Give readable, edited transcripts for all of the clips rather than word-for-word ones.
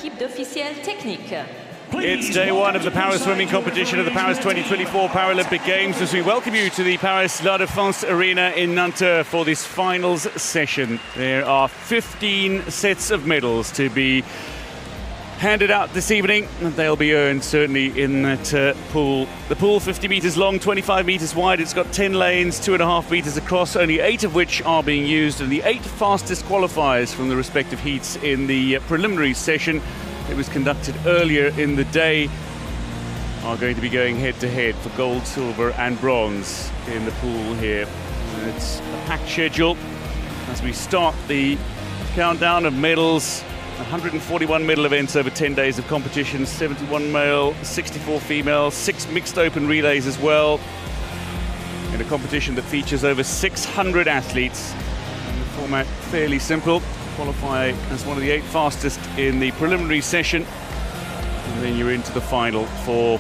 l'équipe d'officiels techniques. It's day one of the Paris swimming competition of the Paris 2024 Paralympic Games as we welcome you to the Paris Stade de France arena in Nanterre for this finals session. There are 15 sets of medals to be handed out this evening, and they'll be earned certainly in that pool. The pool, 50 metres long, 25 metres wide. It's got 10 lanes, 2.5 metres across, only 8 of which are being used, and the 8 fastest qualifiers from the respective heats in the preliminary session. It was conducted earlier in the day, are going to be going head-to-head for gold, silver and bronze in the pool here. And it's a packed schedule as we start the countdown of medals. 141 medal events over 10 days of competition, 71 male, 64 female, 6 mixed open relays as well. In a competition that features over 600 athletes. And the format fairly simple. Qualify as one of the 8 fastest in the preliminary session, and then you're into the final for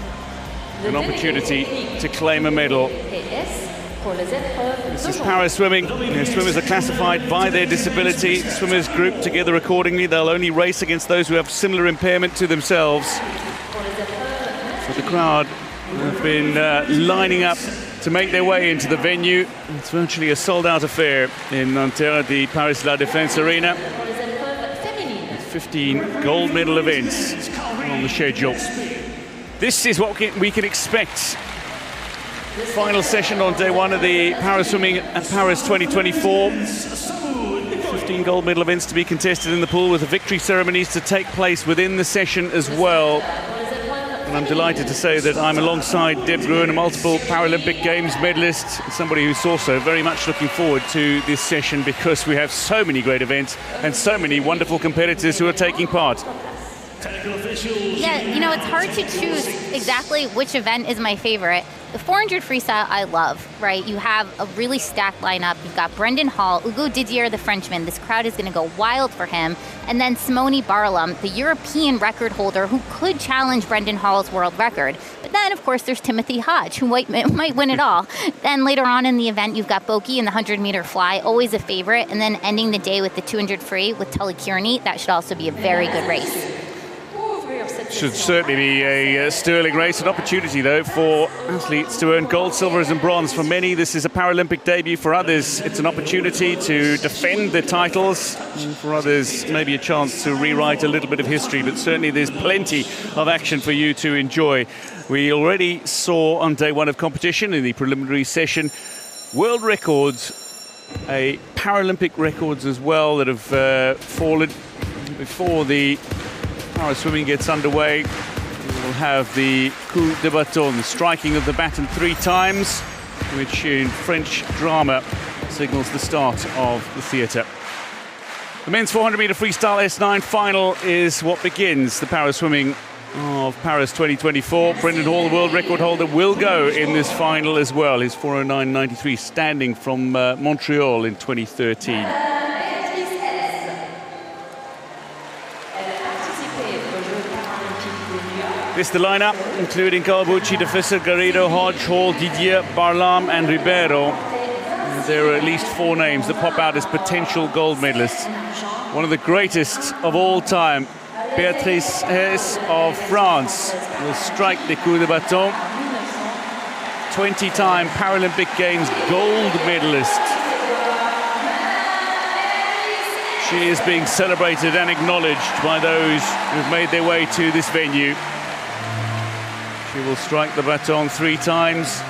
an opportunity to claim a medal. This is Paris swimming. Swimmers are classified by their disability. Swimmers group together accordingly. They'll only race against those who have similar impairment to themselves. So the crowd have been lining up to make their way into the venue. It's virtually a sold-out affair in Nanterre at the Paris La Défense Arena. 15 gold medal events on the schedule. This is what we can expect. Final session on day one of the Paris Swimming at Paris 2024. 15 gold medal events to be contested in the pool, with the victory ceremonies to take place within the session as well. And I'm delighted to say that I'm alongside Deb Gruen, a multiple Paralympic Games medalist, somebody who's also very much looking forward to this session because we have so many great events and so many wonderful competitors who are taking part. Yeah, you know, it's hard to choose exactly which event is my favorite. The 400 freestyle I love, right? You have a really stacked lineup. You've got Brendan Hall, Hugo Didier, the Frenchman. This crowd is going to go wild for him. And then Simone Barlam, the European record holder who could challenge Brendan Hall's world record. But then, of course, there's Timothy Hodge, who might win it all. Then later on in the event, you've got Boki in the 100-meter fly, always a favorite. And then ending the day with the 200 free with Tully Kearney. That should also be a very good race. Should certainly be a sterling race. An opportunity, though, for athletes to earn gold, silvers and bronze. For many, this is a Paralympic debut. For others, it's an opportunity to defend their titles. And for others, maybe a chance to rewrite a little bit of history. But certainly there's plenty of action for you to enjoy. We already saw on day one of competition in the preliminary session world records, Paralympic records as well, that have fallen before the Paris swimming gets underway. We'll have the coup de bâton, the striking of the baton 3 times, which in French drama signals the start of the theatre. The men's 400-meter freestyle S9 final is what begins the Paris swimming of Paris 2024. Brendan Hall, the world record holder, will go in this final as well. His 409.93 standing from Montreal in 2013. This is the lineup, including Kawabuchi, De Visser, Garrido, Hodge, Hall, Didier, Barlam and Ribeiro. There are at least 4 names that pop out as potential gold medalists. One of the greatest of all time, Béatrice Hess of France, will strike the coup de bâton. 20-time Paralympic Games gold medalist. She is being celebrated and acknowledged by those who've made their way to this venue. She will strike the baton 3 times,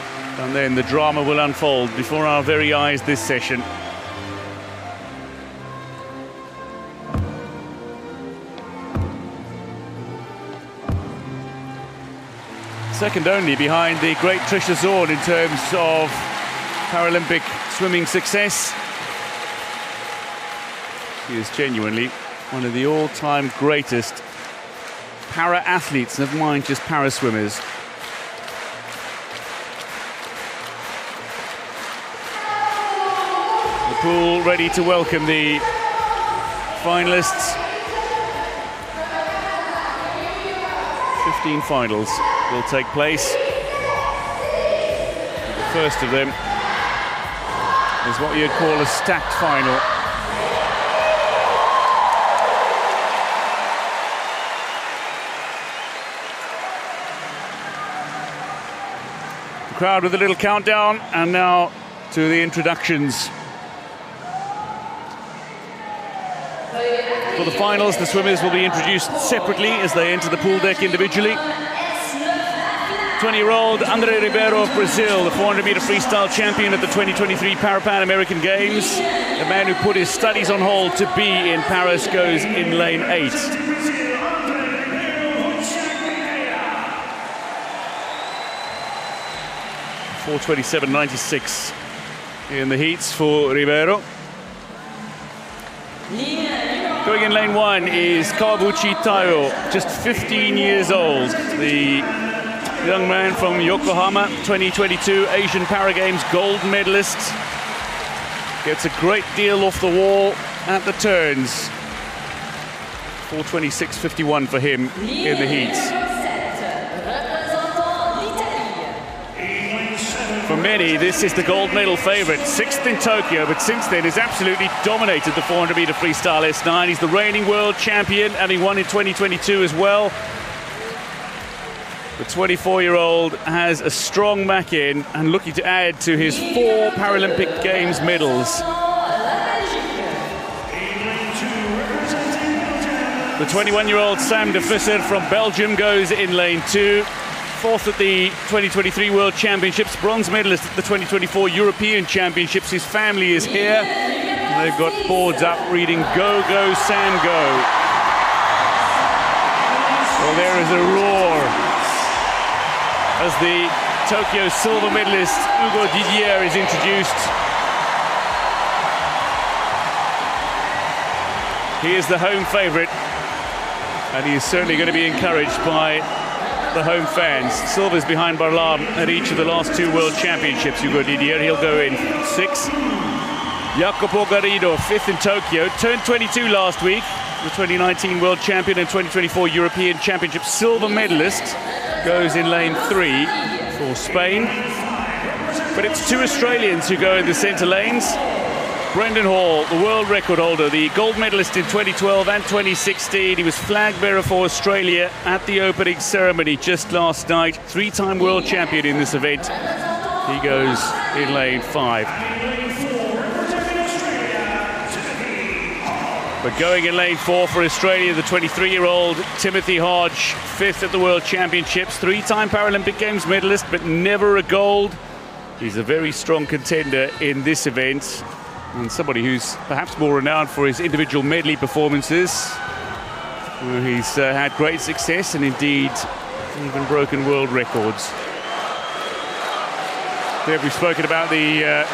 and then the drama will unfold before our very eyes this session. Second only behind the great Trisha Zorn in terms of Paralympic swimming success. She is genuinely one of the all-time greatest para-athletes, never mind just para-swimmers. The pool ready to welcome the finalists. 15 finals will take place. The first of them is what you'd call a stacked final. crowd with a little countdown, and now to the introductions. For the finals, the swimmers will be introduced separately as they enter the pool deck individually. 20-year-old André Ribeiro of Brazil, the 400-meter freestyle champion at the 2023 Pan American Games. The man who put his studies on hold to be in Paris goes in lane 8. 4:27.96 in the heats for Ribeiro. Going in lane 1 is Kawabuchi Taiyo, just 15 years old. The young man from Yokohama, 2022 Asian Para Games gold medalist. Gets a great deal off the wall at the turns. 4:26.51 for him in the heats. For many, this is the gold medal favorite. 6th in Tokyo, but since then has absolutely dominated the 400-meter freestyle S9. He's the reigning world champion, having won in 2022 as well. The 24-year-old has a strong back in and looking to add to his 4 Paralympic Games medals. The 21-year-old Sam de Visser from Belgium goes in lane 2. 4th at the 2023 World Championships, bronze medalist at the 2024 European Championships. His family is here. And they've got boards up reading "Go, go, Sam, go." Well, there is a roar as the Tokyo silver medalist Hugo Didier is introduced. He is the home favorite, and he is certainly going to be encouraged by the home fans. Silver's behind Barlam at each of the last 2 World Championships. Hugo Didier, he'll go in 6. Jacopo Garrido, 5th in Tokyo, turned 22 last week. The 2019 World Champion and 2024 European Championship silver medalist goes in lane 3 for Spain. But it's 2 Australians who go in the centre lanes. Brendan Hall, the world record holder, the gold medalist in 2012 and 2016. He was flag bearer for Australia at the opening ceremony just last night. 3-time world champion in this event. He goes in lane 5. But going in lane 4 for Australia, the 23-year-old Timothy Hodge, 5th at the World Championships. 3-time Paralympic Games medalist, but never a gold. He's a very strong contender in this event, and somebody who's perhaps more renowned for his individual medley performances, where he's had great success and indeed even broken world records. There we've spoken about the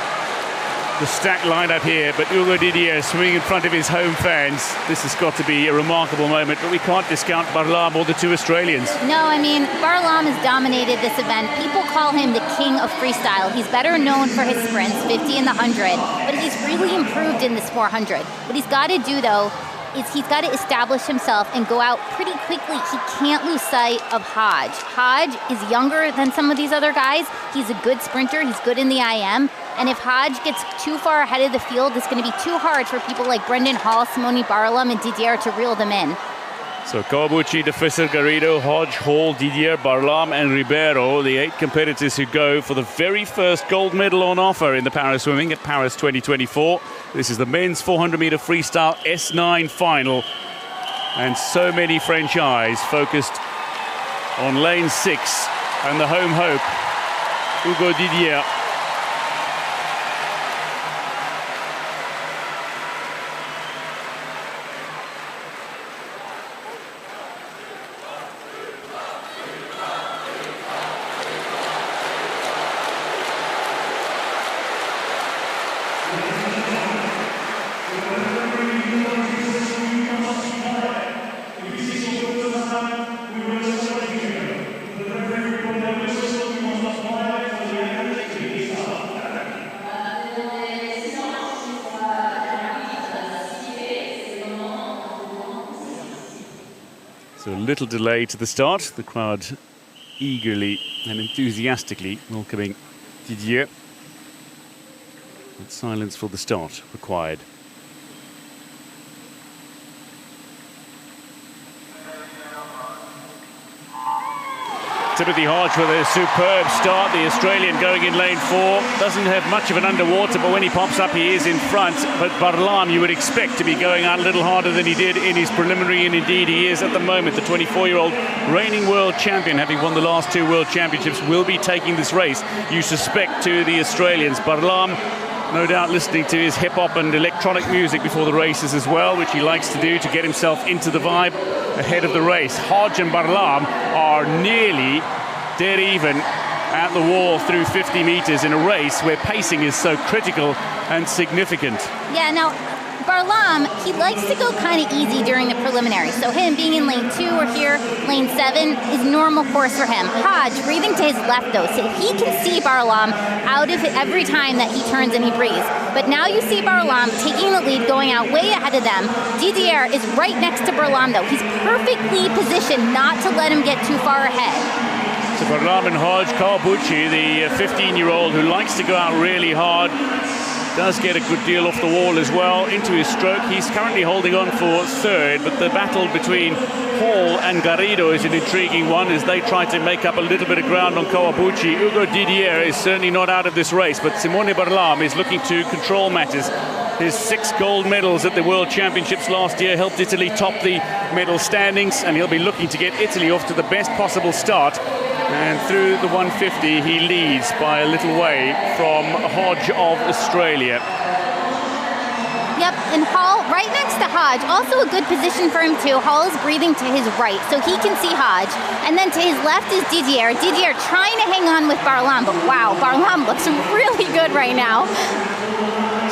stacked lineup here, but Hugo Didier swimming in front of his home fans. This has got to be a remarkable moment, but we can't discount Barlam or the 2 Australians. No, I mean, Barlam has dominated this event. People call him the king of freestyle. He's better known for his sprints, 50 and the 100, but he's really improved in this 400. What he's got to do, though, is he's got to establish himself and go out pretty quickly. He can't lose sight of Hodge. Hodge is younger than some of these other guys. He's a good sprinter. He's good in the IM. And if Hodge gets too far ahead of the field, it's going to be too hard for people like Brendan Hall, Simone Barlam, and Didier to reel them in. So Kawabuchi, de Visser, Garrido, Hodge, Hall, Didier, Barlam, and Ribeiro, the 8 competitors who go for the very first gold medal on offer in the para swimming at Paris 2024. This is the men's 400-meter freestyle S9 final. And so many French eyes focused on lane 6 and the home hope, Hugo Didier. So a little delay to the start. The crowd eagerly and enthusiastically welcoming Didier. But silence for the start required. Timothy Hodge with a superb start. The Australian going in lane 4. Doesn't have much of an underwater, but when he pops up, he is in front. But Barlam, you would expect to be going out a little harder than he did in his preliminary, and indeed he is at the moment. The 24-year-old reigning world champion, having won the last 2 world championships, will be taking this race, you suspect, to the Australians. Barlam, no doubt listening to his hip-hop and electronic music before the races as well, which he likes to do to get himself into the vibe ahead of the race. Hodge and Barlam are nearly dead even at the wall through 50 meters in a race where pacing is so critical and significant. Yeah, now Barlam, he likes to go kind of easy during the preliminary. So him being in lane 2 or here, lane 7 is normal course for him. Hodge breathing to his left though, so he can see Barlam out of it every time that he turns and he breathes. But now you see Barlam taking the lead, going out way ahead of them. Didier is right next to Barlam though. He's perfectly positioned not to let him get too far ahead. So Barlam and Hodge, Kawabuchi, the 15-year-old who likes to go out really hard, does get a good deal off the wall as well into his stroke. He's currently holding on for 3rd, but the battle between Hall and Garrido is an intriguing one as they try to make up a little bit of ground on Kawabuchi. Hugo Didier is certainly not out of this race, but Simone Barlam is looking to control matters. His 6 gold medals at the World Championships last year helped Italy top the medal standings, and he'll be looking to get Italy off to the best possible start. And through the 150, he leads by a little way from Hodge of Australia. Yep, and Hall right next to Hodge, also a good position for him too. Hall is breathing to his right, so he can see Hodge. And then to his left is Didier. Didier trying to hang on with Barlam, but wow, Barlam looks really good right now.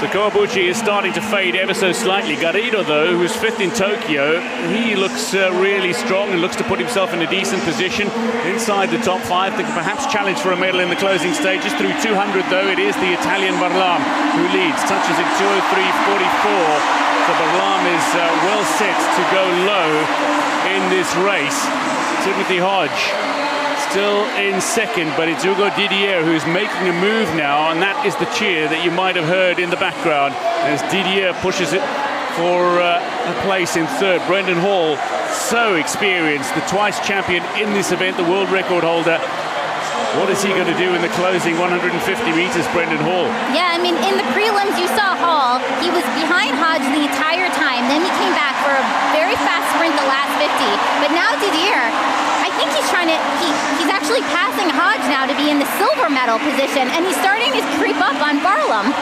So Kawabuchi is starting to fade ever so slightly. Garrido, though, who's 5th in Tokyo, he looks really strong and looks to put himself in a decent position inside the top 5 to perhaps challenge for a medal in the closing stages. Through 200, though, it is the Italian Barlam who leads, touches in 2:03.44. So Barlam is well set to go low in this race. Timothy Hodge still in 2nd, but it's Hugo Didier who's making a move now, and that is the cheer that you might have heard in the background as Didier pushes it for a place in 3rd. Brendan Hall, so experienced, the twice champion in this event, the world record holder. What is he going to do in the closing 150 meters, Brendan Hall? Yeah, I mean, in the prelims you saw Hall, he was behind Hodge the entire time, then he came back for a very fast sprint the last 50, but now Didier, I think he's trying to, he's actually passing Hodge now to be in the silver medal position, and he's starting to creep up on Barlam.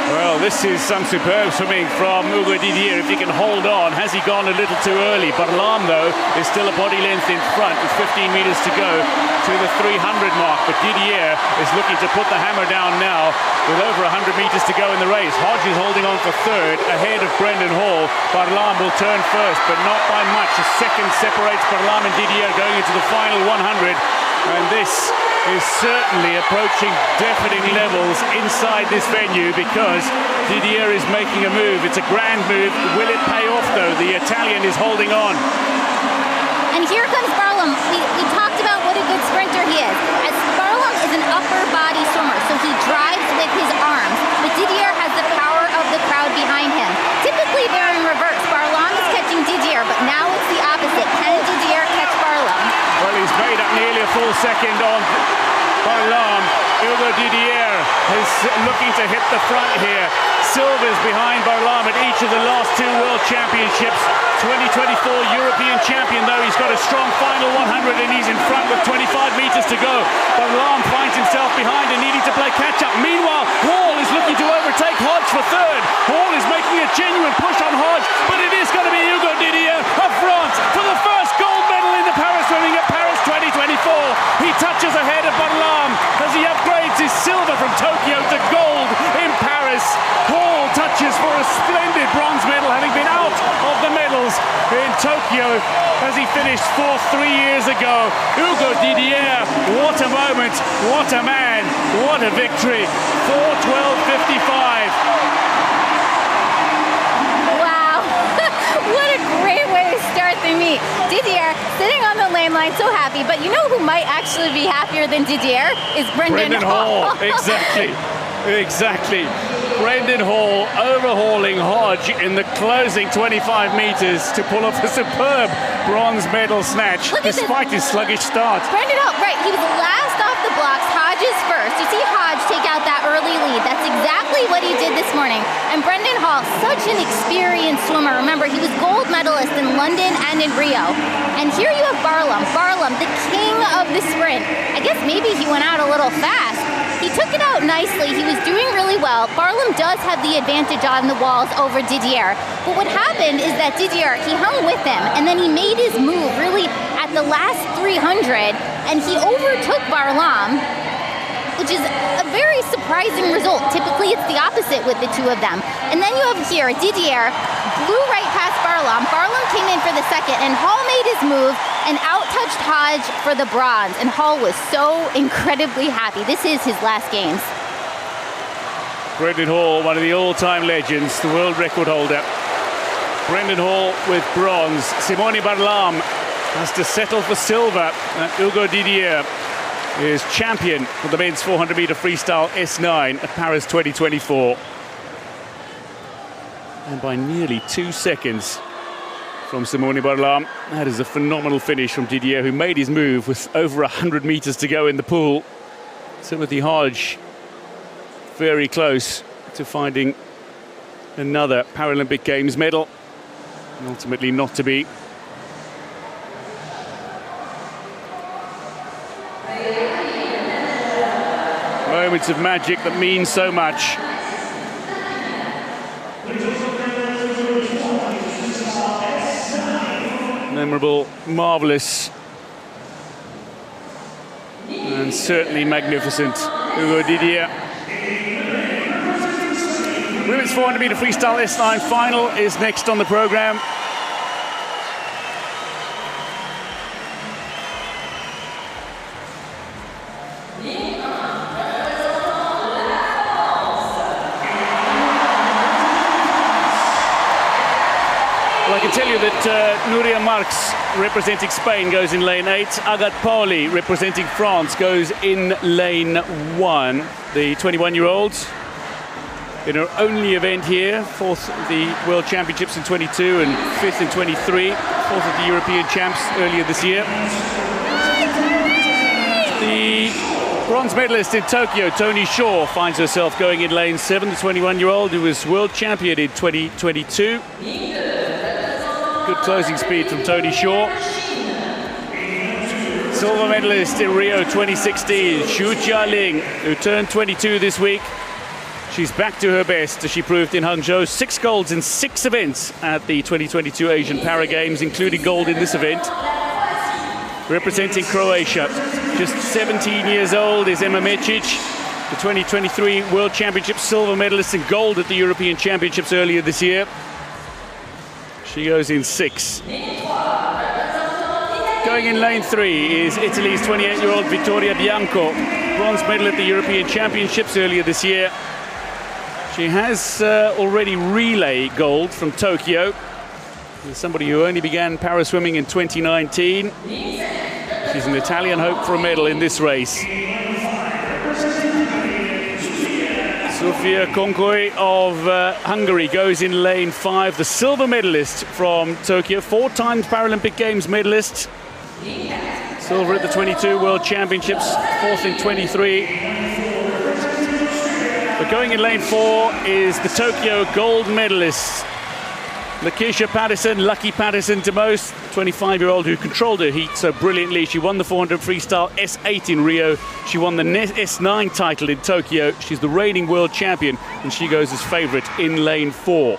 Well, this is some superb swimming from Hugo Didier. If he can hold on, has he gone a little too early? Barlam, though, is still a body length in front with 15 meters to go to the 300 mark. But Didier is looking to put the hammer down now with over 100 meters to go in the race. Hodge is holding on for 3rd ahead of Brendan Hall. Barlam will turn 1st, but not by much. A 2nd separates Barlam and Didier going into the final 100. And this is certainly approaching deafening levels inside this venue because Didier is making a move. It's a grand move. Will it pay off, though? The Italian is holding on. And here comes Barlam. We talked about what a good sprinter he is. As Barlam is an upper body swimmer, so he drives with his arms. But Didier has the power of the crowd behind him. Typically they're in reverse. Barlam is catching Didier, but now it's the opposite. Can Didier catch Barlam? Well, he's made up nearly a full second on Barlam. Hugo Didier is looking to hit the front here. Silvers behind Barlam at each of the last 2 World Championships. 2024 European champion, though. He's got a strong final 100 and he's in front with 25 meters to go. Barlam finds himself behind and needing to play catch-up. Meanwhile, Hall is looking to overtake Hodge for 3rd. Hall is making a genuine push on Hodge, but it is going to be Hugo Didier of France for the first gold medal in the Paris swimming at Paris 2024. He touches ahead of Barlam as he upgrades his silver from Tokyo to gold in Paris. Hall touches for a splendid bronze medal, having been out of the medals in Tokyo as he finished 4th 3 years ago. Hugo Didier, what a moment, what a man, what a victory. 4:12.55. Wow, what a great way to start the meet. Didier sitting on the lane line, so happy, but you know who might actually be happier than Didier is Brendan Hall. Exactly. Brendan Hall overhauling Hodge in the closing 25 meters to pull off a superb bronze medal snatch despite his sluggish start. Brendan Hall, right, he was last off the blocks. Hodge is first. You see Hodge take out that early lead. That's exactly what he did this morning. And Brendan Hall, such an experienced swimmer. Remember, he was gold medalist in London and in Rio. And here you have Barlam, the king of the sprint. I guess maybe he went out a little fast. He took it out nicely. He was doing really well. Barlam does have the advantage on the walls over Didier. But what happened is that Didier, he hung with him, and then he made his move really at the last 300, and he overtook Barlam, which is a very surprising result. Typically, it's the opposite with the two of them. And then you have here, Didier blew right past Barlam. Barlam came in for the second, and Hall made his move and out-touched Hodge for the bronze. And Hall was so incredibly happy. This is his last games. Brendan Hall, one of the all-time legends, the world record holder. Brendan Hall with bronze. Simone Barlam has to settle for silver. Hugo Didier is champion for the men's 400-meter freestyle S9 at Paris 2024. And by nearly 2 seconds from Simone Barlam. That is a phenomenal finish from Didier, who made his move with over 100 meters to go in the pool. Timothy Hodge very close to finding another Paralympic Games medal. And ultimately not to be. Moments of magic that mean so much. Memorable, marvelous, and certainly magnificent. Hugo Didier. Women's 400-meter freestyle S9 final is next on the program. I can tell you that Nuria Marx, representing Spain, goes in lane 8. Agathe Pauli, representing France, goes in lane 1. The 21-year-old, in her only event here, 4th at the World Championships in 22 and 5th in 23, 4th at the European Champs earlier this year. The bronze medalist in Tokyo, Tony Shaw, finds herself going in lane 7, the 21-year-old who was world champion in 2022. Good closing speed from Tony Shaw. Silver medalist in Rio 2016, Xu Jialing, who turned 22 this week. She's back to her best, as she proved in Hangzhou. 6 golds in 6 events at the 2022 Asian Para Games, including gold in this event. Representing Croatia, just 17 years old, is Emma Mecic, the 2023 World Championship silver medalist and gold at the European Championships earlier this year. She goes in 6. Going in lane 3 is Italy's 28-year-old Vittoria Bianco, bronze medal at the European Championships earlier this year. She has already relay gold from Tokyo. Somebody who only began para swimming in 2019. She's an Italian hope for a medal in this race. Sofia Konkoy of Hungary goes in lane 5, the silver medalist from Tokyo, 4 times Paralympic Games medalist. Silver at the 22 World Championships, 4th in 23. But going in lane 4 is the Tokyo gold medalist, Lakeisha Patterson, Lucky Patterson to most, 25-year-old who controlled her heat so brilliantly. She won the 400 freestyle S8 in Rio. She won the S9 title in Tokyo. She's the reigning world champion, and she goes as favorite in lane 4.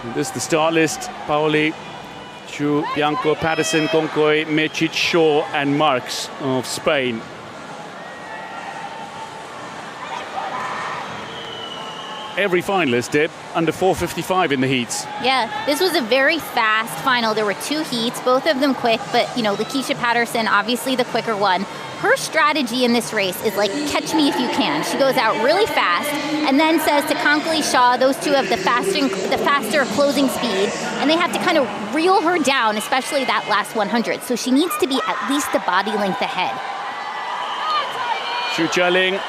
And this is the start list. Pauli, Xu, Bianco, Patterson, Konkoy, Mecic, Shaw, and Marx of Spain. Every finalist, Deb, under 4:55 in the heats. Yeah, this was a very fast final. There were 2 heats, both of them quick, but, you know, Lakeisha Patterson, obviously the quicker one. Her strategy in this race is like, catch me if you can. She goes out really fast and then says to Konkoy Shaw, those two have the faster closing speed, and they have to kind of reel her down, especially that last 100. So she needs to be at least a body length ahead. Xu Jialing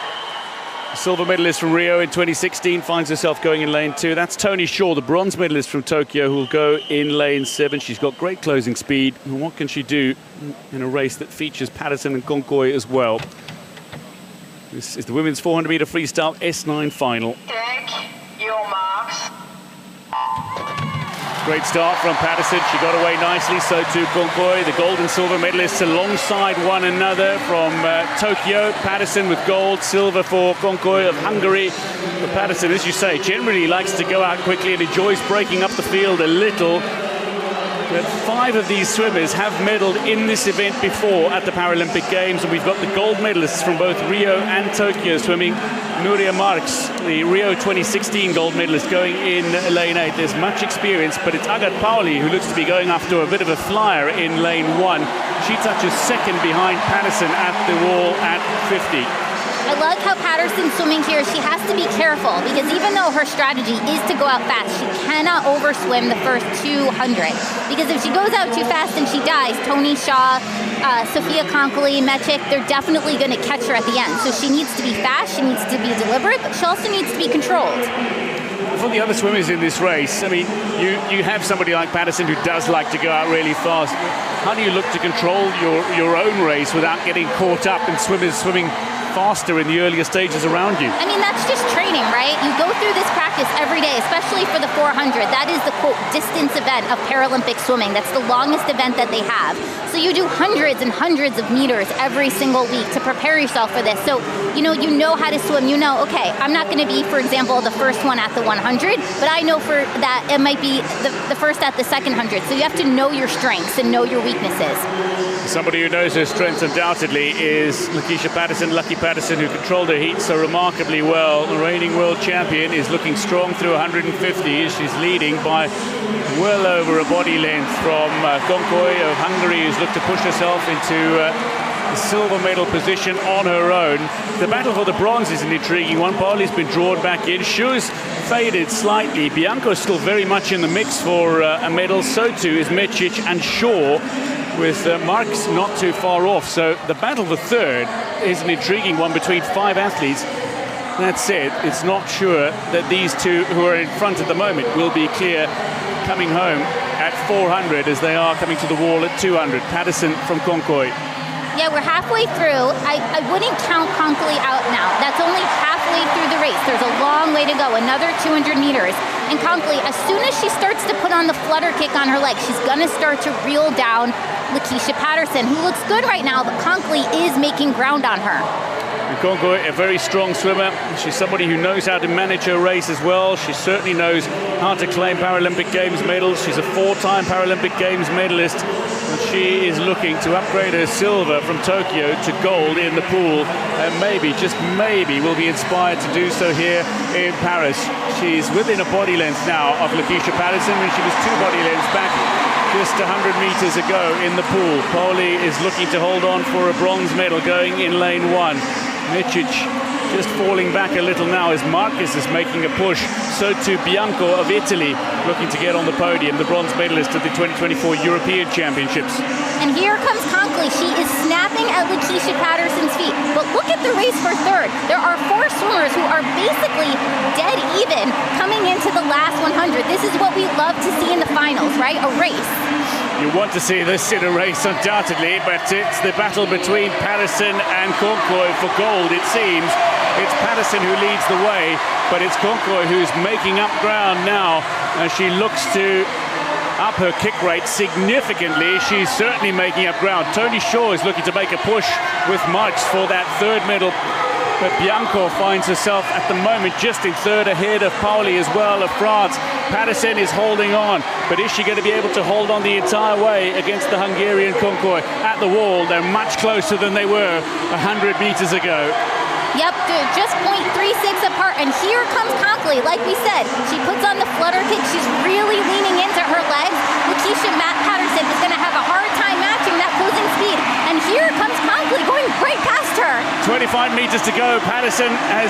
Silver medalist from Rio in 2016 finds herself going in lane 2. That's Tony Shaw, the bronze medalist from Tokyo, who will go in lane 7. She's got great closing speed. And what can she do in a race that features Patterson and Konkoy as well? This is the women's 400-meter freestyle S9 final. Take your marks. Great start from Patterson. She got away nicely, so too Konkoy. The gold and silver medalists alongside one another from Tokyo. Patterson with gold, silver for Konkoy of Hungary. But Patterson, as you say, generally likes to go out quickly and enjoys breaking up the field a little. But 5 of these swimmers have medaled in this event before at the Paralympic Games, and we've got the gold medalists from both Rio and Tokyo swimming. Nuria Marx, the Rio 2016 gold medalist, going in lane 8. There's much experience, but it's Agat Pauli who looks to be going after a bit of a flyer in lane 1. She touches second behind Patterson at the wall at 50. I love how Patterson's swimming here. She has to be careful because even though her strategy is to go out fast, she cannot overswim the first 200. Because if she goes out too fast and she dies, Tony Shaw, Sofia Konkoly, Mechik, they're definitely going to catch her at the end. So she needs to be fast, she needs to be deliberate, but she also needs to be controlled. For the other swimmers in this race, I mean, you have somebody like Patterson who does like to go out really fast. How do you look to control your own race without getting caught up in swimmers swimming faster in the earlier stages around you? I mean, that's just training, right? You go through this practice every day, especially for the 400. That is the, quote, distance event of Paralympic swimming. That's the longest event that they have. So you do hundreds and hundreds of meters every single week to prepare yourself for this. So, you know how to swim. You know, okay, I'm not going to be, for example, the first one at the 100, but I know for that it might be the first at the second 100. So you have to know your strengths and know your weaknesses. Somebody who knows her strengths undoubtedly is Lakeisha Patterson, Lucky Patterson, who controlled her heat so remarkably well. The reigning world champion is looking strong through 150. She's leading by well over a body length from Konkoy of Hungary, who's looked to push herself into the silver medal position on her own. The battle for the bronze is an intriguing one. Pauli's been drawn back in. Schu's faded slightly. Bianco's still very much in the mix for a medal. So too is Mecic and Shaw, with Marx not too far off. So the battle for third is an intriguing one between 5 athletes. That said, it's not sure that these two who are in front at the moment will be clear coming home at 400 as they are coming to the wall at 200. Patterson from Konkoy. Yeah, we're halfway through. I wouldn't count Konkoly out now. That's only halfway through the race. There's a long way to go, another 200 meters. And Konkoly, as soon as she starts to put on the flutter kick on her leg, she's going to start to reel down Lakeisha Patterson, who looks good right now, but Konkoly is making ground on her. And Konkoy, a very strong swimmer. She's somebody who knows how to manage her race as well. She certainly knows how to claim Paralympic Games medals. She's a 4-time Paralympic Games medalist. And she is looking to upgrade her silver from Tokyo to gold in the pool. And maybe, just maybe, will be inspired to do so here in Paris. She's within a body length now of Lakeisha Patterson, and she was 2 body lengths back just 100 meters ago in the pool. Pauli is looking to hold on for a bronze medal going in lane 1. Mecic just falling back a little now as Marquez is making a push. So too Bianco of Italy looking to get on the podium, the bronze medalist at the 2024 European Championships. And here comes Konkoly. She is snapping at Lakeisha Patterson's feet. But look at the race for third. There are 4 swimmers who are basically dead even coming into the last 100. This is what we love to see in the finals, right? A race. You want to see this in a race, undoubtedly, but it's the battle between Patterson and Konkoy for gold, it seems. It's Patterson who leads the way, but it's Konkoy who's making up ground now as she looks to up her kick rate significantly. She's certainly making up ground. Tony Shaw is looking to make a push with Marx for that third medal. But Bianco finds herself at the moment just in third, ahead of Pauli as well of France. Patterson is holding on, but is she going to be able to hold on the entire way against the Hungarian Konkoy? At the wall, they're much closer than they were 100 meters ago. Yep, just 0.36 apart, and here comes Konkoly. Like we said, she puts on the flutter kick. She's really leaning into her legs. Lakeisha Patterson is going to have a hard time matching that closing speed. And here comes Konkoly going right past her. 25 meters to go. Patterson has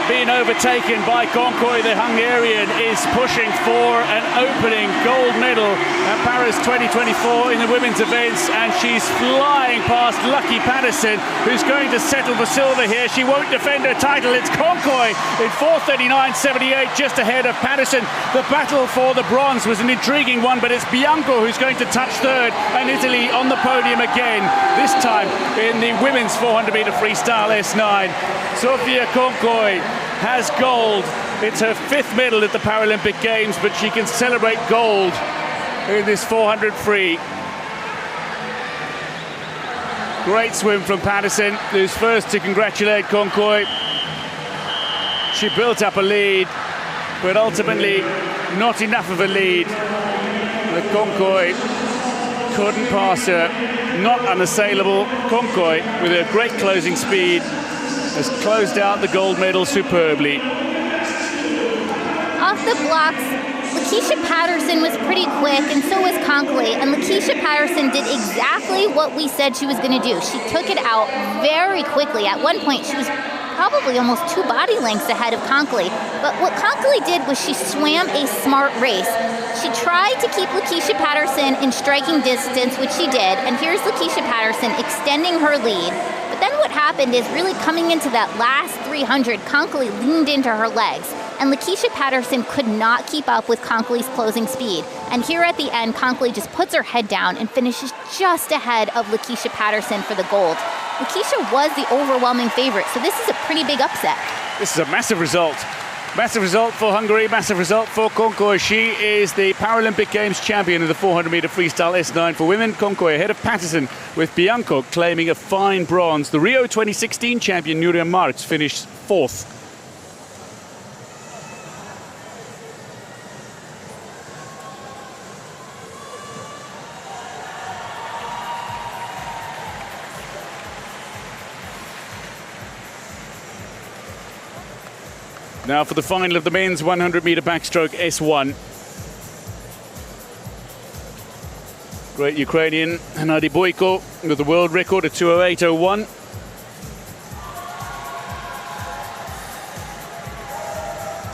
been overtaken by Konkoy. The Hungarian is pushing for an opening gold medal at Paris 2024 in the women's events, and she's flying past Lucky Patterson, who's going to settle for silver here. She won't defend her title. It's Konkoy in 4:39.78, just ahead of Patterson. The battle for the bronze was an intriguing one, but it's Bianco who's going to touch third, and Italy on the podium again, this time in the women's 400-meter freestyle S9. Sofia Konkoy has gold. It's her 5th medal at the Paralympic Games, but she can celebrate gold in this 400 free. Great swim from Patterson, who's first to congratulate Konkoy. She built up a lead, but ultimately not enough of a lead. The Konkoy couldn't pass her, not unassailable. Konkoy, with her great closing speed, has closed out the gold medal superbly. Off the blocks, Lakeisha Patterson was pretty quick, and so was Konkoy. And Lakeisha Patterson did exactly what we said she was going to do. She took it out very quickly. At one point, she was probably almost 2 body lengths ahead of Konkoy. But what Konkoy did was she swam a smart race. She tried to keep Lakeisha Patterson in striking distance, which she did, and here's Lakeisha Patterson extending her lead. But then what happened is, really coming into that last 300, Konkoy leaned into her legs, and Lakeisha Patterson could not keep up with Konkoy's closing speed. And here at the end, Konkoy just puts her head down and finishes just ahead of Lakeisha Patterson for the gold. Lakeisha was the overwhelming favorite, so this is a pretty big upset. This is a massive result. Massive result for Hungary, massive result for Konkoy. She is the Paralympic Games champion in the 400-meter freestyle S9 for women. Konkoy ahead of Patterson, with Bianco claiming a fine bronze. The Rio 2016 champion Nuria Marx finished 4th. Now for the final of the men's 100-meter backstroke S1. Great Ukrainian Hennady Boyko with the world record at 2:08.01.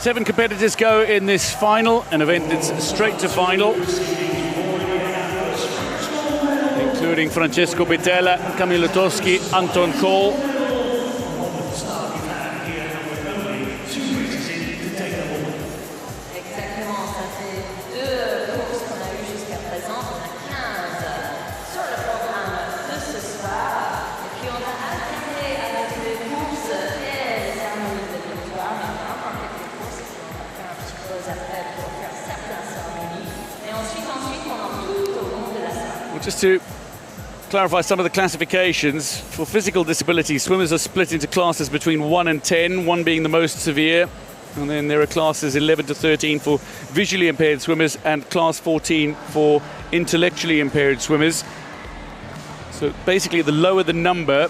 Seven competitors go in this final, an event that's straight to final, including Francesco Bettella, Kamil Lutowski, Anton Kohl. Just to clarify some of the classifications, for physical disability, swimmers are split into classes between 1 and 10, 1 being the most severe, and then there are classes 11 to 13 for visually impaired swimmers and class 14 for intellectually impaired swimmers. So basically, the lower the number,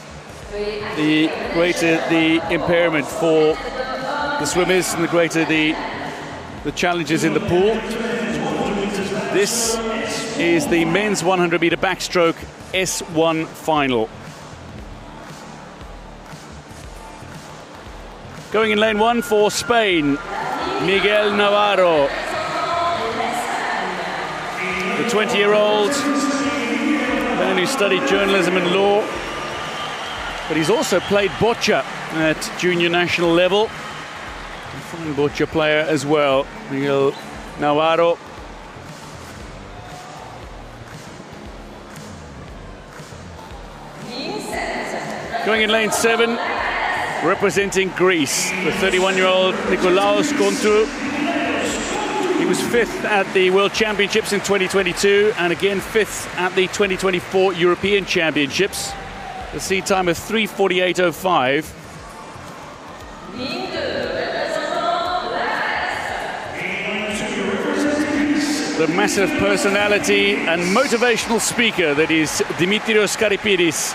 the greater the impairment for the swimmers and the greater the challenges in the pool. This is the men's 100-meter backstroke S1 final. Going in lane 1 for Spain, Miguel Navarro. The 20-year-old man who studied journalism and law, but he's also played boccia at junior national level. A fine boccia player as well, Miguel Navarro. Going in lane 7, representing Greece, the 31-year-old Nikolaos Kontou. He was 5th at the World Championships in 2022 and again 5th at the 2024 European Championships. A seed time of 3:48.05. The massive personality and motivational speaker that is Dimitrios Karipidis.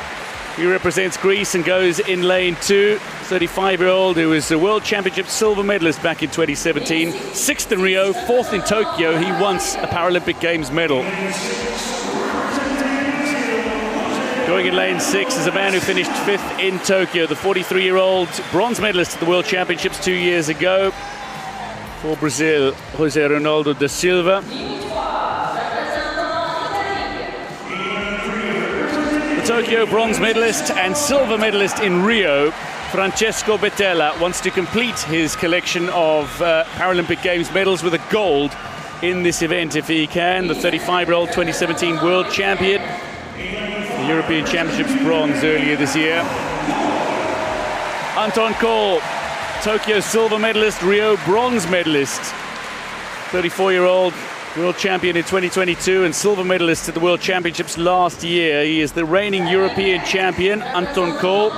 He represents Greece and goes in lane 2. 35-year-old who was a World Championship silver medalist back in 2017. 6th in Rio, 4th in Tokyo. He wants a Paralympic Games medal. Going in lane 6 is a man who finished 5th in Tokyo, the 43-year-old bronze medalist at the World Championships 2 years ago. For Brazil, Jose Ronaldo da Silva. The Tokyo bronze medalist and silver medalist in Rio, Francesco Bettella, wants to complete his collection of Paralympic Games medals with a gold in this event if he can. The 35-year-old 2017 world champion. The European Championships bronze earlier this year. Anton Kohl, Tokyo silver medalist, Rio bronze medalist. 34-year-old world champion in 2022 and silver medalist at the World Championships last year. He is the reigning European champion, Anton Kohl.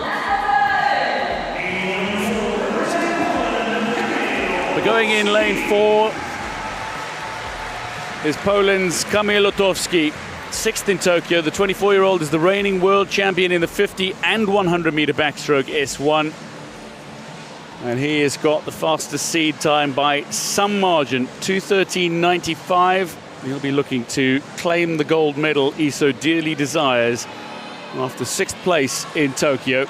But going in lane 4 is Poland's Kamil Lotowski. 6th in Tokyo, the 24-year-old is the reigning world champion in the 50 and 100-meter backstroke S1. And he has got the fastest seed time by some margin, 2:13.95. He'll be looking to claim the gold medal he so dearly desires after 6th place in Tokyo.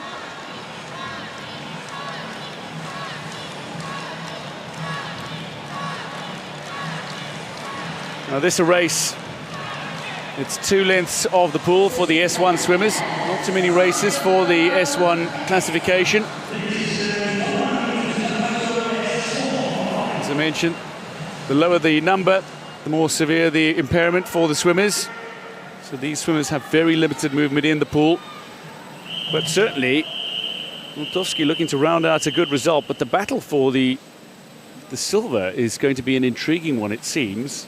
Now this is a race. It's 2 lengths of the pool for the S1 swimmers. Not too many races for the S1 classification. As I mentioned, the lower the number, the more severe the impairment for the swimmers. So these swimmers have very limited movement in the pool. But certainly, Lotowski looking to round out a good result. But the battle for the silver is going to be an intriguing one, it seems.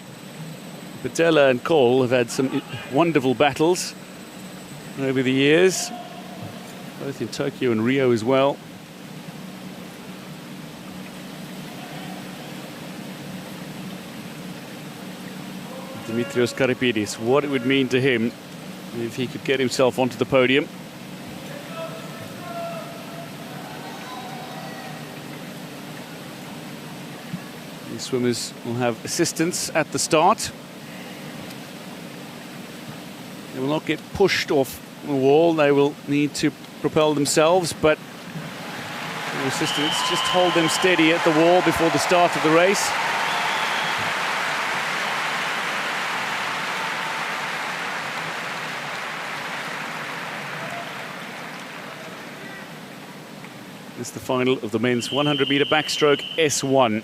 Bettella and Kohl have had some wonderful battles over the years, both in Tokyo and Rio as well. Dimitrios Karipidis, what it would mean to him if he could get himself onto the podium. The swimmers will have assistance at the start. They will not get pushed off the wall. They will need to propel themselves, but the assistants just hold them steady at the wall before the start of the race. This is the final of the men's 100-meter backstroke S1.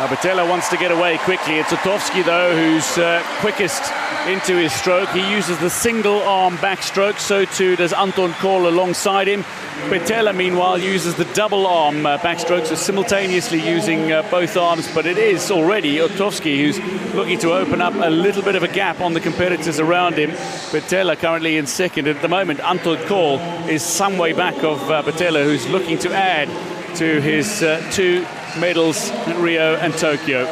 Bettella wants to get away quickly. It's Lotowski, though, who's quickest into his stroke. He uses the single-arm backstroke. So too does Anton Kohl alongside him. Bettella, meanwhile, uses the double-arm backstroke, so simultaneously using both arms. But it is already Lotowski who's looking to open up a little bit of a gap on the competitors around him. Bettella currently in second. At the moment, Anton Kohl is some way back of Bettella, who's looking to add to his 2 medals at Rio and Tokyo.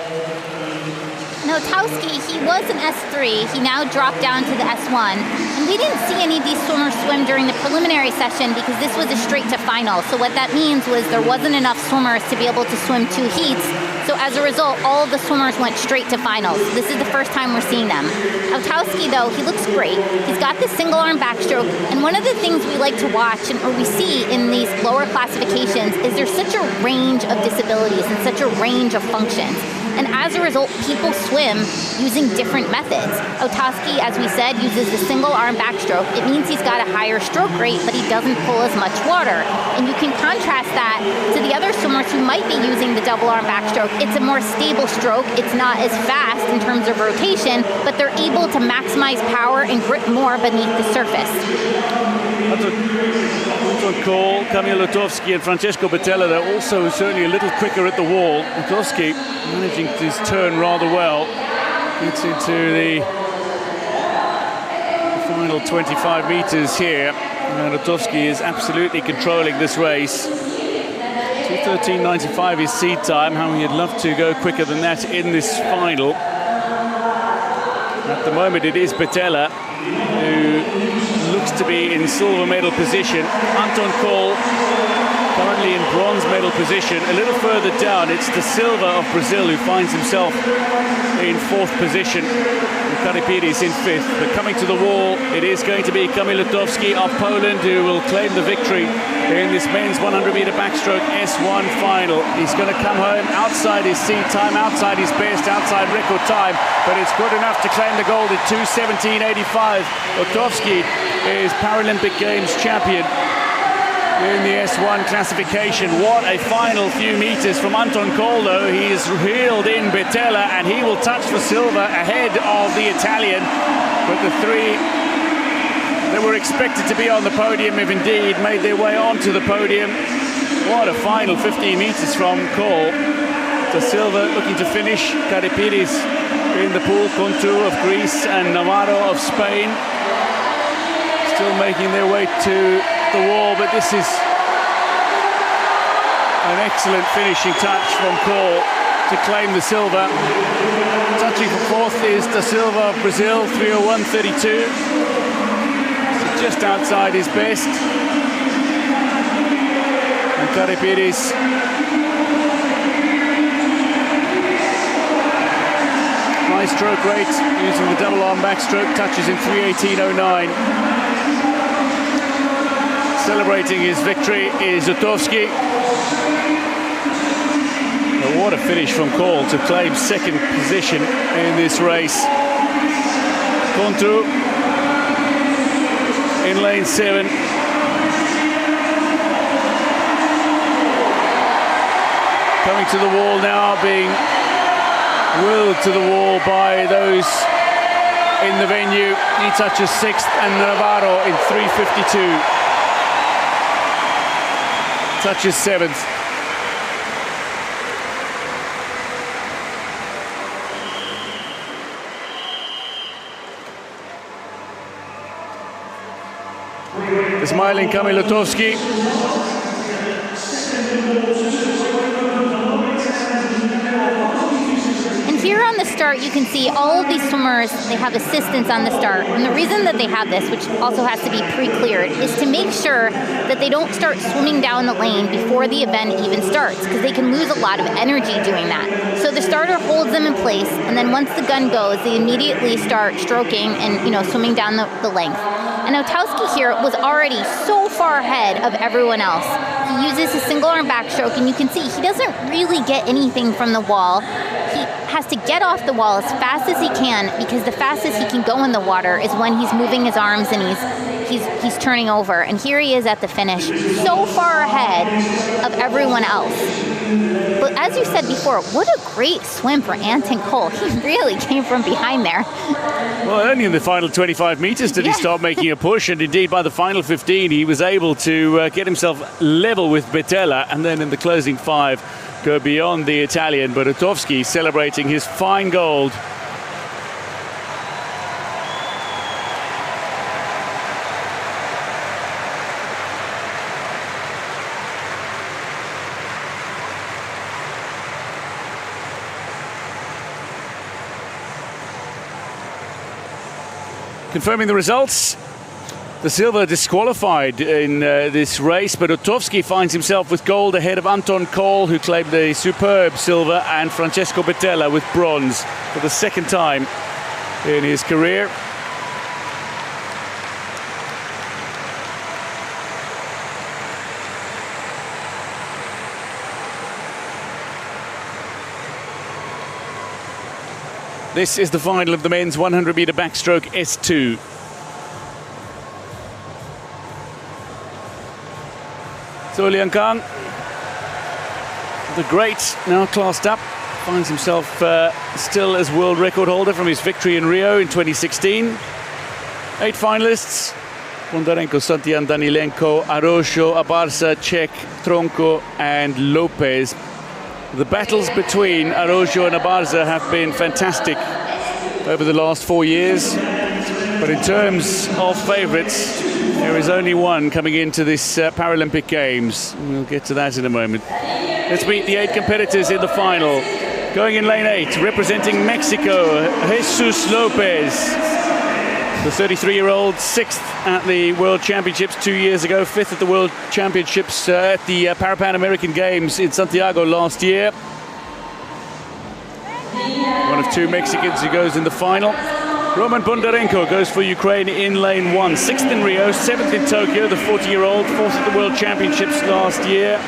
Lotowski, he was an S3. He now dropped down to the S1. And we didn't see any of these swimmers swim during the preliminary session because this was a straight to final. So what that means was there wasn't enough swimmers to be able to swim 2 heats. So as a result, all of the swimmers went straight to finals. This is the first time we're seeing them. Lotowski, though, he looks great. He's got this single-arm backstroke. And one of the things we like to watch, or we see in these lower classifications, is there's such a range of disabilities and such a range of functions. And as a result, people swim using different methods. Lotowski, as we said, uses the single-arm backstroke. It means he's got a higher stroke rate, but he doesn't pull as much water. And you can contrast that to the other swimmers who might be using the double-arm backstroke. It's a more stable stroke. It's not as fast in terms of rotation, but they're able to maximize power and grip more beneath the surface. Anton Kohl, Kamil Lotowski and Francesco Bettella, they're also certainly a little quicker at the wall. Lotowski managing his turn rather well. Gets into the final 25 meters here. And Lotowski is absolutely controlling this race. 2:13.95 is seed time. How he'd love to go quicker than that in this final. At the moment, it is Bettella who looks to be in silver medal position. Anton Kohl currently in bronze medal position. A little further down, it's De Silva of Brazil who finds himself in 4th position. Karipides in 5th. But coming to the wall, it is going to be Kamil Lutowski of Poland who will claim the victory in this men's 100-meter backstroke S1 final. He's going to come home outside his seed time, outside his best, outside record time, but it's good enough to claim the gold at 2:17.85. Lutowski is Paralympic Games champion in the S1 classification. What a final few meters from Anton Kohl, though. He's reeled in Bettella, and he will touch for silver ahead of the Italian. But the three that were expected to be on the podium have indeed made their way onto the podium. What a final 15 meters from Kohl. De Silva looking to finish. Karipides in the pool. Contu of Greece and Navarro of Spain still making their way to the wall, but this is an excellent finishing touch from Kohl to claim the silver. Touching for 4th is De Silva of Brazil, 3:01.32. So just outside his best. And Karipides high stroke rate using the double arm backstroke, touches in 3:18.09. Celebrating his victory is Lutowski. What a finish from Kohl to claim 2nd position in this race. Contu in lane 7. Coming to the wall now, being willed to the wall by those in the venue. He touches 6th, and Navarro in 3:52. Touches 7th. The smiling Kamil Lutowski. Here on the start, you can see all of these swimmers, they have assistants on the start. And the reason that they have this, which also has to be pre-cleared, is to make sure that they don't start swimming down the lane before the event even starts, because they can lose a lot of energy doing that. So the starter holds them in place, and then once the gun goes, they immediately start stroking and, swimming down the length. And Lutowski here was already so far ahead of everyone else. He uses his single arm backstroke, and you can see he doesn't really get anything from the wall. He has to get off the wall as fast as he can, because the fastest he can go in the water is when he's moving his arms and he's turning over. And here he is at the finish, so far ahead of everyone else. But as you said before, what a great swim for Anton Kohl. He really came from behind there. Well, only in the final 25 meters did he start making a push, and indeed by the final 15 he was able to get himself level with Bettella, and then in the closing 5 go beyond the Italian. But Lutowski celebrating his fine gold. Confirming the results, De Silva disqualified in this race, but Lutowski finds himself with gold ahead of Anton Kohl, who claimed a superb silver, and Francesco Bettella with bronze for the 2nd time in his career. This is the final of the men's 100-meter backstroke S2. So Liang Kang, the great, now classed up, finds himself still as world record holder from his victory in Rio in 2016. 8 finalists: Bondarenko, Santian, Danilenko, Araujo, Abarza, Cech, Tronco and Lopez. The battles between Araujo and Abarza have been fantastic over the last 4 years. But in terms of favourites, there is only one coming into this Paralympic Games. We'll get to that in a moment. Let's meet the 8 competitors in the final. Going in lane 8, representing Mexico, Jesus Lopez. The 33-year-old, 6th at the World Championships 2 years ago, 5th at the World Championships at the Paralympic American Games in Santiago last year. One of 2 Mexicans who goes in the final. Roman Bondarenko goes for Ukraine in lane 1. 6th in Rio, 7th in Tokyo, the 40-year-old, 4th at the World Championships last year,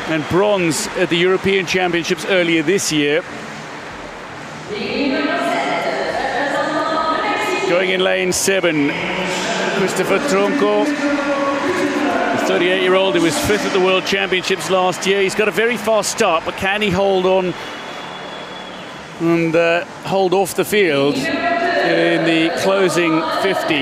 and bronze at the European Championships earlier this year. Going in lane 7, Christopher Tronco, the 38-year-old who was 5th at the World Championships last year. He's got a very fast start, but can he hold on and hold off the field in the closing 50?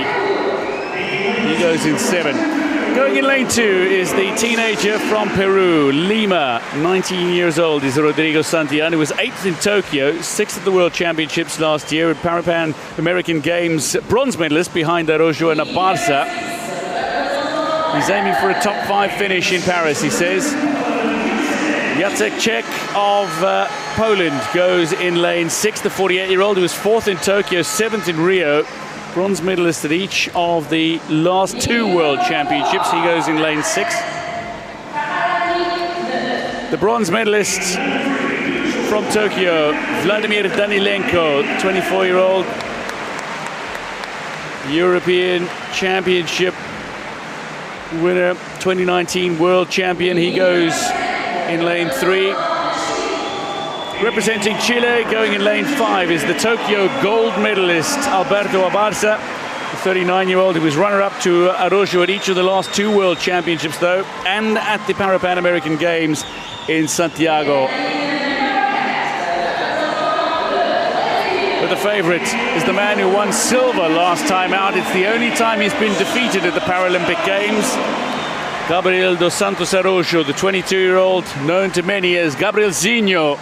He goes in 7. Going in lane 2 is the teenager from Peru, Lima, 19 years old, is Rodrigo Santillan, who was 8th in Tokyo, 6th at the World Championships last year at Paralympic American Games, bronze medalist behind Araujo and Abarza. He's aiming for a top 5 finish in Paris, he says. Jacek Czech of Poland goes in lane 6, the 48-year-old who was 4th in Tokyo, 7th in Rio. Bronze medalist at each of the last 2 World Championships. He goes in lane 6. The bronze medalist from Tokyo, Vladimir Danilenko, 24-year-old European Championship winner, 2019 World Champion. He goes in lane 3. Representing Chile, going in lane 5, is the Tokyo gold medalist Alberto Abarza, the 39-year-old who was runner-up to Araujo at each of the last 2 World Championships, though, and at the Paralympic American Games in Santiago. But the favourite is the man who won silver last time out. It's the only time he's been defeated at the Paralympic Games. Gabriel dos Santos Araujo, the 22-year-old, known to many as Gabrielzinho,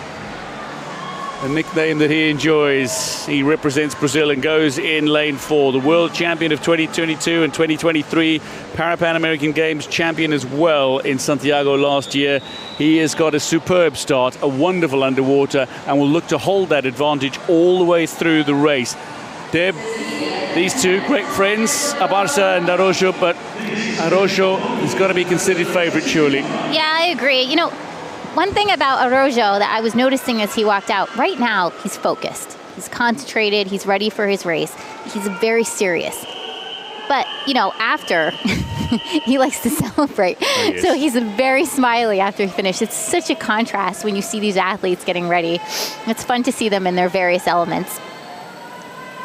a nickname that he enjoys. He represents Brazil and goes in lane 4. The world champion of 2022 and 2023, Paralympic American Games champion as well in Santiago last year. He has got a superb start, a wonderful underwater, and will look to hold that advantage all the way through the race. Deb, these 2 great friends, Abarza and Araujo, but Araujo has got to be considered favourite, surely. Yeah, I agree. You know, one thing about Araujo that I was noticing as he walked out, right now he's focused, he's concentrated, he's ready for his race, he's very serious. But, you know, after, he likes to celebrate. Oh, yes. So he's very smiley after he finished. It's such a contrast when you see these athletes getting ready. It's fun to see them in their various elements.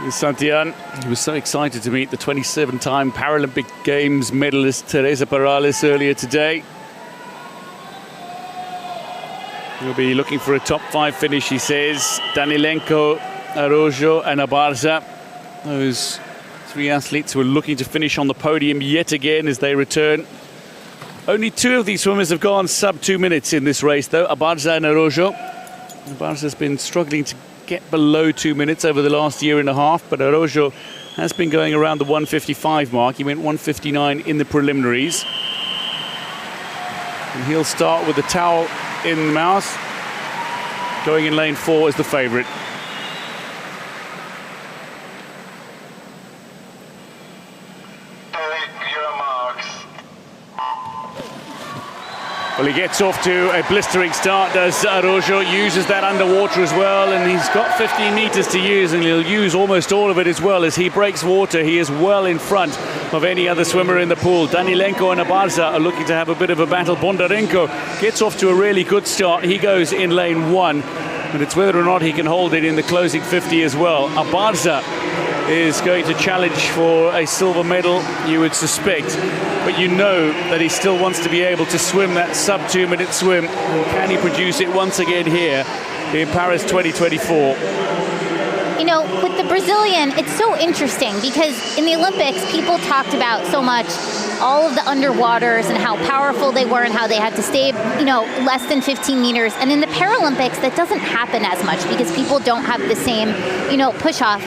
Santillan, he was so excited to meet the 27-time Paralympic Games medalist Teresa Perales earlier today. He'll be looking for a top 5 finish, he says. Danilenko, Araujo and Abarza, those 3 athletes who are looking to finish on the podium yet again as they return. Only 2 of these swimmers have gone sub 2 minutes in this race, though, Abarza and Araujo. Abarza's been struggling to get below 2 minutes over the last year and a half, but Araujo has been going around the 1:55 mark. He went 1:59 in the preliminaries. And he'll start with the towel in the mouth. Going in lane 4 is the favourite. Well, he gets off to a blistering start, does Araujo, uses that underwater as well, and he's got 15 metres to use, and he'll use almost all of it as well. As he breaks water, he is well in front of any other swimmer in the pool. Danilenko and Abarza are looking to have a bit of a battle. Bondarenko gets off to a really good start. He goes in lane 1, and it's whether or not he can hold it in the closing 50 as well. Abarza is going to challenge for a silver medal, you would suspect. But you know that he still wants to be able to swim that sub 2 minute swim. And can he produce it once again here in Paris 2024? You know, with the Brazilian, it's so interesting because in the Olympics, people talked about so much all of the underwaters and how powerful they were and how they had to stay, you know, less than 15 meters. And in the Paralympics, that doesn't happen as much because people don't have the same, you know, push off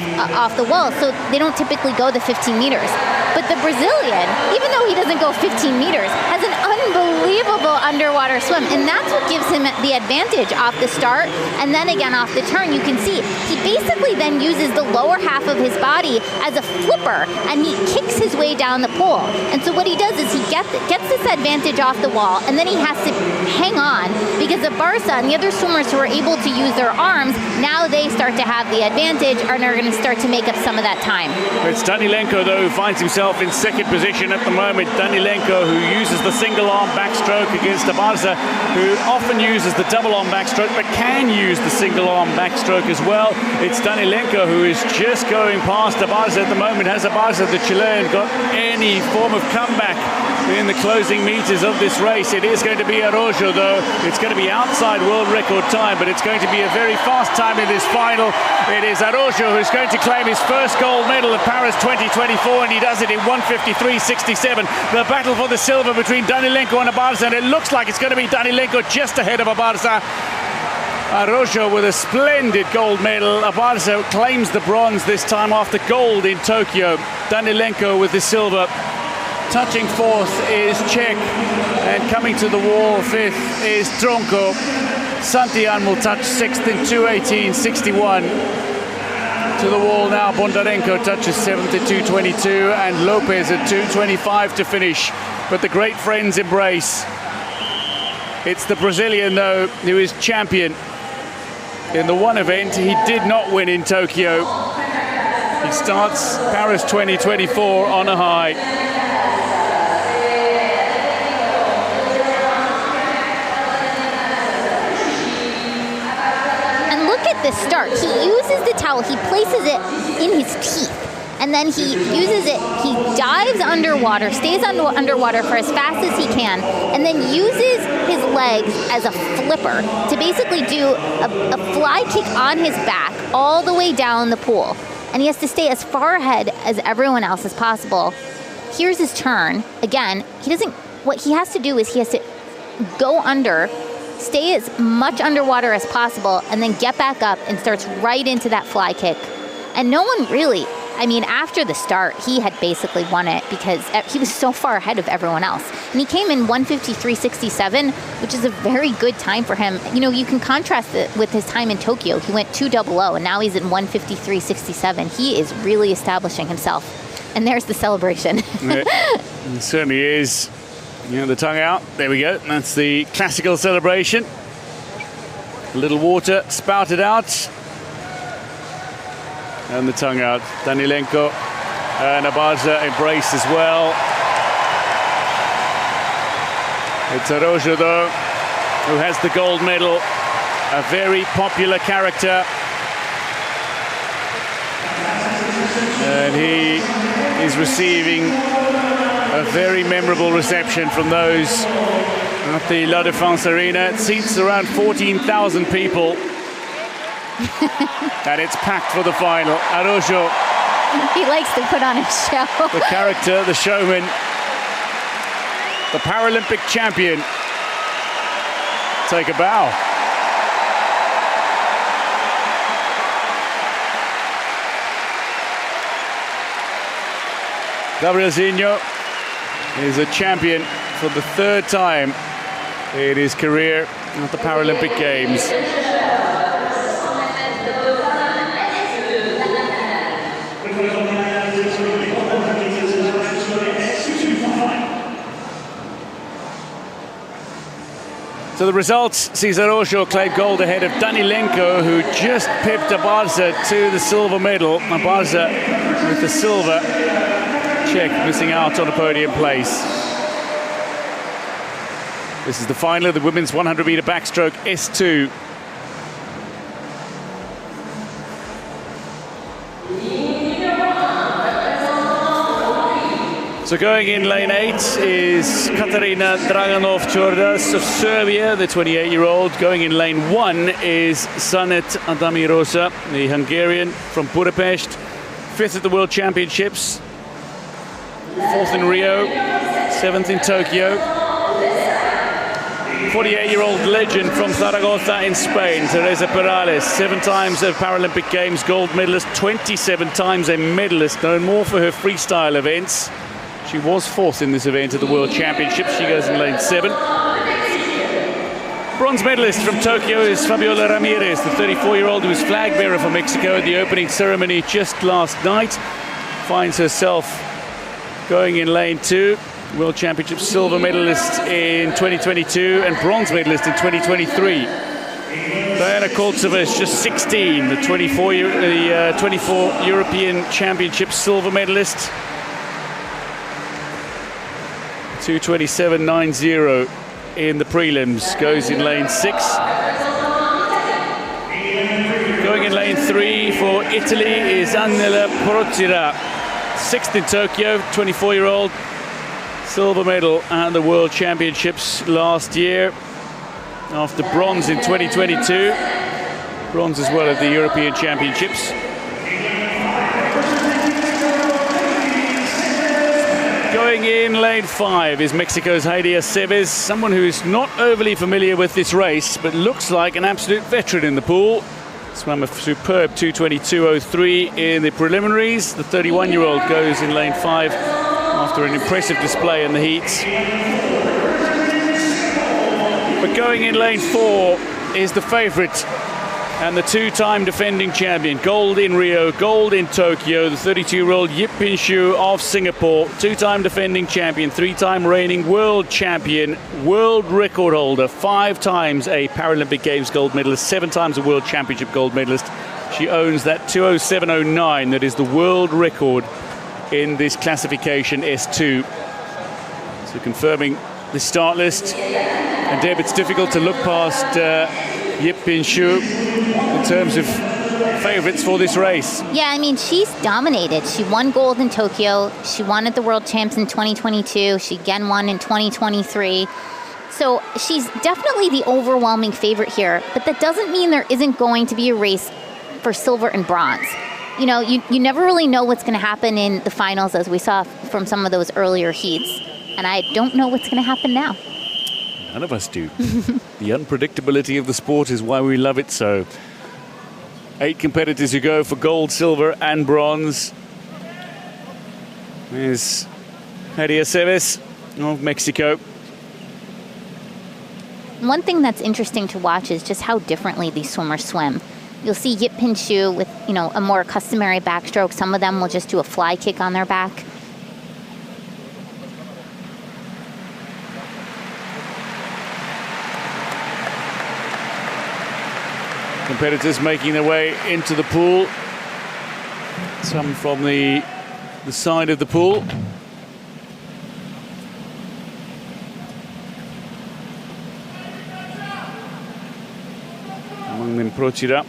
the wall. So they don't typically go the 15 meters. But the Brazilian, even though he doesn't go 15 meters, has an unbelievable underwater swim. And that's what gives him the advantage off the start. And then again off the turn, you can see he basically then uses the lower half of his body as a flipper, and he kicks his way down the pool. And so what he does is he gets this advantage off the wall, and then he has to hang on, because the Barca and the other swimmers who are able to use their arms, now they start to have the advantage and are going to start to make up some of that time. It's Danilenko, though, who finds himself in second position at the moment. Danilenko, who uses the single arm backstroke against a Barca, who often uses the double arm backstroke, but can use the single arm backstroke as well. It's Danilenko who is just going past a Barca at the moment. Has a Barca, the Chilean, got any form of comeback in the closing meters of this race? It is going to be Araujo, though. It's going to be outside world record time, but it's going to be a very fast time in this final. It is Araujo who's going to claim his first gold medal at Paris 2024, and he does it in 1:53.67. The battle for the silver between Danilenko and Abarza, and it looks like it's going to be Danilenko just ahead of Abarza. Araujo with a splendid gold medal. Abarza claims the bronze this time after gold in Tokyo. Danilenko with the silver. Touching fourth is Czech, and coming to the wall fifth is Tronco. Santillan will touch sixth in 2:18.61. To the wall now, Bondarenko touches seventh at 2:22, and Lopez at 2:25 to finish. But the great friends embrace. It's the Brazilian, though, who is champion. In the one event he did not win in Tokyo. He starts Paris 2024 on a high. And look at this start. He uses the towel, he places it in his teeth, and then he uses it, he dives underwater, stays underwater for as fast as he can, and then uses his legs as a flipper to basically do a fly kick on his back all the way down the pool. And he has to stay as far ahead as everyone else as possible. Here's his turn. Again, what he has to do is he has to go under, stay as much underwater as possible, and then get back up and starts right into that fly kick. And no one really, I mean, after the start, he had basically won it because he was so far ahead of everyone else. And he came in 1:53.67, which is a very good time for him. You know, you can contrast it with his time in Tokyo. He went 2:00, and now he's in 1:53.67. He is really establishing himself. And there's the celebration. It certainly is. You know, the tongue out. There we go. That's the classical celebration. A little water spouted out. And the tongue out. Danilenko and Abarza embrace as well. It's Araujo, though, who has the gold medal. A very popular character. And he is receiving a very memorable reception from those at the La Défense Arena. It seats around 14,000 people. And it's packed for the final. Araujo. He likes to put on a show. The character, the showman, the Paralympic champion. Take a bow. Gabrielzinho is a champion for the third time in his career at the Paralympic Games. So the results sees Araujo claim gold ahead of Danilenko, who just pipped Abarza to the silver medal. Abarza with the silver. Czech missing out on a podium place. This is the final of the women's 100-meter backstroke S2. So going in lane 8 is Katarina Draganov-Čordas of Serbia, the 28-year-old. Going in lane 1 is Sanet Adamirosa, the Hungarian from Budapest. 5th at the World Championships. 4th in Rio, 7th in Tokyo. 48-year-old legend from Zaragoza in Spain, Teresa Perales, 7 times a Paralympic Games gold medalist, 27 times a medalist, known more for her freestyle events. She was 4th in this event at the World Championships. She goes in lane 7. Bronze medalist from Tokyo is Fabiola Ramirez, the 34-year-old who was flag bearer for Mexico at the opening ceremony just last night. Finds herself going in lane 2. World Championship silver medalist in 2022 and bronze medalist in 2023. Diana Koltseva is just 16, the 24 European Championship silver medalist. 2:27.90 in the prelims, goes in lane 6. Going in lane 3 for Italy is Annela Procida, 6th in Tokyo, 24-year-old, silver medal at the World Championships last year after bronze in 2022, bronze as well at the European Championships. Going in lane 5 is Mexico's Heidi Aceves, someone who is not overly familiar with this race, but looks like an absolute veteran in the pool. Swam a superb 2:22.03 in the preliminaries. The 31-year-old goes in lane 5 after an impressive display in the heats. But going in lane 4 is the favourite and the two-time defending champion. Gold in Rio, gold in Tokyo, the 32-year-old Yip Pin Shu of Singapore. Two-time defending champion, 3-time reigning world champion, world record holder, 5 times a Paralympic Games gold medalist, 7 times a World Championship gold medalist. She owns that 2:07.09 that is the world record in this classification S2. So confirming the start list. And Deb, it's difficult to look past Yip Pin Shu in terms of favourites for this race. Yeah, I mean, she's dominated. She won gold in Tokyo. She won at the World Champs in 2022. She again won in 2023. So she's definitely the overwhelming favourite here. But that doesn't mean there isn't going to be a race for silver and bronze. You know, you never really know what's going to happen in the finals, as we saw from some of those earlier heats. And I don't know what's going to happen now. None of us do. The unpredictability of the sport is why we love it so. 8 competitors who go for gold, silver and bronze. There's Heidi Aceves of Mexico. One thing that's interesting to watch is just how differently these swimmers swim. You'll see Yip Pin Shu with, you know, a more customary backstroke. Some of them will just do a fly kick on their back. Competitors making their way into the pool. Some from the side of the pool. Among them Procida,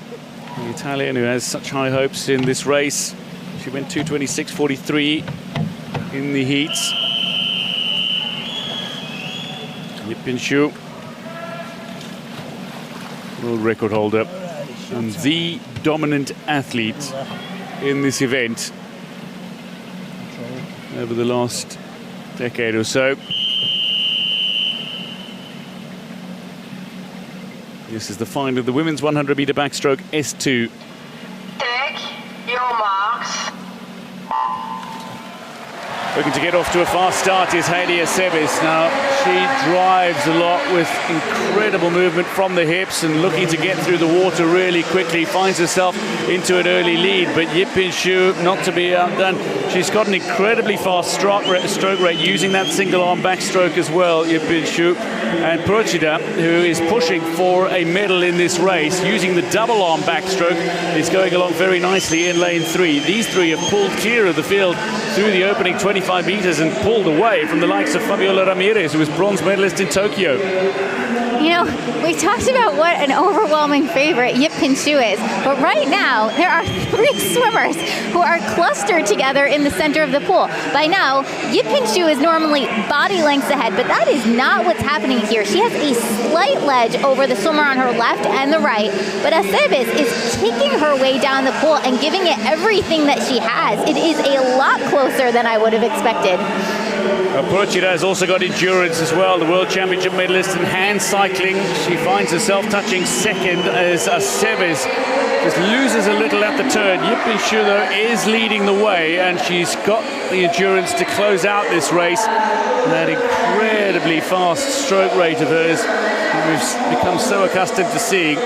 the Italian who has such high hopes in this race. She went 2:26.43 in the heats. Yip Pin Shu, world record holder and the dominant athlete in this event over the last decade or so. This is the final of the women's 100-meter backstroke S2. Take your marks. Looking to get off to a fast start is Heidi Aceves. Now, she drives a lot with incredible movement from the hips and looking to get through the water really quickly. Finds herself into an early lead, but Yip Pin Shu not to be outdone. She's got an incredibly fast stroke rate using that single-arm backstroke as well, Yip Pin Shu. And Procida, who is pushing for a medal in this race, using the double-arm backstroke, is going along very nicely in lane 3. These three have pulled clear of the field through the opening 25 meters and pulled away from the likes of Fabiola Ramirez, who was bronze medalist in Tokyo. You know, we talked about what an overwhelming favorite Yip Pin Shu is, but right now there are 3 swimmers who are clustered together in the center of the pool. By now, Yip Pin Shu is normally body lengths ahead, but that is not what's happening here. She has a slight ledge over the swimmer on her left and the right, but Aceves is kicking her way down the pool and giving it everything that she has. It is a lot closer than I would have expected. Procida has also got endurance as well, the World Championship medalist in hand cycling. She finds herself touching second as Aceves just loses a little at the turn. Yip Bin Shu, though, is leading the way, and she's got the endurance to close out this race. And that incredibly fast stroke rate of hers, we've become so accustomed to seeing.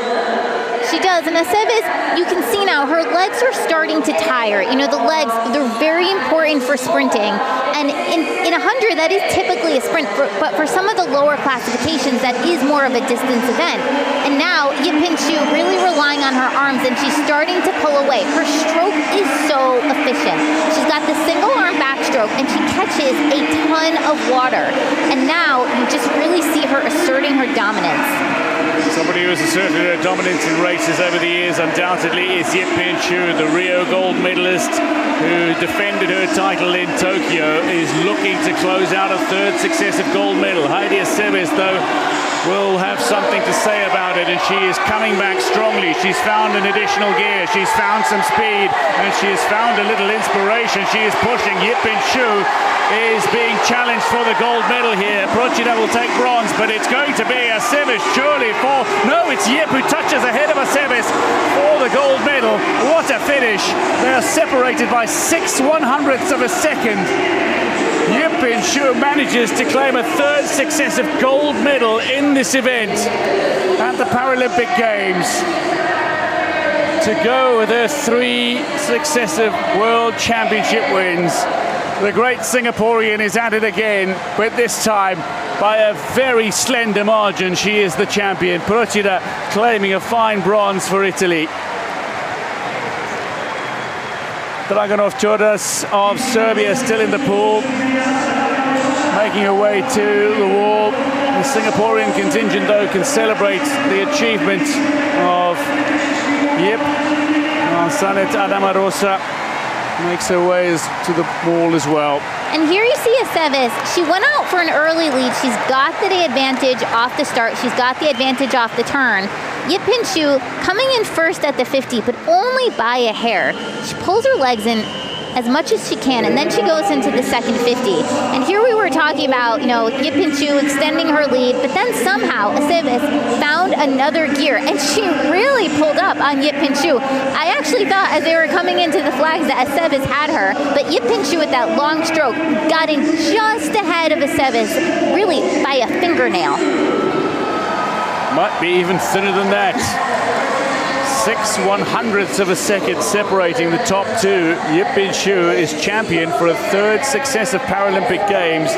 She does, and Aceves, you can see now, her legs are starting to tire. You know, the legs, they're very important for sprinting. And in 100, that is typically a sprint, but for some of the lower classifications, that is more of a distance event. And now, Yip Bin Shu really relying on her arms, and she's starting to pull away. Her stroke is so efficient. She's got the single arm backstroke, and she catches a ton of water. And now, you just really see her asserting her dominance. Somebody who has asserted her dominance in races over the years undoubtedly is Yip Bin Shu, the Rio gold medalist who defended her title in Tokyo, is looking to close out a third successive gold medal. Heidi Aceves, though, will have something to say about it, and she is coming back strongly. She's found an additional gear, she's found some speed, and she has found a little inspiration. She is pushing. Yip Bin Shu is being challenged for the gold medal here. Procida will take bronze, but it's going to be Aceves surely for... No, it's Yip who touches ahead of Aceves for the gold medal. What a finish. They are separated by 6/100ths of a second. Yip Bin Shu manages to claim a third successive gold medal in this event at the Paralympic Games, to go with her 3 successive World Championship wins. The great Singaporean is at it again, but this time by a very slender margin. She is the champion. Procida claiming a fine bronze for Italy. Draganov Chodas of Serbia still in the pool, making her way to the wall. The Singaporean contingent, though, can celebrate the achievement of Yip. Sanet Adamarosa makes her way to the wall as well. And here you see Aceves. She went out for an early lead. She's got the advantage off the start. She's got the advantage off the turn. Yip Bin Shu coming in first at the 50, but only by a hair. She pulls her legs in as much as she can, and then she goes into the second 50. And here we were talking about, you know, Yip Bin Shu extending her lead, but then somehow Aceves found another gear, and she really pulled up on Yip Bin Shu. I actually thought as they were coming into the flags that Aceves had her, but Yip Bin Shu with that long stroke got in just ahead of Aceves, really by a fingernail. Might be even thinner than that. 6/100ths of a second separating the top two. Yip Bin Shu is champion for a third successive Paralympic Games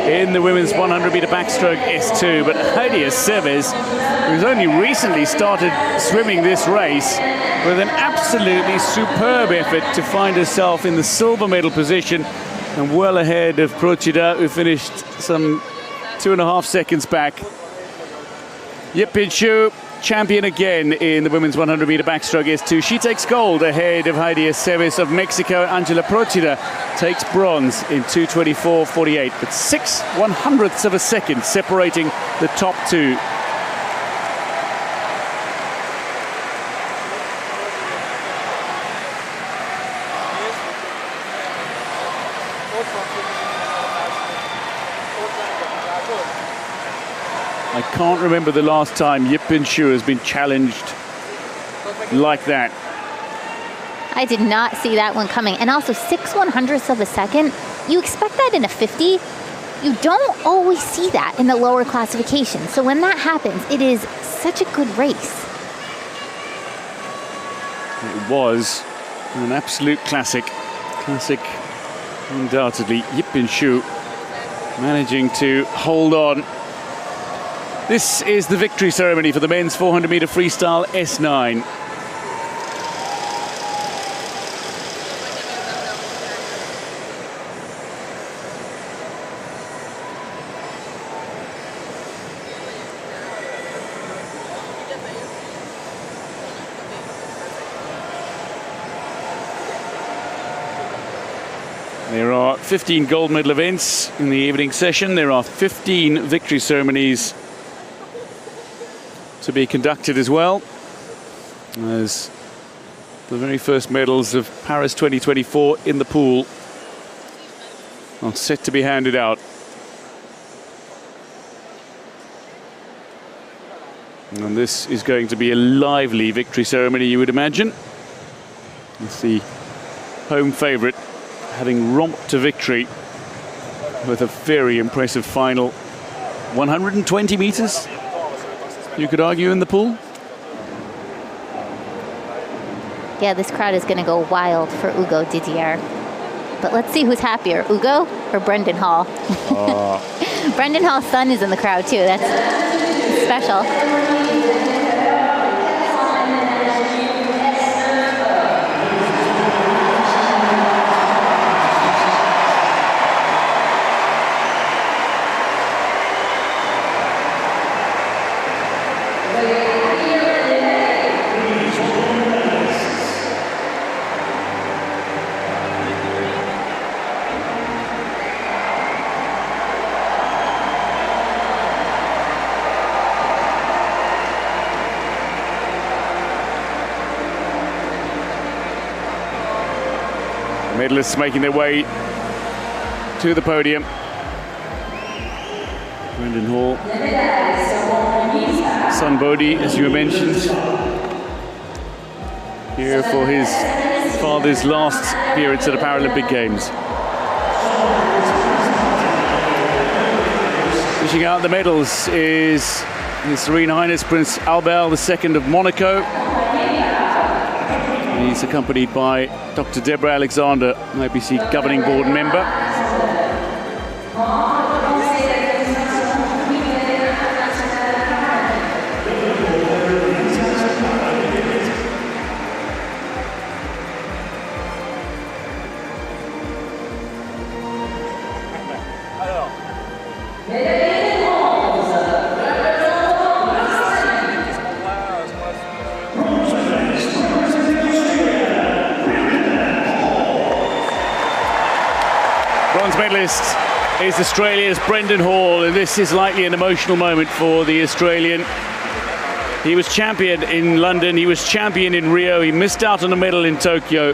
in the women's 100-meter backstroke S2. But Heidi Aceves, who's only recently started swimming this race, with an absolutely superb effort to find herself in the silver medal position and well ahead of Procida, who finished some 2.5 seconds back. Yip Bin Shu, champion again in the women's 100-meter backstroke S2. She takes gold ahead of Heidi Aceves of Mexico. Angela Procida takes bronze in 2:24.48, but 6/100ths of a second separating the top two. I can't remember the last time Yip Bin Shu has been challenged like that. I did not see that one coming. And also 6/100ths of a second, you expect that in a 50. You don't always see that in the lower classification. So when that happens, it is such a good race. It was an absolute classic. Classic, undoubtedly. Yip Bin Shu managing to hold on. This is the victory ceremony for the men's 400-meter freestyle S9. There are 15 gold medal events in the evening session. There are 15 victory ceremonies to be conducted as well, as the very first medals of Paris 2024 in the pool are set to be handed out. And this is going to be a lively victory ceremony, you would imagine. It's the home favourite having romped to victory with a very impressive final. 120 metres, you could argue, in the pool. Yeah, this crowd is going to go wild for Ugo Didier. But let's see who's happier, Ugo or Brendan Hall? Brendan Hall's son is in the crowd too. That's special. Medalists making their way to the podium. Brendan Hall, son Bodhi, as you mentioned, here for his father's last appearance at the Paralympic Games. Dishing out the medals is His Serene Highness Prince Albert II of Monaco. He's accompanied by Dr. Deborah Alexander, IPC Governing Board member. Bronze medalist is Australia's Brendan Hall, and this is likely an emotional moment for the Australian. He was champion in London, he was champion in Rio, he missed out on a medal in Tokyo,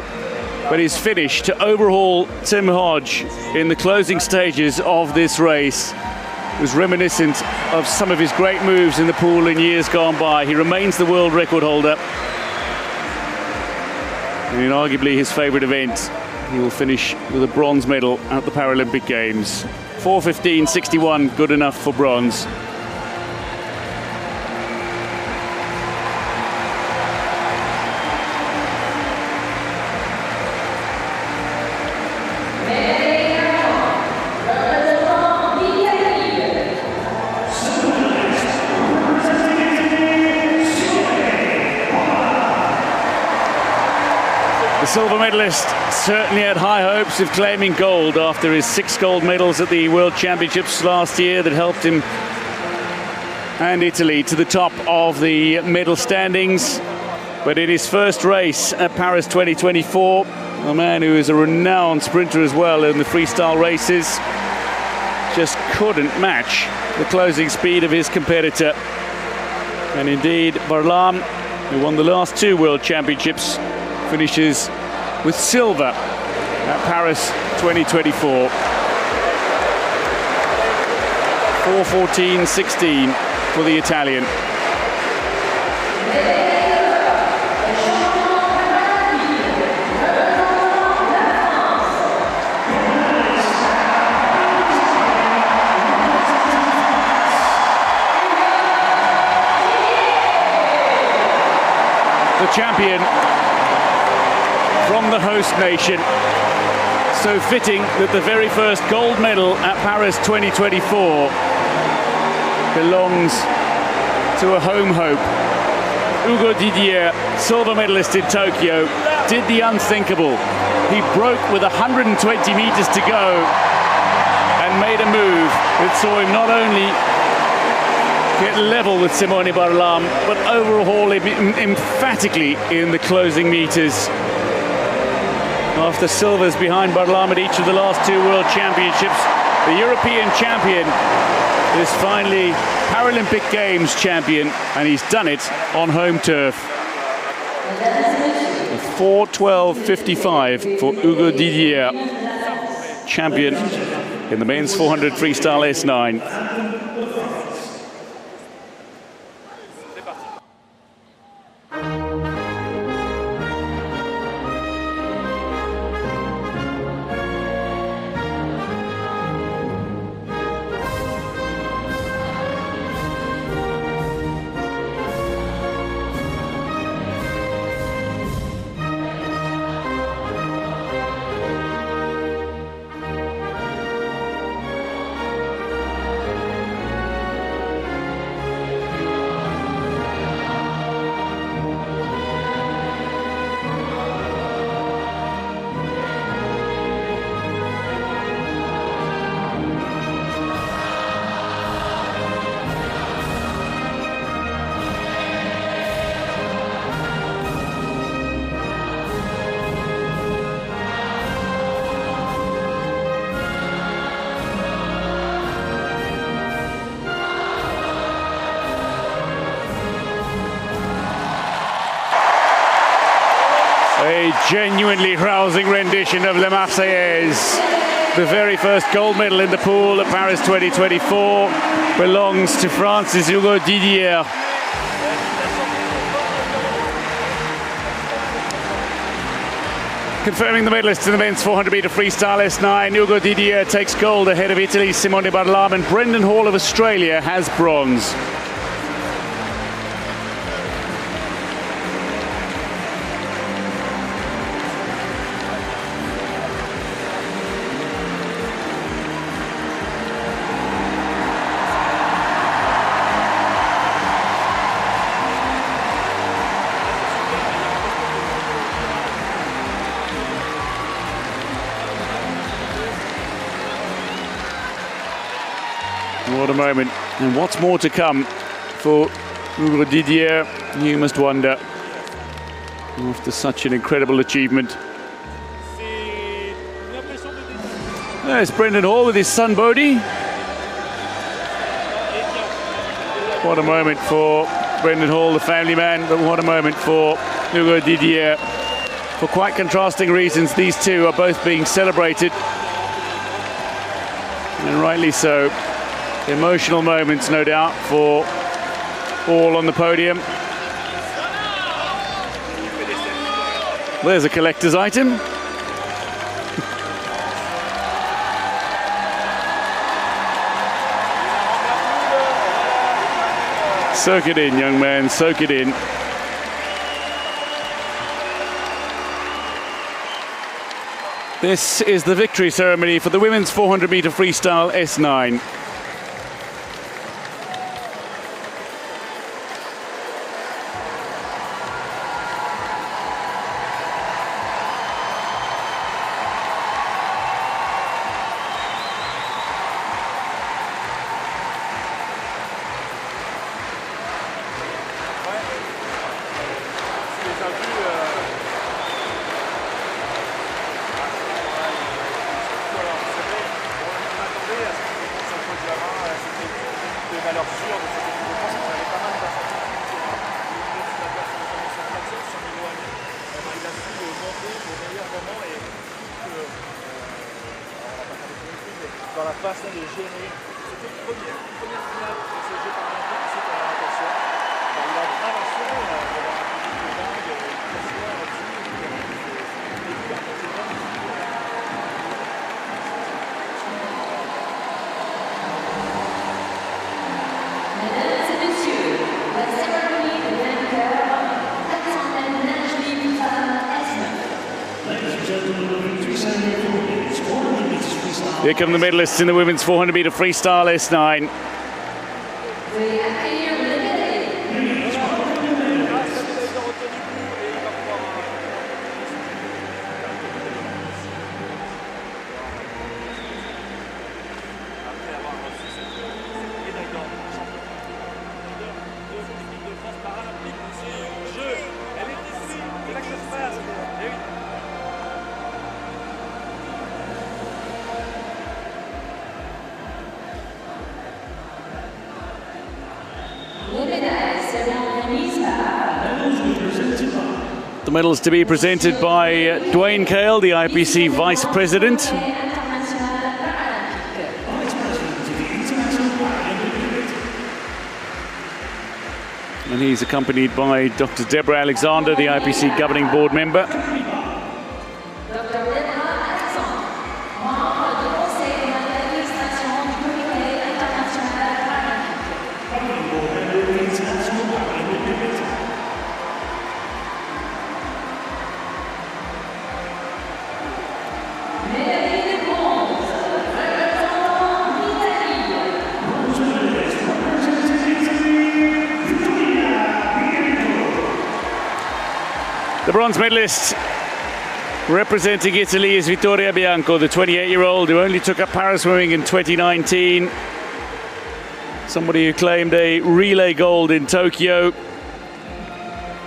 but his finish to overhaul Tim Hodge in the closing stages of this race was reminiscent of some of his great moves in the pool in years gone by. He remains the world record holder, and in arguably his favourite event. He will finish with a bronze medal at the Paralympic Games. 4:15.61, good enough for bronze. The silver medalist certainly had high hopes of claiming gold after his 6 gold medals at the World Championships last year that helped him and Italy to the top of the medal standings. But in his first race at Paris 2024, a man who is a renowned sprinter as well in the freestyle races just couldn't match the closing speed of his competitor. And indeed, Barlam, who won the last 2 World Championships, finishes with silver at Paris 2024. 4:14.16 for the Italian. The champion from the host nation. So fitting that the very first gold medal at Paris 2024 belongs to a home hope. Ugo Didier, silver medalist in Tokyo, did the unthinkable. He broke with 120 meters to go and made a move that saw him not only get level with Simone Barlam, but overhaul him emphatically in the closing meters. After silvers behind Barlam at each of the last 2 World Championships, the European champion is finally Paralympic Games champion, and he's done it on home turf. 4:12.55 for Ugo Didier, champion in the men's 400 freestyle S9. A genuinely rousing rendition of La Marseillaise. The very first gold medal in the pool at Paris 2024 belongs to France's Hugo Didier. Confirming the medalists in the men's 400-meter freestyle S9, Hugo Didier takes gold ahead of Italy's Simone Barlam, and Brendan Hall of Australia has bronze. What a moment, and what's more to come for Hugo Didier, you must wonder, after such an incredible achievement. There's Brendan Hall with his son Bodie. What a moment for Brendan Hall, the family man, but what a moment for Hugo Didier. For quite contrasting reasons, these two are both being celebrated, and rightly so. Emotional moments, no doubt, for all on the podium. There's a collector's item. Soak it in, young man, soak it in. This is the victory ceremony for the women's 400-meter freestyle S9. Dans la façon de gérer, c'était le première finale de ce jeu paralympique ici pour la natation. Il a grave assuré de la République de dingue, Mesdames et messieurs, la cérémonie de vainqueur, 400 livres femmes S9. Ladies and gentlemen, 374 minutes, 400 meters freestyle. Here come the medalists in the women's 400-meter freestyle S9. The medals to be presented by Dwayne Cale, the IPC Vice President. And he's accompanied by Dr. Deborah Alexander, the IPC Governing Board member. The bronze medalist representing Italy is Vittoria Bianco, the 28-year-old who only took up paraswimming in 2019. Somebody who claimed a relay gold in Tokyo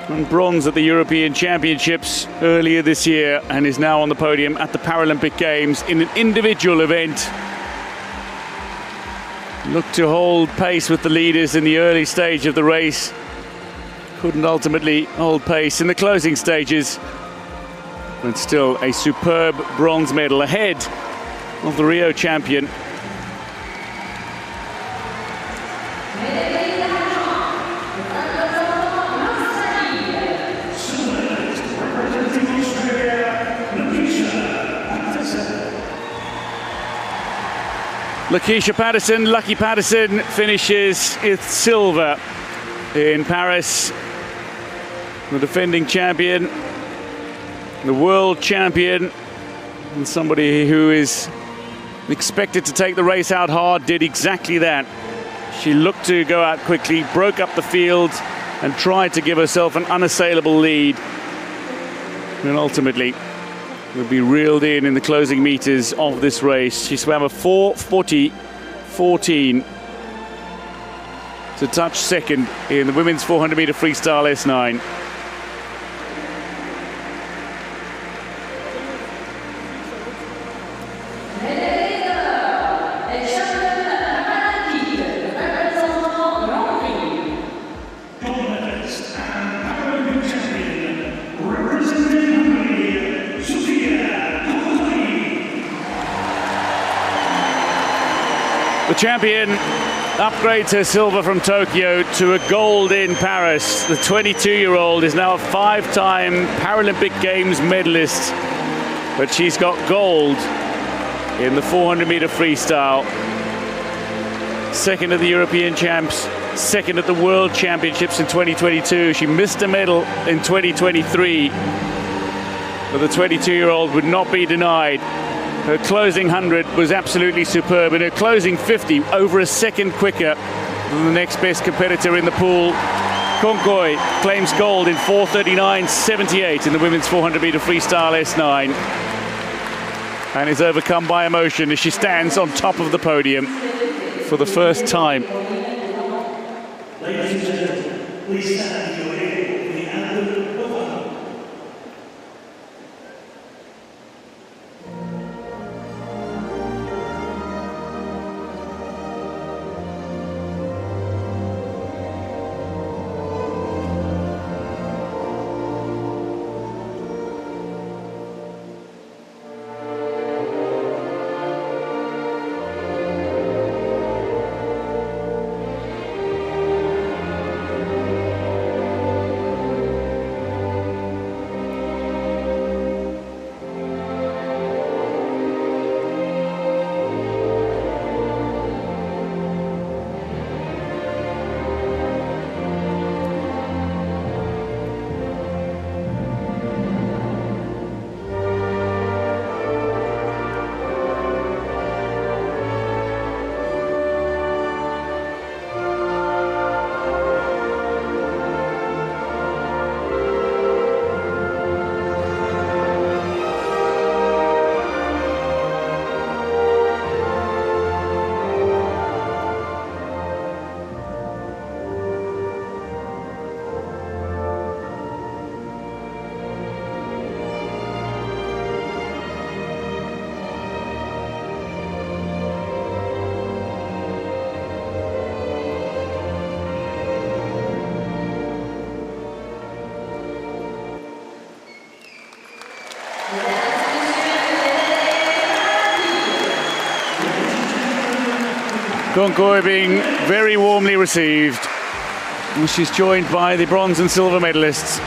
and bronze at the European Championships earlier this year, and is now on the podium at the Paralympic Games in an individual event. Looked to hold pace with the leaders in the early stage of the race. Couldn't ultimately hold pace in the closing stages. but still a superb bronze medal ahead of the Rio champion. Lakeisha Patterson, Lucky Patterson, finishes with silver in Paris. The defending champion, the world champion, and somebody who is expected to take the race out hard, did exactly that. She looked to go out quickly, broke up the field, and tried to give herself an unassailable lead. And ultimately, will be reeled in the closing meters of this race. She swam a 4:40.14 to touch second in the women's 400-meter freestyle S9. The champion upgrades her silver from Tokyo to a gold in Paris. The 22-year-old is now a 5-time Paralympic Games medalist, but she's got gold in the 400-meter freestyle. Second at the European Champs, second at the World Championships in 2022. She missed a medal in 2023, but the 22-year-old would not be denied. Her closing 100 was absolutely superb, and her closing 50 over a second quicker than the next best competitor in the pool. Konkoi claims gold in 4:39.78 in the women's 400-meter freestyle S9, and is overcome by emotion as she stands on top of the podium for the first time. Ladies and gentlemen, please stand if you're able for the anthem of honor. Konkoi being very warmly received. She's joined by the bronze and silver medalists.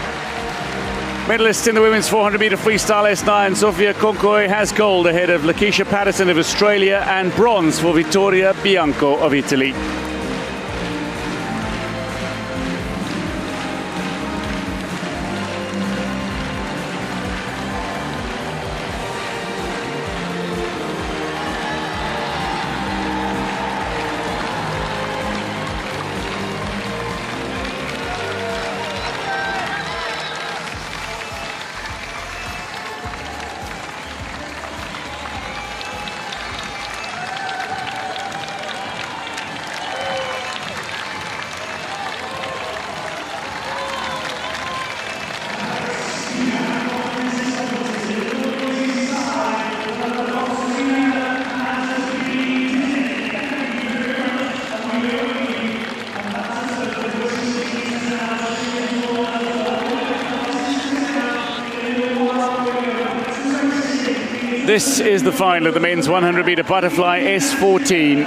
Medalist in the women's 400-meter freestyle S9, Sofia Konkoi, has gold ahead of Lakeisha Patterson of Australia and bronze for Vittoria Bianco of Italy. This is the final of the men's 100-meter butterfly S14.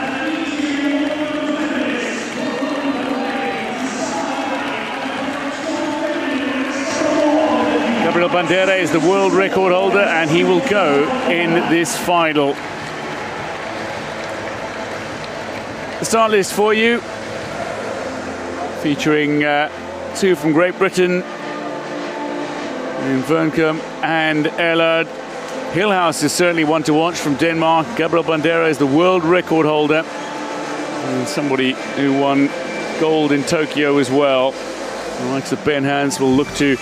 Gabriel Bandera is the world record holder, and he will go in this final. The start list for you, featuring two from Great Britain, in Verncamp and Ellard. Hillhouse is certainly one to watch from Denmark. Gabriel Bandera is the world record holder, and somebody who won gold in Tokyo as well. The likes of Ben Hans will look to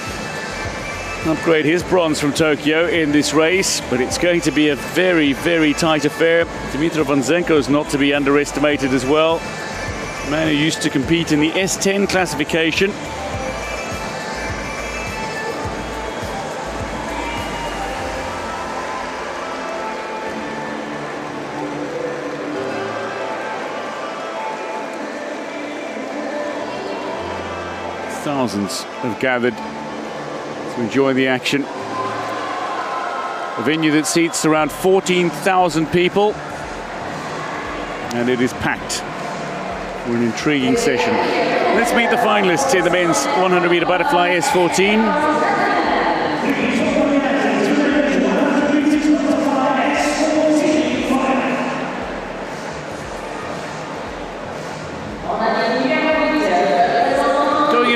upgrade his bronze from Tokyo in this race, but it's going to be a very, very tight affair. Dimitrov Vanzenko is not to be underestimated as well. A man who used to compete in the S10 classification. Thousands have gathered to enjoy the action. A venue that seats around 14,000 people, and it is packed for an intriguing session. Let's meet the finalists in the men's 100-meter butterfly S14.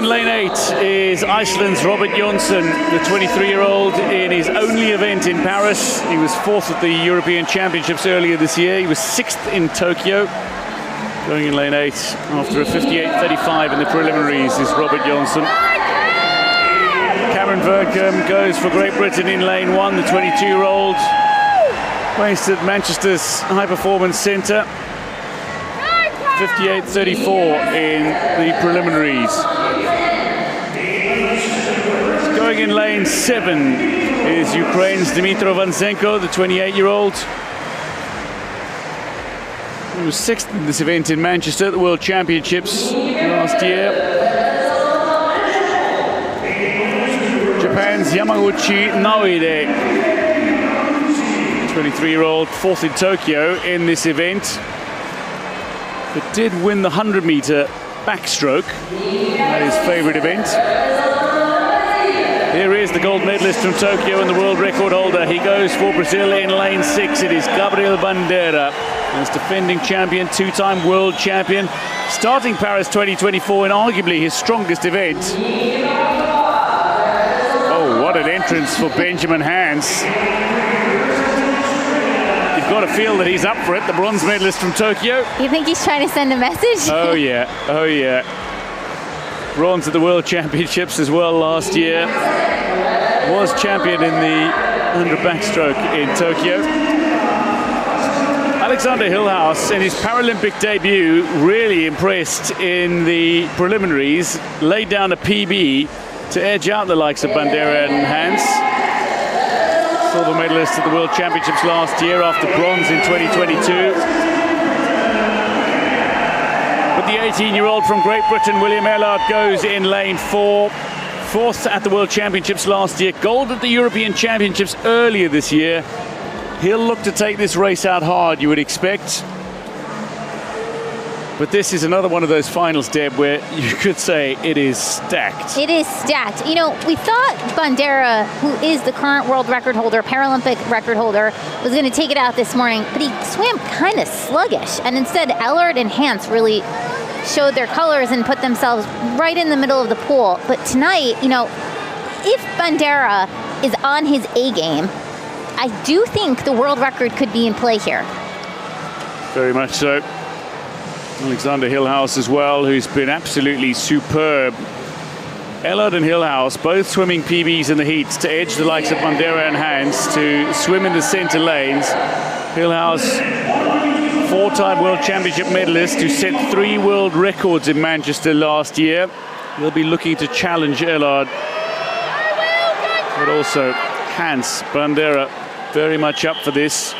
Lane 8 is Iceland's Robert Jonsson, the 23-year-old in his only event in Paris. He was 4th at the European Championships earlier this year. He was 6th in Tokyo. Going in lane 8 after a 58.35 in the preliminaries is Robert Jonsson. Cameron Verncamp goes for Great Britain in lane 1, the 22-year-old, based at Manchester's High Performance Centre. 58.34 in the preliminaries. Going in lane 7 is Ukraine's Dimitrov Vanzenko, the 28-year-old. He was 6th in this event in Manchester at the World Championships last year. Japan's Yamaguchi Naoide, 23-year-old, 4th in Tokyo in this event, but did win the 100-meter backstroke, that is his favourite event. Here is the gold medalist from Tokyo and the world record holder. He goes for Brazil in lane 6. It is Gabriel Bandera, as defending champion, two-time world champion, starting Paris 2024 in arguably his strongest event. Oh, what an entrance for Benjamin Hans. You've got to feel that he's up for it, the bronze medalist from Tokyo. You think he's trying to send a message? Oh yeah, oh yeah. Bronze at the World Championships as well last year. Was champion in the 100 backstroke in Tokyo. Alexander Hillhouse, in his Paralympic debut, really impressed in the preliminaries. Laid down a PB to edge out the likes of Bandera and Hans. Silver medalist at the World Championships last year after bronze in 2022. But the 18-year-old from Great Britain, William Ellard, goes in lane 4. 4th at the World Championships last year. Gold at the European Championships earlier this year. He'll look to take this race out hard, you would expect. But this is another one of those finals, Deb, where you could say it is stacked. It is stacked. You know, we thought Bandera, who is the current world record holder, Paralympic record holder, was going to take it out this morning, but he swam kind of sluggish. And instead, Ellard and Hans really showed their colors and put themselves right in the middle of the pool. But tonight, you know, if Bandera is on his A game, I do think the world record could be in play here. Very much so. Alexander Hillhouse as well, who's been absolutely superb. Ellard and Hillhouse both swimming PBs in the heats to edge the likes of Bandera and Hans to swim in the center lanes. Hillhouse, 4-time World Championship medalist who set 3 world records in Manchester last year. He'll be looking to challenge Ellard. But also Hans, Bandera, very much up for this.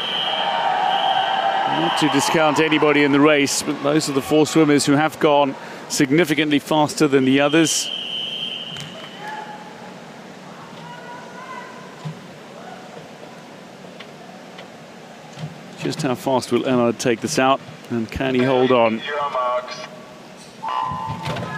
Not to discount anybody in the race, but those are the 4 swimmers who have gone significantly faster than the others. Just how fast will Ellard take this out, and can he hold on?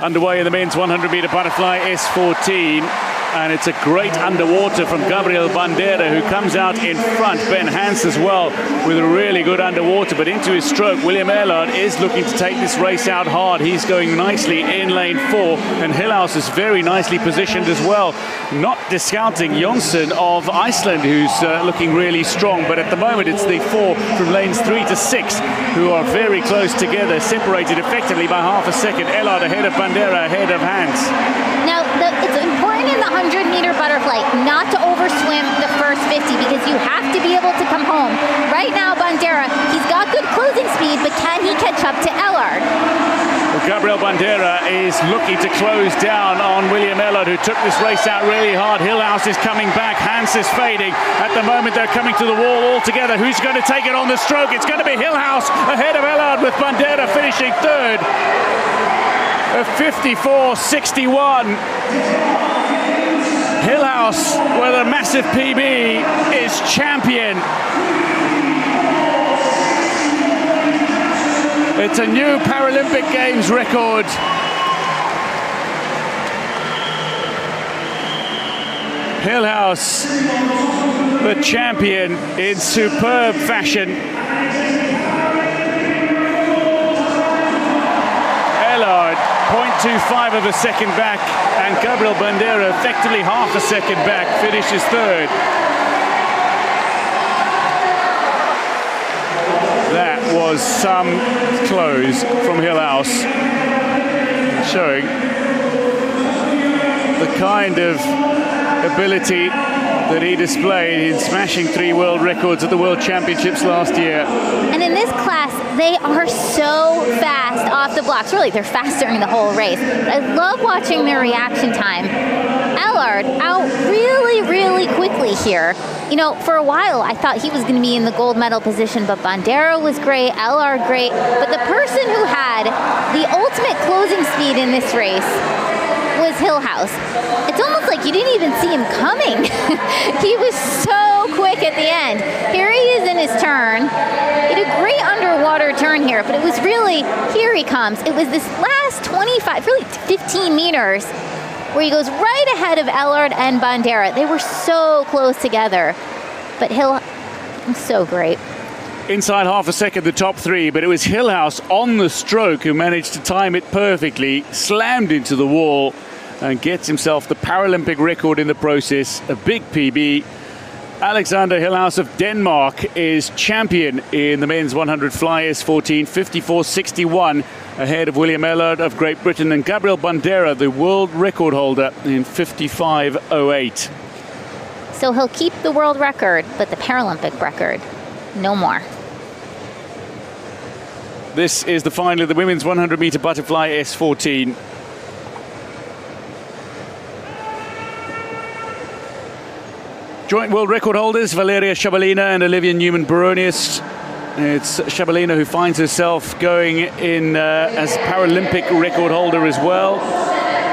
Underway in the men's 100-meter butterfly S14, and it's a great underwater from Gabriel Bandera, who comes out in front. Ben Hans as well with a really good underwater, but into his stroke, William Ellard is looking to take this race out hard. He's going nicely in lane 4, and Hillhouse is very nicely positioned as well, not discounting Jonsson of Iceland, who's looking really strong. But at the moment it's the 4 from lanes 3 to 6 who are very close together, separated effectively by half a second. Ellard ahead of Bandera, ahead of Hans. Now, it's important in the 100-meter butterfly not to overswim the first 50, because you have to be able to come home. Right now, Bandera, he's got good closing speed, but can he catch up to Ellard? Well, Gabriel Bandera is looking to close down on William Ellard, who took this race out really hard. Hillhouse is coming back. Hans is fading. At the moment, they're coming to the wall all together. Who's going to take it on the stroke? It's going to be Hillhouse ahead of Ellard, with Bandera finishing third. A 54.61. Hillhouse, with a massive PB, is champion. It's a new Paralympic Games record. Hillhouse, the champion, in superb fashion. Ellard, 0.25 of a second back, and Gabriel Bandera effectively half a second back, finishes third. That was some close from Hillhouse, showing the kind of ability that he displayed in smashing 3 world records at the World Championships last year. And in this class, they are so fast off the blocks. Really, they're fast during the whole race. I love watching their reaction time. Ellard out really, really quickly here. You know, for a while, I thought he was going to be in the gold medal position, but Bandera was great, Ellard great. But the person who had the ultimate closing speed in this race was Hillhouse. It's almost like you didn't even see him coming. He was so quick at the end. Here he is in his turn. He did a great underwater turn here, but it was really, here he comes. It was this last 25, really 15 meters where he goes right ahead of Ellard and Bandera. They were so close together, but Hill, so great. Inside half a second, the top 3, but it was Hillhouse on the stroke who managed to time it perfectly, slammed into the wall, and gets himself the Paralympic record in the process, a big PB. Alexander Hillhouse of Denmark is champion in the men's 100 fly S14, 54.61, ahead of William Ellard of Great Britain, and Gabriel Bandera, the world record holder, in 55.08. So he'll keep the world record, but the Paralympic record, no more. This is the final of the women's 100-meter butterfly S14. Joint world record holders, Valeria Shabalina and Olivia Newman-Baronius. It's Shabalina who finds herself going in as Paralympic record holder as well.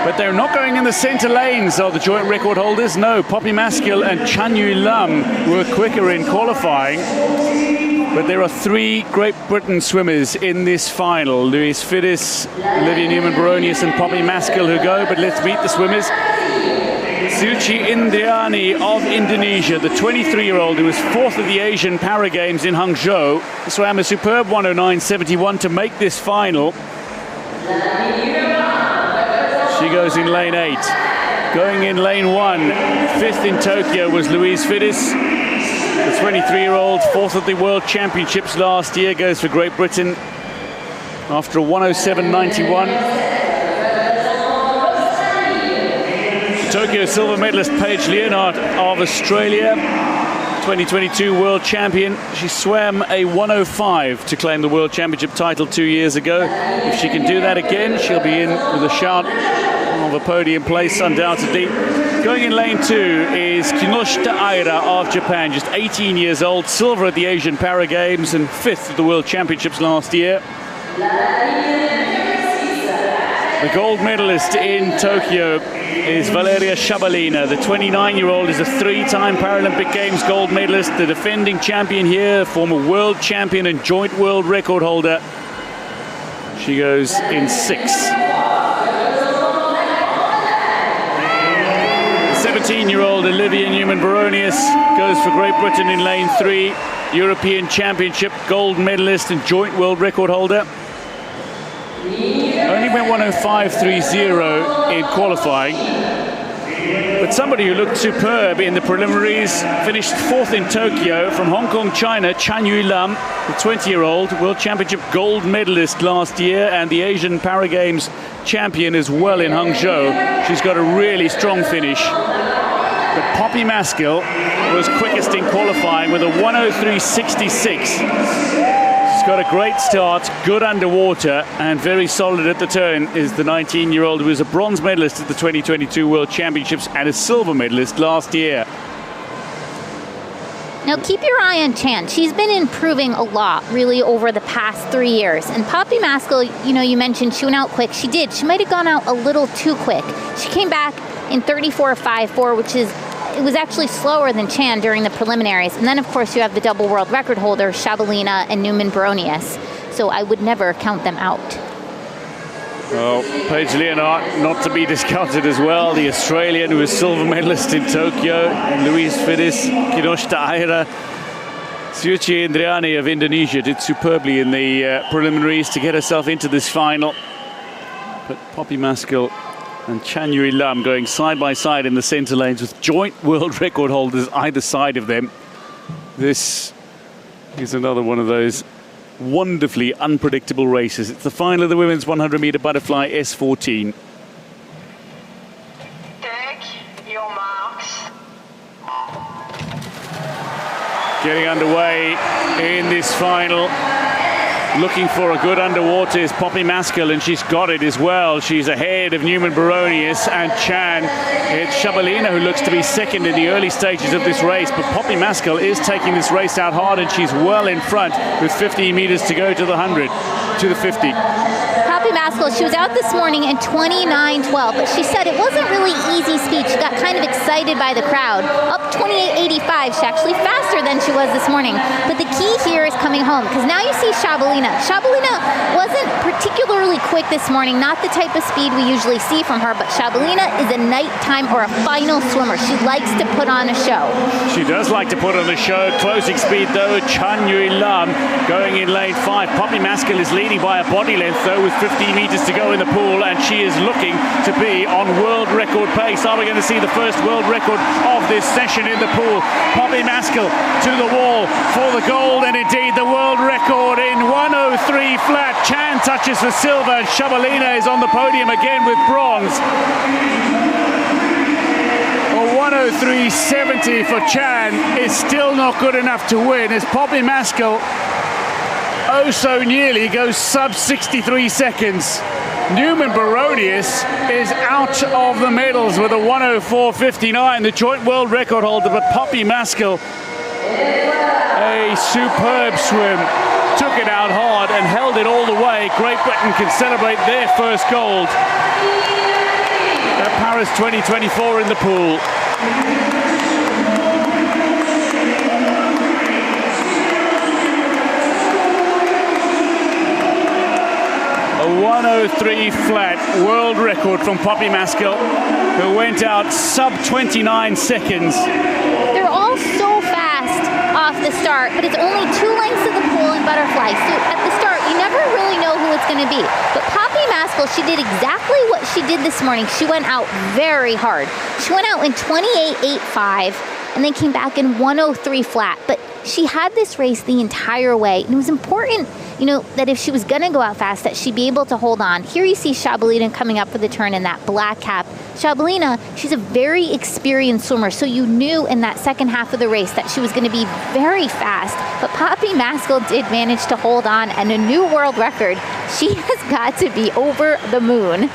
But they're not going in the center lanes of the joint record holders. No, Poppy Maskell and Chanyu Lam were quicker in qualifying. But there are 3 Great Britain swimmers in this final. Louise Fiddis, Olivia Newman-Baronius and Poppy Maskell who go. But let's meet the swimmers. Suci Indriani of Indonesia, the 23-year-old who was 4th at the Asian Para Games in Hangzhou, swam a superb 109.71 to make this final. She goes in lane 8. Going in lane 1, 5th in Tokyo, was Louise Fiddis. The 23-year-old, 4th at the World Championships last year, goes for Great Britain after a 107.91. Tokyo silver medalist Paige Leonard of Australia, 2022 world champion. She swam a 105 to claim the world championship title 2 years ago. If she can do that again, she'll be in with a shout of a podium place, undoubtedly. Going in lane 2 is Kinoshita Aira of Japan, just 18 years old, silver at the Asian Para Games and 5th at the world championships last year. The gold medalist in Tokyo is Valeria Shabalina. The 29-year-old is a 3-time Paralympic Games gold medalist, the defending champion here, former world champion and joint world record holder. She goes in 6. The 17-year-old Olivia Newman-Baronius goes for Great Britain in lane 3, European Championship gold medalist and joint world record holder. Only went 1:05.30 in qualifying, but somebody who looked superb in the preliminaries, finished 4th in Tokyo, from Hong Kong, China, Chan Yui Lam, the 20-year-old World Championship gold medalist last year and the Asian Para Games champion as well in Hangzhou. She's got a really strong finish. But Poppy Maskell was quickest in qualifying with a 1:03.66. She's got a great start, good underwater, and very solid at the turn is the 19-year-old who was a bronze medalist at the 2022 World Championships and a silver medalist last year. Now keep your eye on Chan. She's been improving a lot, really, over the past 3 years. And Poppy Maskell, you know, you mentioned she went out quick. She did. She might have gone out a little too quick. She came back in 34.54, which is, it was actually slower than Chan during the preliminaries. And then, of course, you have the double world record holder, Shabalina and Newman-Baronius. So I would never count them out. Well, Paige Leonard, not to be discounted as well. The Australian who was silver medalist in Tokyo. Louise Fides, Kinoshita Aira. Suci Indriani of Indonesia did superbly in the preliminaries to get herself into this final. But Poppy Maskell and Chan Yui Lam going side by side in the centre lanes with joint world record holders either side of them. This is another one of those wonderfully unpredictable races. It's the final of the women's 100-metre butterfly S14. Take your marks. Getting underway in this final. Looking for a good underwater is Poppy Maskell, and she's got it as well. She's ahead of Newman-Baronius and Chan. It's Shabalina who looks to be second in the early stages of this race, but Poppy Maskell is taking this race out hard, and she's well in front with 15 metres to go to the 100, to the 50. Poppy Maskell, she was out this morning in 29.12, but she said it wasn't really easy speed. She got kind of excited by the crowd. Up 28.85, she's actually faster than she was this morning. But the key here is coming home, because now you see Shabalina. Shabalina wasn't particularly quick this morning, not the type of speed we usually see from her, but Shabalina is a nighttime or a final swimmer. She likes to put on a show. She does like to put on a show. Closing speed though, Chan Yui Lam going in lane 5. Poppy Maskell is leading by a body length though, with 15 metres to go in the pool, and she is looking to be on world record pace. Are we going to see the first world record of this session in the pool? Poppy Maskell to the wall for the gold, and indeed the world record in 1:03 flat. Chan touches for silver, and Shabalina is on the podium again with bronze. A 1:03.70 for Chan is still not good enough to win, as Poppy Maskell oh so nearly goes sub 63 seconds. Newman-Baronius is out of the medals with a 1:04.59, the joint world record holder, but Poppy Maskell, a superb swim, took it out hard and held it all the way. Great Britain can celebrate their first gold at Paris 2024 in the pool. A 1:03 flat world record from Poppy Maskell, who went out sub 29 seconds. They're all so fast off the start, but it's only 2 lengths of the pool in butterfly. So at the start, you never really know who it's going to be. But Poppy Maskell, she did exactly what she did this morning. She went out very hard. She went out in 28.85 and then came back in 1:03 flat. But she had this race the entire way, and it was important, you know, that if she was going to go out fast, that she'd be able to hold on. Here you see Shabalina coming up for the turn in that black cap. Shabalina, she's a very experienced swimmer, so you knew in that second half of the race that she was going to be very fast. But Poppy Maskell did manage to hold on, and a new world record. She has got to be over the moon.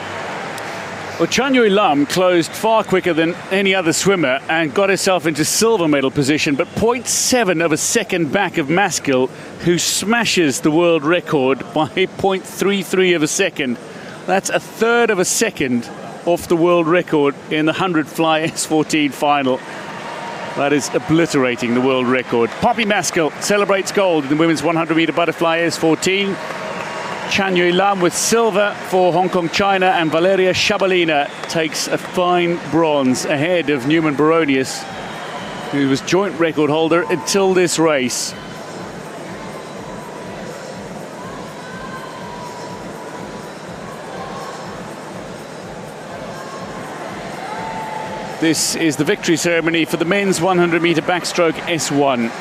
Well, Chan Yui Lam closed far quicker than any other swimmer and got herself into silver medal position, but 0.7 of a second back of Maskell, who smashes the world record by 0.33 of a second. That's a third of a second off the world record in the 100 fly S14 final. That is obliterating the world record. Poppy Maskell celebrates gold in the women's 100-meter butterfly S14. Chan Yui Lam with silver for Hong Kong, China, and Valeria Shabalina takes a fine bronze ahead of Newman Baronius, who was joint record holder until this race. This is the victory ceremony for the men's 100-meter backstroke S1.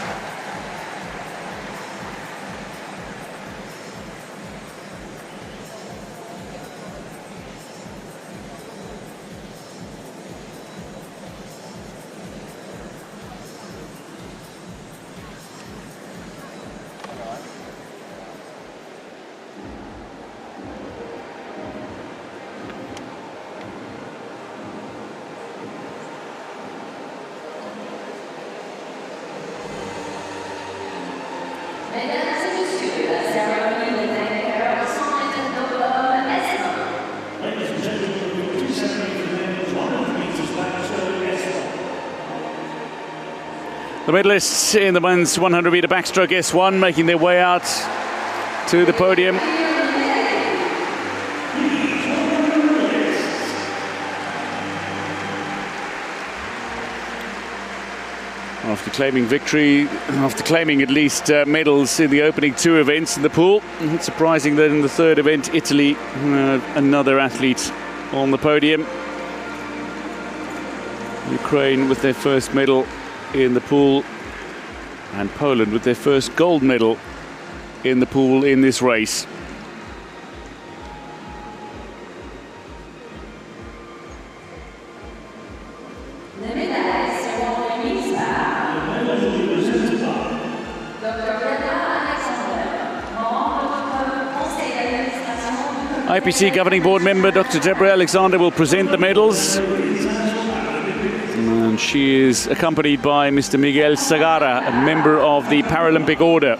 The medalists in the men's 100-meter backstroke S1 making their way out to the podium. After claiming victory, after claiming at least medals in the opening two events in the pool, it's surprising that in the third event, Italy, another athlete on the podium. Ukraine with their first medal in the pool, and Poland with their first gold medal in the pool in this race. IPC governing board member Dr. Deborah Alexander will present the medals. And she is accompanied by Mr. Miguel Sagara, a member of the Paralympic Order.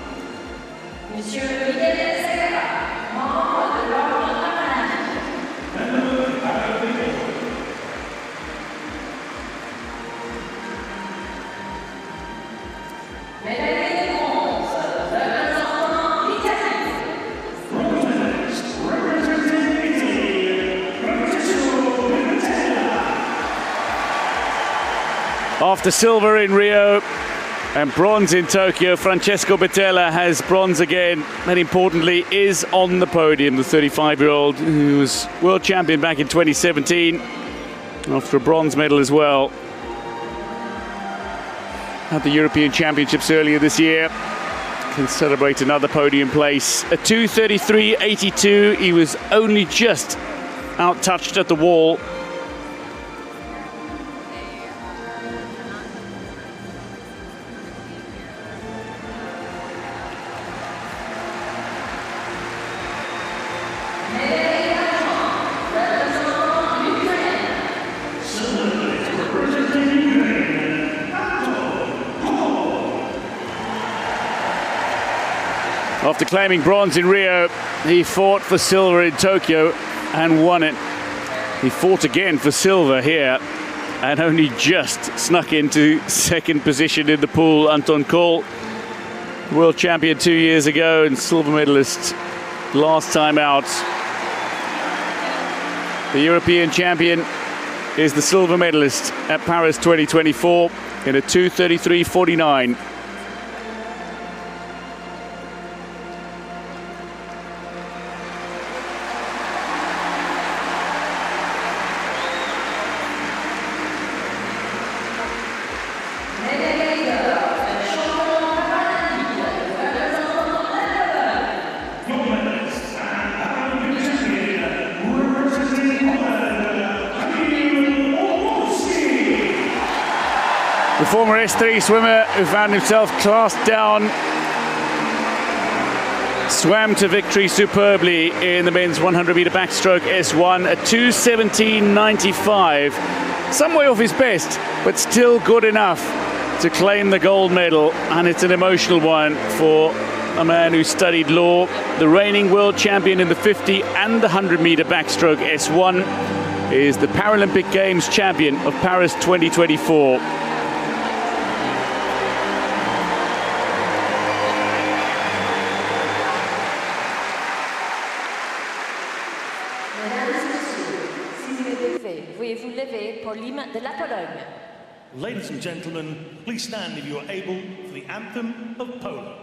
After silver in Rio and bronze in Tokyo, Francesco Bettella has bronze again, and importantly is on the podium. The 35-year-old who was world champion back in 2017 after a bronze medal as well at the European Championships earlier this year. Can celebrate another podium place. A 2:33.82. He was only just out-touched at the wall. After claiming bronze in Rio, he fought for silver in Tokyo and won it. He fought again for silver here and only just snuck into second position in the pool. Anton Kohl, world champion 2 years ago and silver medalist last time out. The European champion is the silver medalist at Paris 2024 in a 2:33.49. The former S3 swimmer who found himself classed down swam to victory superbly in the men's 100-meter backstroke S1 at 2:17.95. Some way off his best, but still good enough to claim the gold medal, and it's an emotional one for a man who studied law, the reigning world champion in the 50 and the 100-meter backstroke S1, is the Paralympic Games champion of Paris 2024. Veuillez-vous lever pour l'hymne de la Pologne. Ladies and gentlemen, please stand if you are able for the anthem of Poland.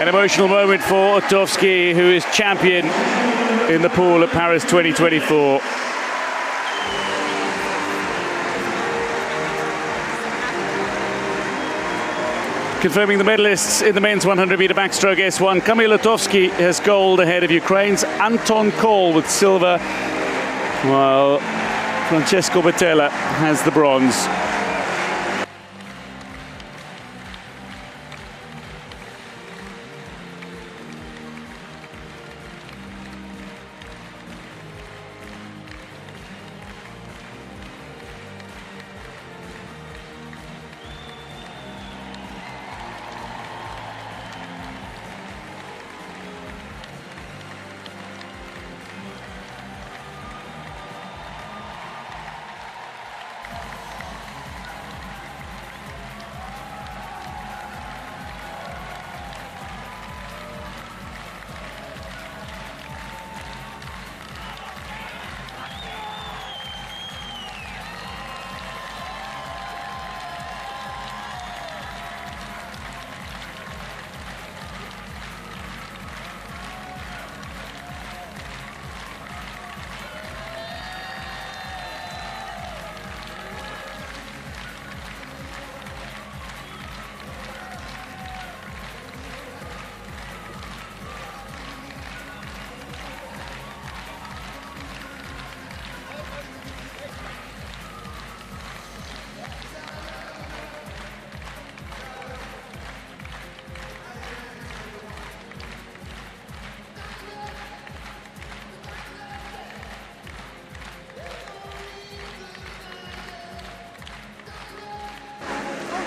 An emotional moment for Otowski, who is champion in the pool at Paris 2024. Confirming the medalists in the men's 100-meter backstroke S1, Kamil Otowski has gold ahead of Ukraine's Anton Kohl with silver, while Francesco Bettella has the bronze.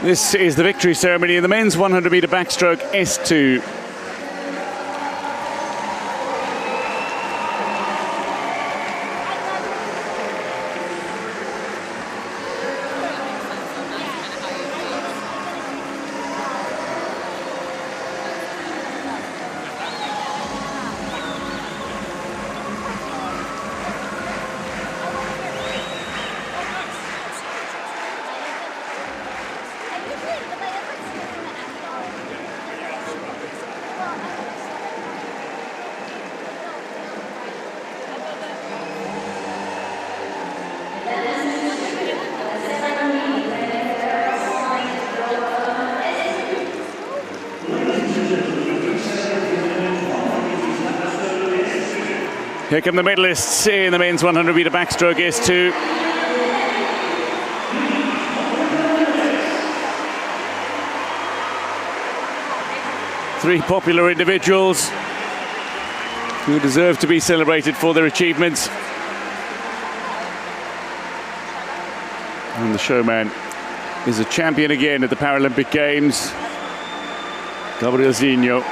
This is the victory ceremony in the men's 100-meter backstroke S2. Here come the medalists in the men's 100-meter backstroke S2. Three popular individuals who deserve to be celebrated for their achievements. And the showman is a champion again at the Paralympic Games, Gabrielzinho.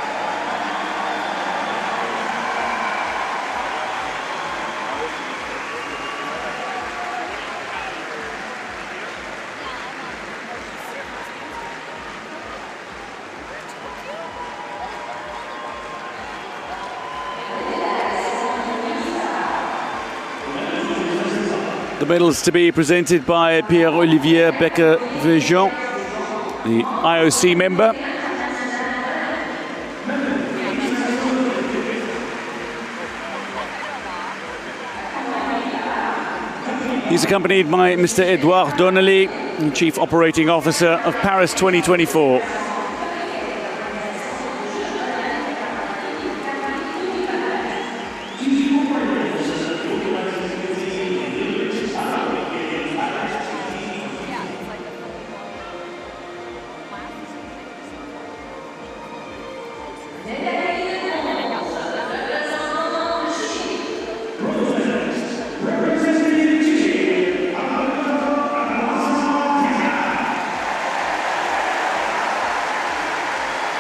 The medals to be presented by Pierre-Olivier Becker-Vejean, the IOC member. He's accompanied by Mr. Edouard Donnelly, the Chief Operating Officer of Paris 2024.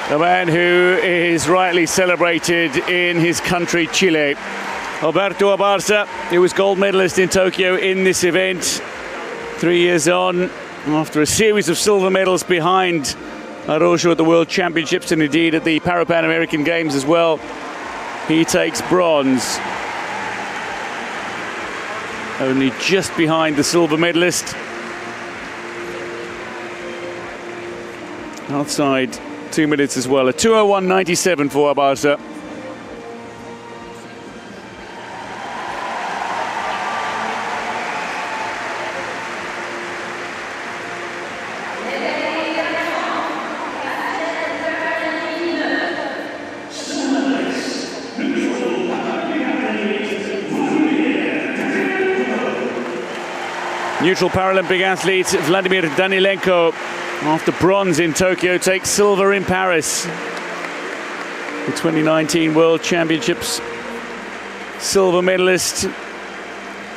The man who is rightly celebrated in his country, Chile. Alberto Abarza, who was gold medalist in Tokyo in this event 3 years on, after a series of silver medals behind Araujo at the World Championships and indeed at the Pan American Games as well. He takes bronze. Only just behind the silver medalist. Outside 2 minutes as well. A 2:01.97 for Abarza. Neutral Paralympic athlete Vladimir Danilenko, after bronze in Tokyo, takes silver in Paris. The 2019 World Championships silver medalist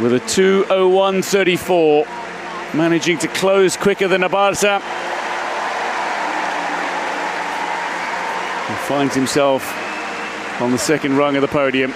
with a 2:01.34, managing to close quicker than Abarza. He finds himself on the second rung of the podium.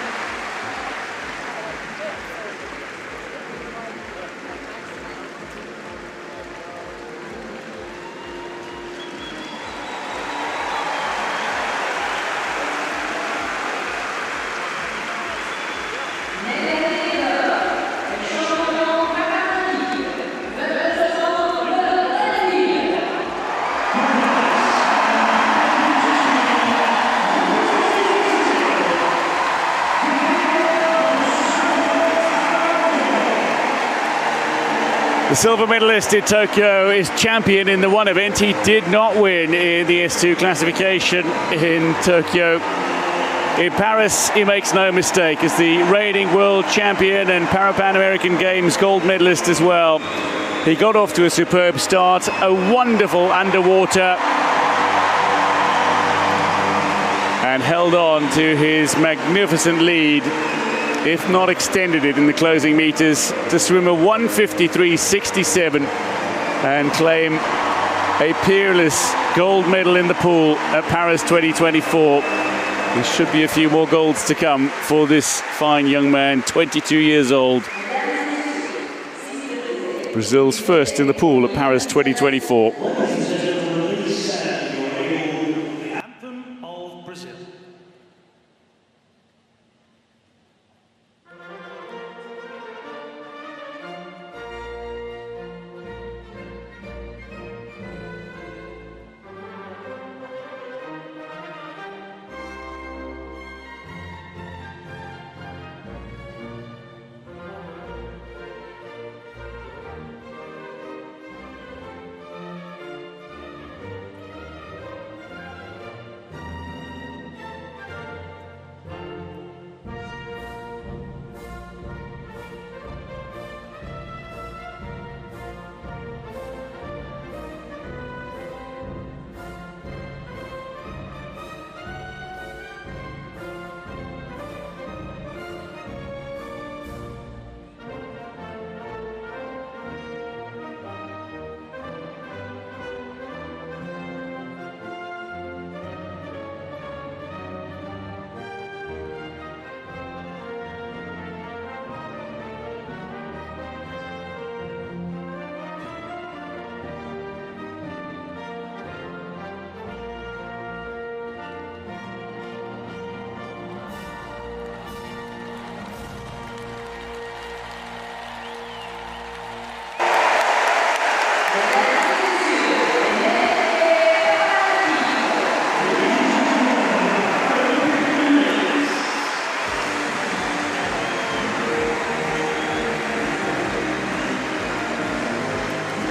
The silver medalist in Tokyo is champion in the one event. He did not win in the S2 classification in Tokyo. In Paris, he makes no mistake as the reigning world champion and Pan American Games gold medalist as well. He got off to a superb start, a wonderful underwater, and held on to his magnificent lead, if not extended it in the closing meters, to swim a 1:53.67 and claim a peerless gold medal in the pool at Paris 2024. There should be a few more golds to come for this fine young man, 22 years old. Brazil's first in the pool at Paris 2024. Anthem of Brazil.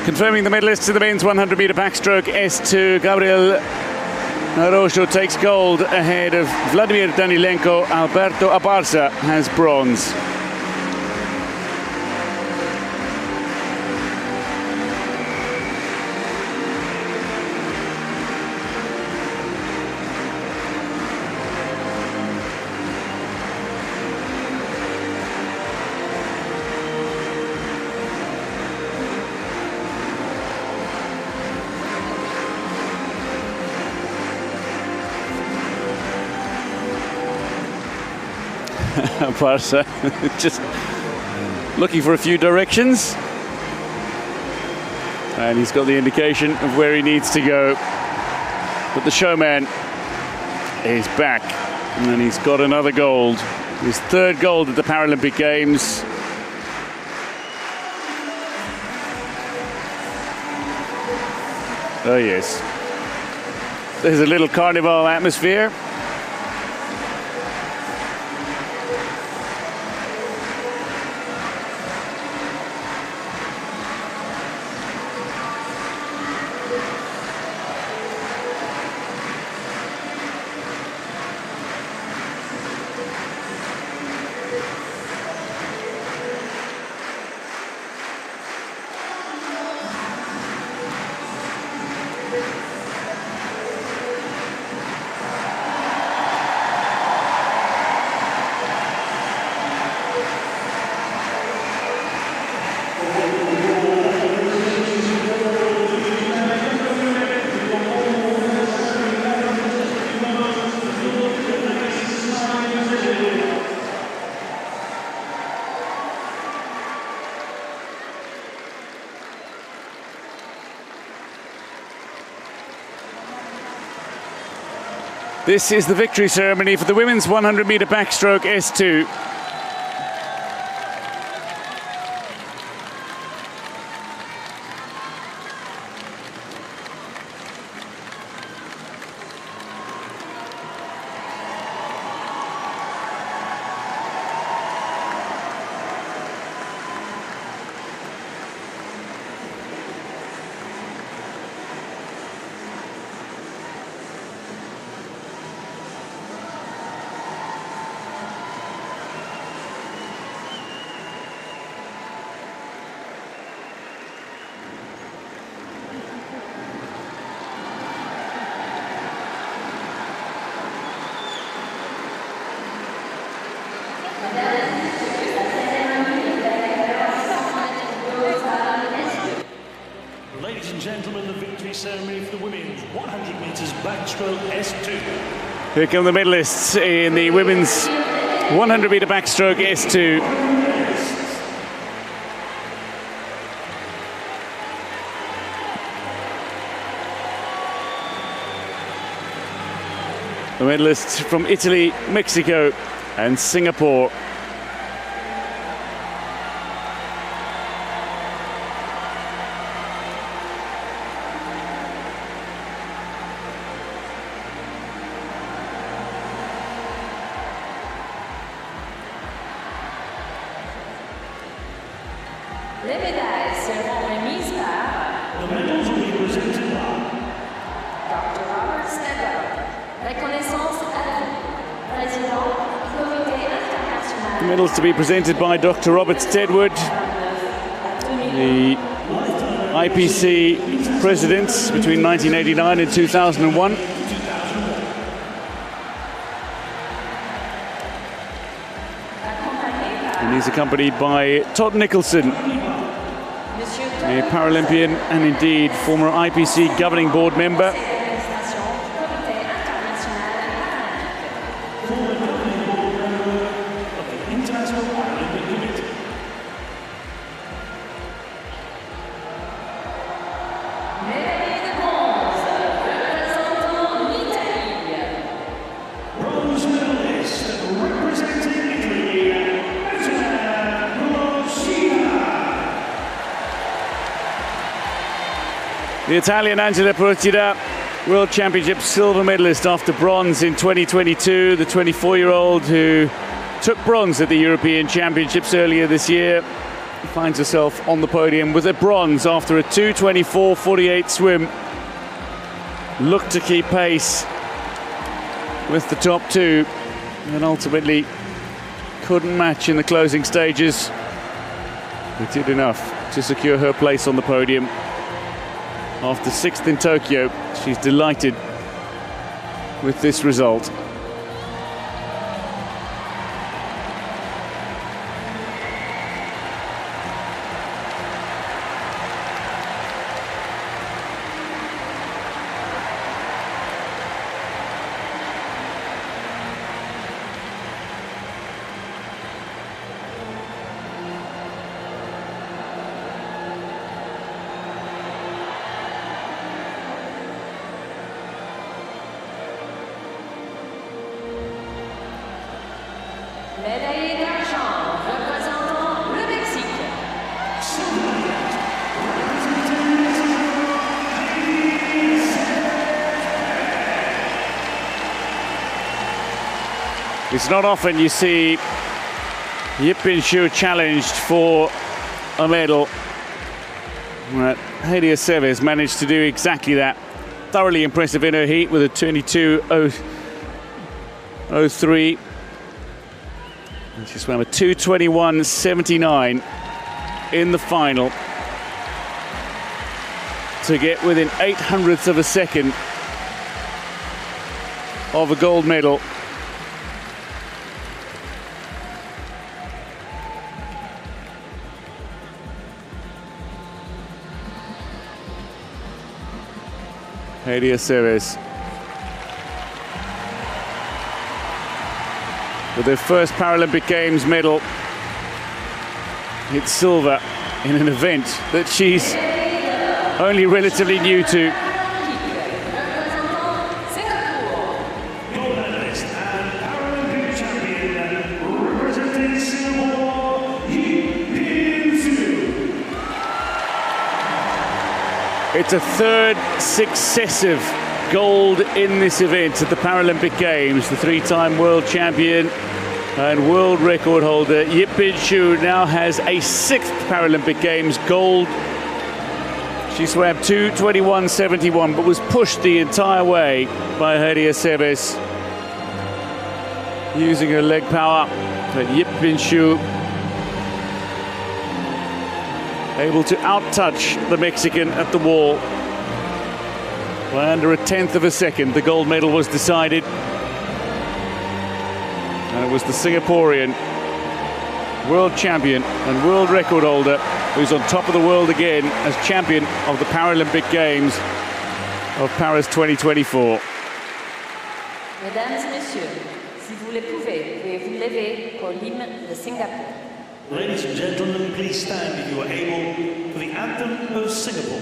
Confirming the medalists in the men's 100-meter backstroke S2, Gabriel Arroyo takes gold ahead of Vladimir Danilenko. Alberto Abarza has bronze. Barca just looking for a few directions, and he's got the indication of where he needs to go, but the showman is back, and then he's got another gold, his third gold at the Paralympic Games. Oh yes, there's a little carnival atmosphere. This is the victory ceremony for the women's 100-meter backstroke S2. Ladies and gentlemen, the victory ceremony for the women's 100 metres backstroke S2. Here come the medalists in the women's 100-meter backstroke S2. The medalists from Italy, Mexico, and Singapore. Les médailles seront remises par The medals will be presented by Dr. Robert Stade, reconnaissance à vie, président du comité international. The medals to be presented by Dr. Robert Stedwood, the IPC president between 1989 and 2001. And he's accompanied by Todd Nicholson, a Paralympian and indeed former IPC governing board member. International Paralympic Committee. Médaille de bronze, représentant l'Italie. Bronze medalist representing Italy, The Italian Angela Procida, World Championship silver medalist after bronze in 2022. The 24-year-old who took bronze at the European Championships earlier this year finds herself on the podium with a bronze after a 2:24.48 swim. Looked to keep pace with the top two and ultimately couldn't match in the closing stages. But did enough to secure her place on the podium. After 6th in Tokyo, she's delighted with this result. Médaillé d'argent représentant le Mexique. It's not often you see Yip-Bin-Shu challenged for a medal. Heidi Aceves managed to do exactly that. Thoroughly impressive in her heat with a 22.03. She swam a 2:21.79 in the final to get within 0.08 of a second of a gold medal. Heidi Aceves with her first Paralympic Games medal. It's silver in an event that she's only relatively new to. Gold medalist and Paralympic champion representing Singapore, Yip-Bin-Shu. It's a third successive gold in this event at the Paralympic Games. The three-time world champion and world record holder Yip-Bin-Shu now has a 6th Paralympic Games gold. She swam 2:21.71 but was pushed the entire way by Heidi Aceves using her leg power. But Yip-Bin-Shu able to outtouch the Mexican at the wall. By under 1/10 of a second, the gold medal was decided. And it was the Singaporean world champion and world record holder who's on top of the world again as champion of the Paralympic Games of Paris 2024. Mesdames et messieurs, si vous le pouvez, veuillez vous lever pour l'hymne de Singapour. Ladies and gentlemen, please stand if you are able for the anthem of Singapore.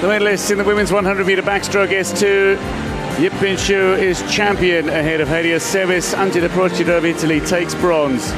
The medalist in the women's 100-meter backstroke S2, Yip Pinshu is champion ahead of Hadia Sevis. Antje de Procida of Italy takes bronze.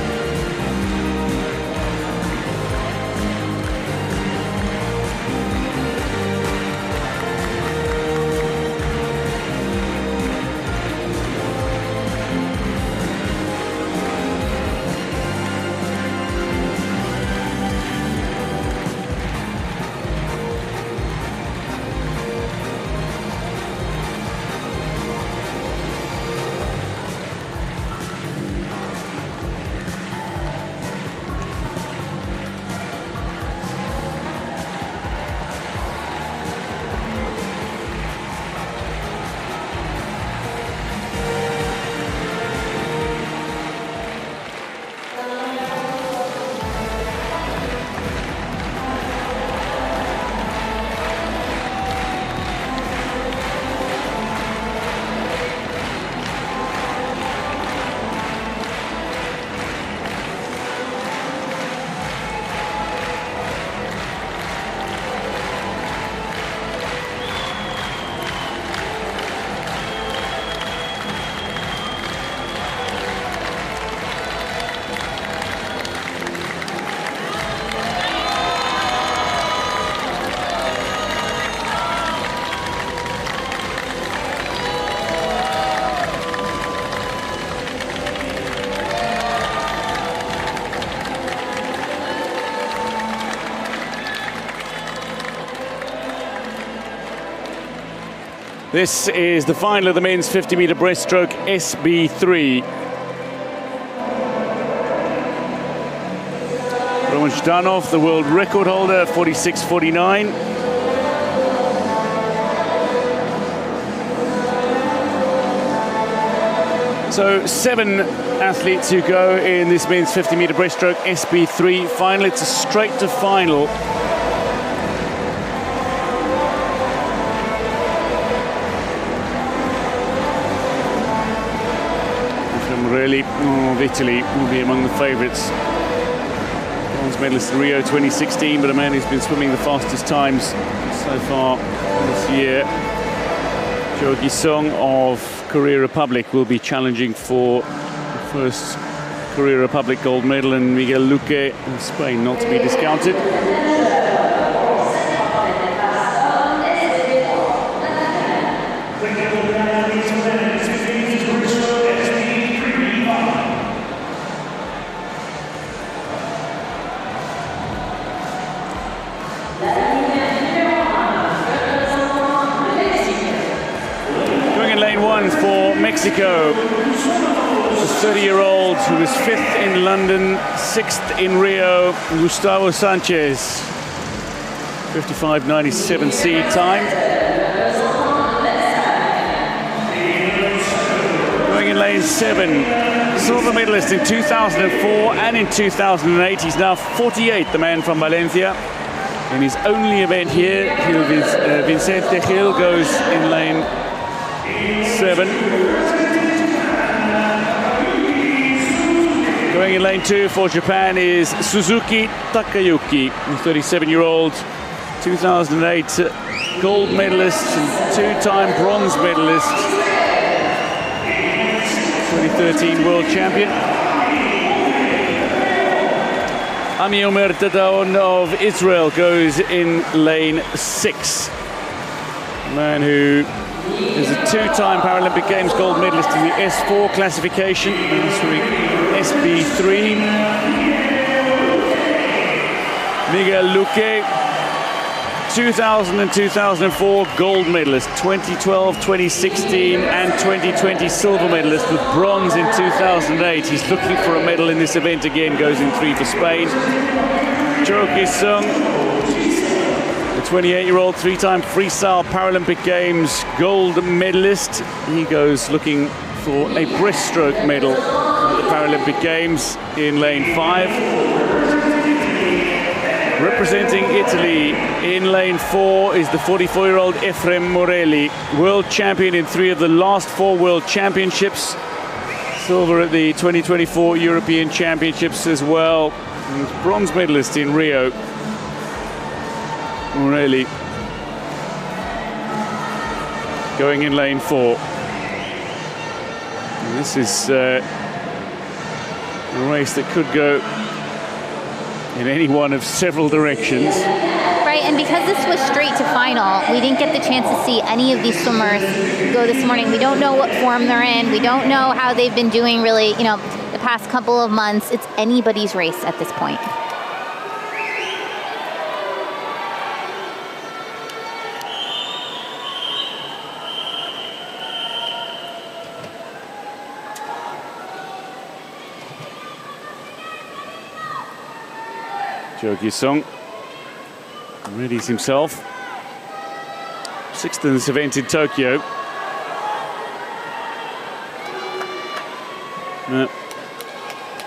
This is the final of the men's 50-meter breaststroke SB3. Roman Zhdanov, the world record holder, 46.49. So 7 athletes who go in this men's 50-meter breaststroke SB3 final. It's a straight to final. Really, of Italy will be among the favourites. Bronze medalist in Rio 2016, but a man who's been swimming the fastest times so far this year. Jo Gisong of Korea Republic will be challenging for the first Korea Republic gold medal, and Miguel Luque of Spain not to be discounted. For Mexico, the 30-year-old who was 5th in London, 6th in Rio, Gustavo Sanchez, 55.97 seed time. Going in lane 7, silver medalist in 2004 and in 2008. He's now 48, the man from Valencia. In his only event here, Vicente Gil goes in lane 7. Going in lane 2 for Japan is Suzuki Takayuki, the 37-year-old, 2008 gold medalist and 2-time bronze medalist, 2013 world champion. Ami Omer Dadaon of Israel goes in lane 6. A man who is a 2-time Paralympic Games gold medalist in the S4 classification, SB3. Miguel Luque, 2000 and 2004 gold medalist, 2012, 2016 and 2020 silver medalist with bronze in 2008. He's looking for a medal in this event again, goes in 3 for Spain. Jo Gisong, the 28-year-old 3-time freestyle Paralympic Games gold medalist. He goes looking for a breaststroke medal at the Paralympic Games in lane 5. Representing Italy in lane 4 is the 44-year-old Efrem Morelli, world champion in 3 of the last 4 world championships. Silver at the 2024 European Championships as well. And bronze medalist in Rio. Morelli going in lane 4. And this is a race that could go in any one of several directions. Right, and because this was straight to final, we didn't get the chance to see any of these swimmers go this morning. We don't know what form they're in. We don't know how they've been doing really, you know, the past couple of months. It's anybody's race at this point. Jo Gi-sung readies himself. 6th in this event in Tokyo.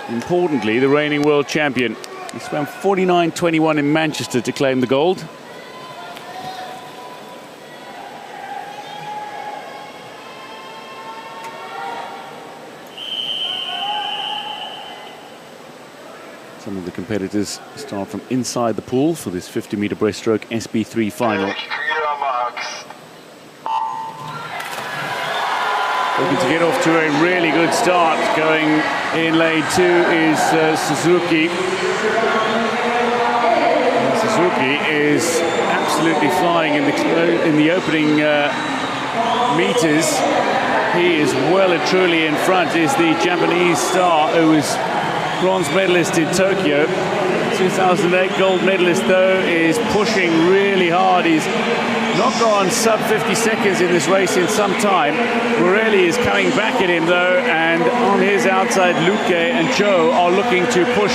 Importantly, the reigning world champion. He swam 49.21 in Manchester to claim the gold. Some of the competitors start from inside the pool for this 50-meter breaststroke SB3 final. Looking to get off to a really good start. Going in lane 2 is Suzuki. And Suzuki is absolutely flying in the opening meters. He is well and truly in front. Is the Japanese star who was bronze medalist in Tokyo. 2008 gold medalist, though, is pushing really hard. He's not gone sub 50 seconds in this race in some time. Morelli is coming back at him, though, and on his outside, Luque and Joe are looking to push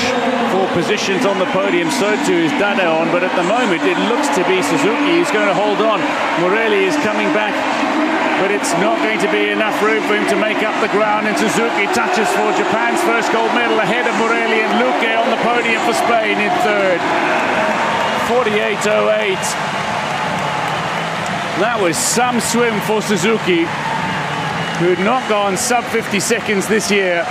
for positions on the podium. So too is Dadeon, but at the moment it looks to be Suzuki who's going to hold on. Morelli is coming back, but it's not going to be enough room for him to make up the ground, and Suzuki touches for Japan's first gold medal ahead of Morelli and Luque on the podium for Spain in 3rd. 48.08. That was some swim for Suzuki, who had not gone sub 50 seconds this year.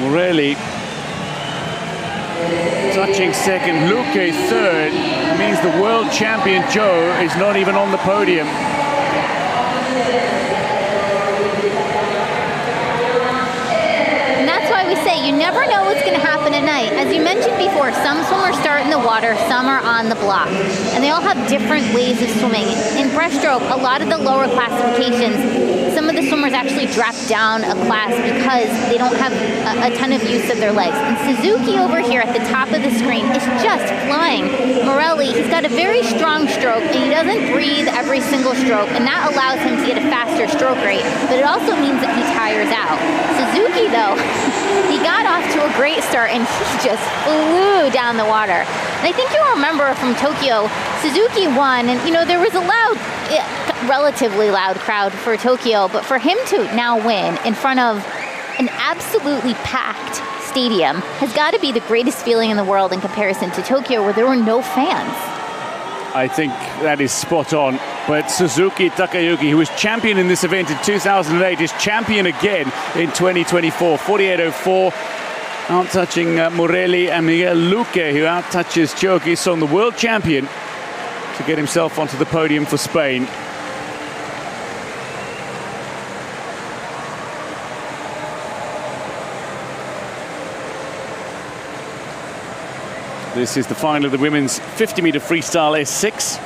Morelli touching 2nd, Luque 3rd. That means the world champion Joe is not even on the podium. And that's why we say you never know what's going to happen at night. As you mentioned before, some swimmers start in the water, some are on the block. And they all have different ways of swimming. In breaststroke, a lot of the lower classifications, some of the swimmers actually drop down a class because they don't have a ton of use of their legs. And Suzuki over here at the top of the screen is just flying. Morelli, he's got a very strong stroke, and he doesn't breathe every single stroke, and that allows him to get a faster stroke rate, but it also means that he tires out. Suzuki, though, he got off to a great start, and he just flew down the water. And I think you'll remember from Tokyo, Suzuki won, and you know, there was a relatively loud crowd for Tokyo, but for him to now win in front of an absolutely packed stadium has got to be the greatest feeling in the world in comparison to Tokyo, where there were no fans. I think that is spot on. But Suzuki Takayuki, who was champion in this event in 2008, is champion again in 2024. 48.04, out-touching Morelli and Miguel Luque, who out-touches Jo Gi-sung, the world champion, to get himself onto the podium for Spain. This is the final of the women's 50-meter freestyle S6.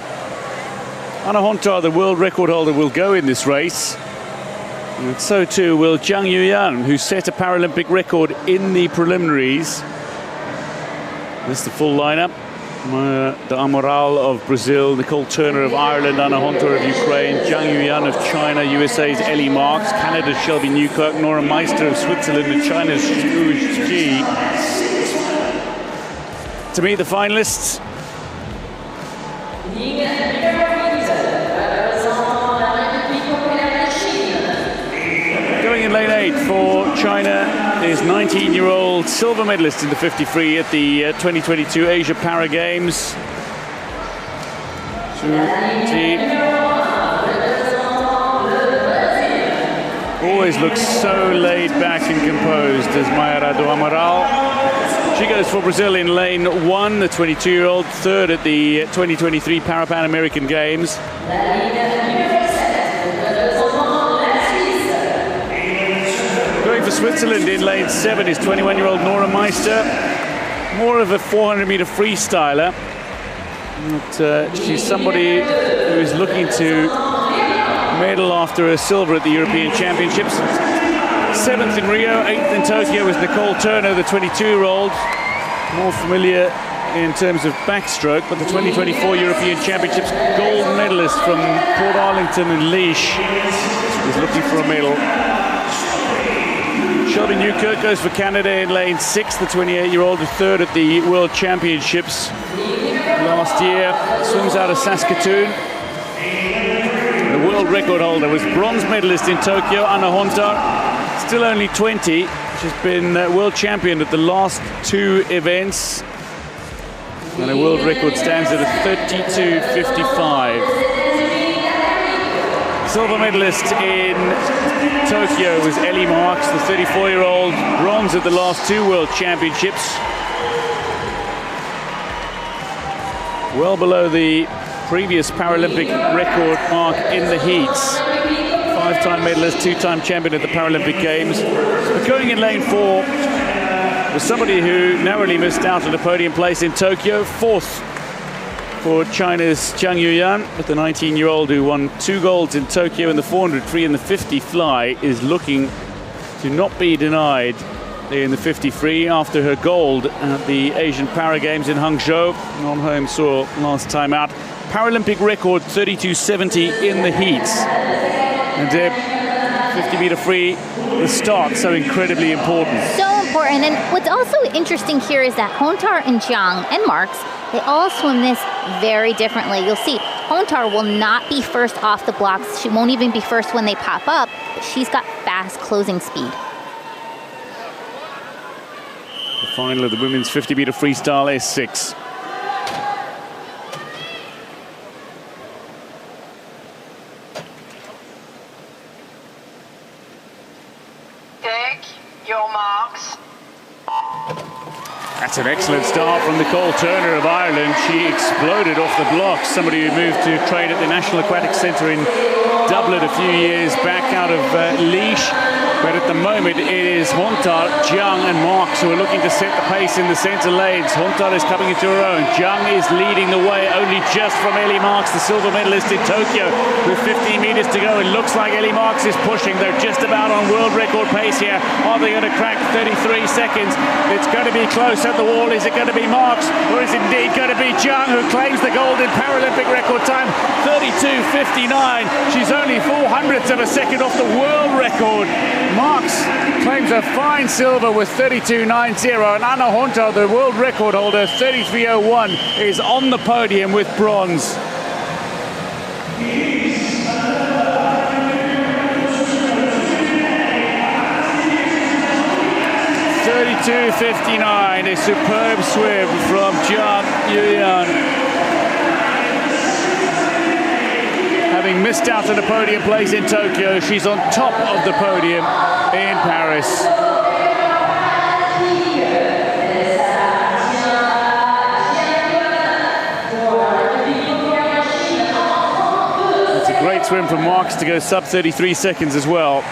Anna Hontar, the world record holder, will go in this race. And so too will Zhang Yuyan, who set a Paralympic record in the preliminaries. This is the full lineup. The Amaral of Brazil, Nicole Turner of Ireland, Anna Hontar of Ukraine, Zhang Yuyan of China, USA's Ellie Marks, Canada's Shelby Newkirk, Nora Meister of Switzerland, and China's Wu Ji. To meet the finalists. Going in lane 8 for China is 19-year-old silver medalist in the 50 free at the 2022 Asia Para Games. always looks so laid back and composed as Mayra do Amaral. She goes for Brazil in lane 1, the 22-year-old, third at the 2023 Pan American Games. Going for Switzerland in lane 7 is 21-year-old Nora Meister. More of a 400-meter freestyler. But she's somebody who is looking to medal after a silver at the European Championships. 7th in Rio, 8th in Tokyo was Nicole Turner, the 22-year-old. More familiar in terms of backstroke, but the 2024 European Championships gold medalist from Port Arlington and Liège is looking for a medal. Shelby Newkirk goes for Canada in lane 6, the 28-year-old, third at the World Championships last year. Swims out of Saskatoon. The world record holder was bronze medalist in Tokyo, Anna Hontar. Still only 20. She's been world champion at the last 2 events. And her world record stands at a 32.55. Silver medalist in Tokyo was Ellie Marks, the 34-year-old, bronze at the last 2 world championships. Well below the previous Paralympic record mark in the heats. 5-time medalist, 2-time champion at the Paralympic Games. But going in lane 4 was somebody who narrowly missed out on a podium place in Tokyo. 4th for China's Zhang Yuyan, but the 19-year-old who won 2 golds in Tokyo in the 400 free and the 50 fly is looking to not be denied in the 50 free after her gold at the Asian Para Games in Hangzhou on home soil last time out. Paralympic record 32.70 in the heats. And 50-meter free, the start, so incredibly important. So important. And what's also interesting here is that Hontar and Zhang and Marks, they all swim this very differently. You'll see Hontar will not be first off the blocks. She won't even be first when they pop up. But she's got fast closing speed. The final of the women's 50-meter freestyle S6. Your marks. That's an excellent start from Nicole Turner of Ireland. She exploded off the blocks. Somebody who moved to train at the National Aquatic Centre in Dublin a few years back out of Liège. But at the moment, it is Hontar, Zhang and Marks who are looking to set the pace in the centre lanes. Hontar is coming into her own. Zhang is leading the way, only just from Ellie Marks, the silver medalist in Tokyo, with 15 metres to go. It looks like Ellie Marks is pushing. They're just about on world record pace here. Are they going to crack 33 seconds? It's going to be close at the wall. Is it going to be Marks, or is it indeed going to be Zhang, who claims the golden Paralympic record time, 32.59. She's only 0.04 of a second off the world record. Marks claims a fine silver with 32.90, and Anna Hontar, the world record holder, 33.01, is on the podium with bronze. $32.59, a superb swim from Zhang Yuyan. Having missed out on a podium place in Tokyo, she's on top of the podium in Paris. It's a great swim from Marks to go sub 33 seconds as well.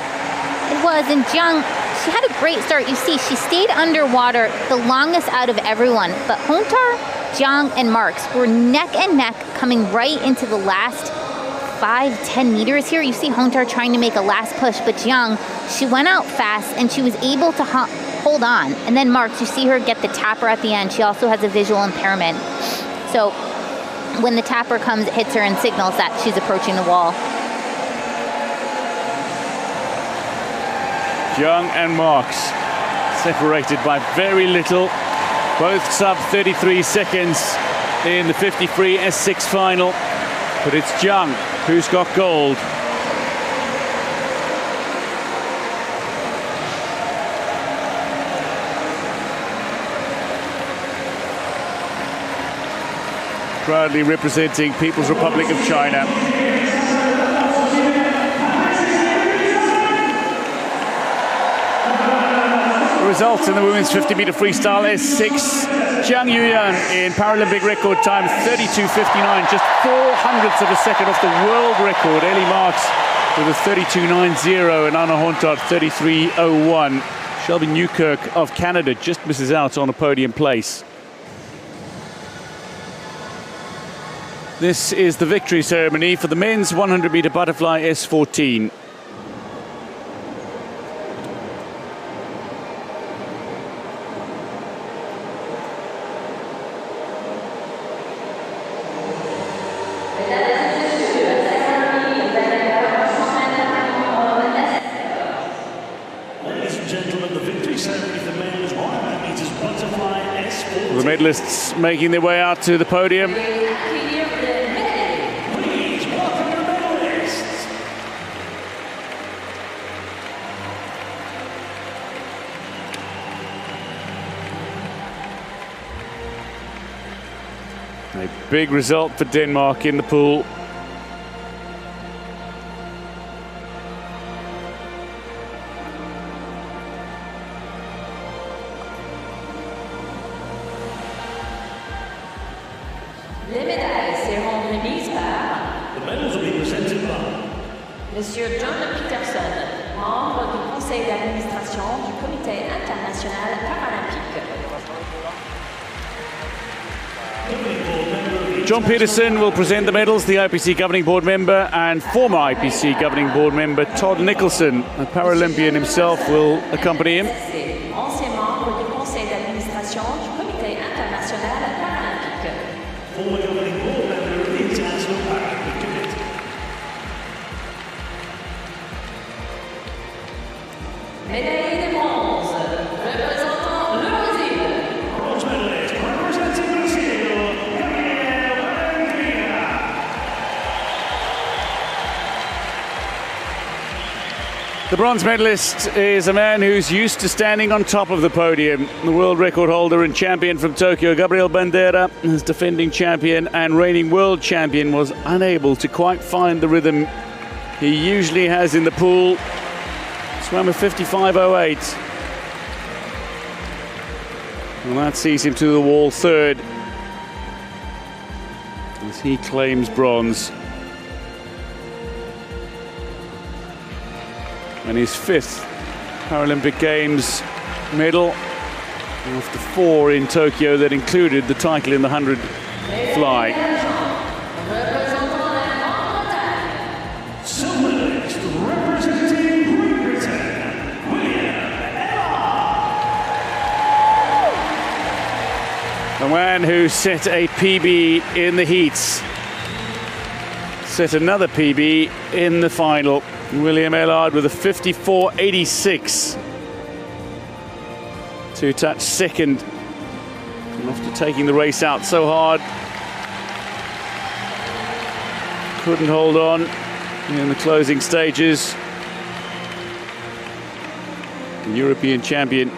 It was, and Zhang, she had a great start. You see, she stayed underwater the longest out of everyone, but Hontar, Zhang, and Marks were neck and neck coming right into the last 5-10 meters here. You see Hontar trying to make a last push, but Zhang, she went out fast and she was able to hold on. And then Marks, you see her get the tapper at the end. She also has a visual impairment. So when the tapper comes, it hits her and signals that she's approaching the wall. Zhang and Marks separated by very little. Both sub 33 seconds in the 50 free S6 final. But it's Zhang who's got gold. Proudly representing People's Republic of China. results in the women's 50-meter freestyle S6. Jiang Yuyan in Paralympic record time 32.59, just 0.04 of a second off the world record. Ellie Marks with a 32.90 and Anna Hontott 33.01. Shelby Newkirk of Canada just misses out on a podium place. This is the victory ceremony for the men's 100-meter butterfly S14. The medalists making their way out to the podium. A big result for Denmark in the pool. Les médailles seront remises par The medals will be presented by Monsieur John Peterson, membre du conseil d'administration du Comité international paralympique. John Peterson will present the medals. The IPC governing board member and former IPC governing board member Todd Nicholson, a Paralympian himself, will accompany him. Ancien membre du conseil d'administration du Comité international paralympique. former governing board member of the International Paralympic Committee. Médaille de bronze, représentant le Brésil. Bronze medalist representing Brazil, Gabriel Valentina. The bronze medalist is a man who's used to standing on top of the podium. The world record holder and champion from Tokyo, Gabriel Bandera, as defending champion and reigning world champion, was unable to quite find the rhythm he usually has in the pool. Swam a 55.08. Well, that sees him to the wall third as he claims bronze. And his fifth Paralympic Games medal after 4 in Tokyo that included the title in the 100 fly. Silver medalist representing Great Britain, William The man who set a PB in the heats set another PB in the final. William Ellard with a 54.86 to touch second. And after taking the race out so hard, couldn't hold on in the closing stages. The European champion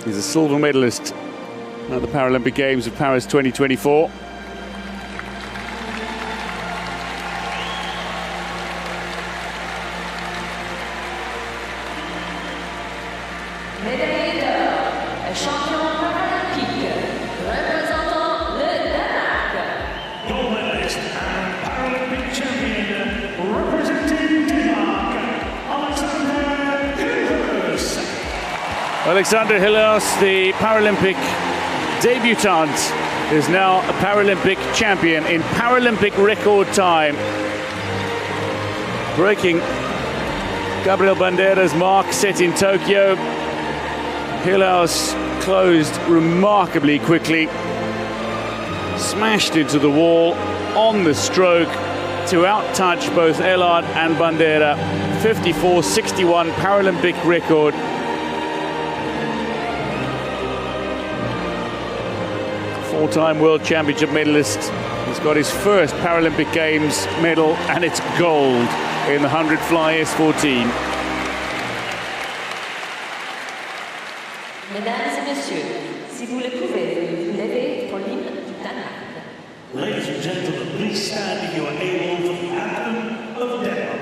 is a silver medalist at the Paralympic Games of Paris 2024. Médaille d'or, champion paralympique, représentant le Danemark. gold medalist and Paralympic champion representing Denmark, Alexander Hillers. Alexander Hillers, the Paralympic debutant, is now a Paralympic champion in Paralympic record time, breaking Gabriel Bandera's mark set in Tokyo. Hillers closed remarkably quickly, smashed into the wall on the stroke to outtouch both Ellard and Bandera. 54.61 Paralympic record. Four-time World Championship medalist. He's got his first Paralympic Games medal, and it's gold in the 100 fly S14. Mesdames et messieurs, si vous le pouvez, veuillez vous lever pour l'hymne du Danemark. Ladies and gentlemen, please stand if you are able for the anthem of Denmark.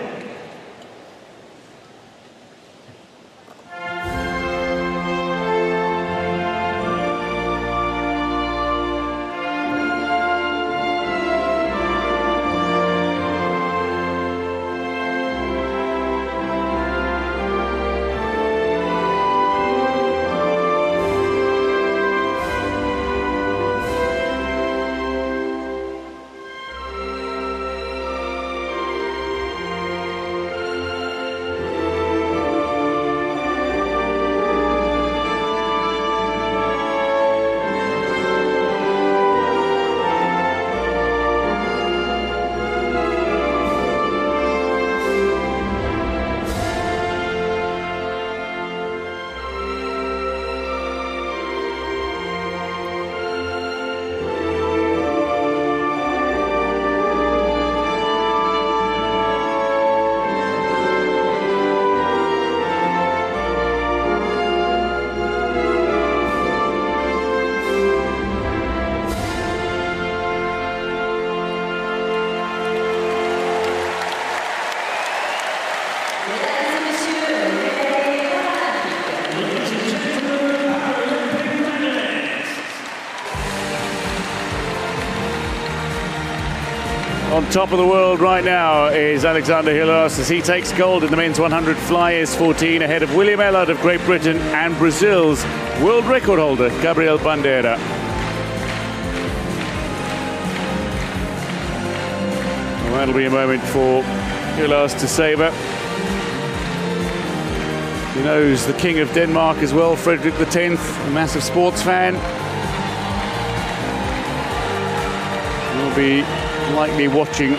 Ladies and gentlemen, Paralympic medalists. On top of the world right now is Alexander Hilos as he takes gold in the men's 100 fly S14 ahead of William Ellard of Great Britain and Brazil's world record holder Gabriel Bandeira. Well, that'll be a moment for Hilos to savour. He knows the King of Denmark as well, Frederick X, a massive sports fan. He'll be likely watching.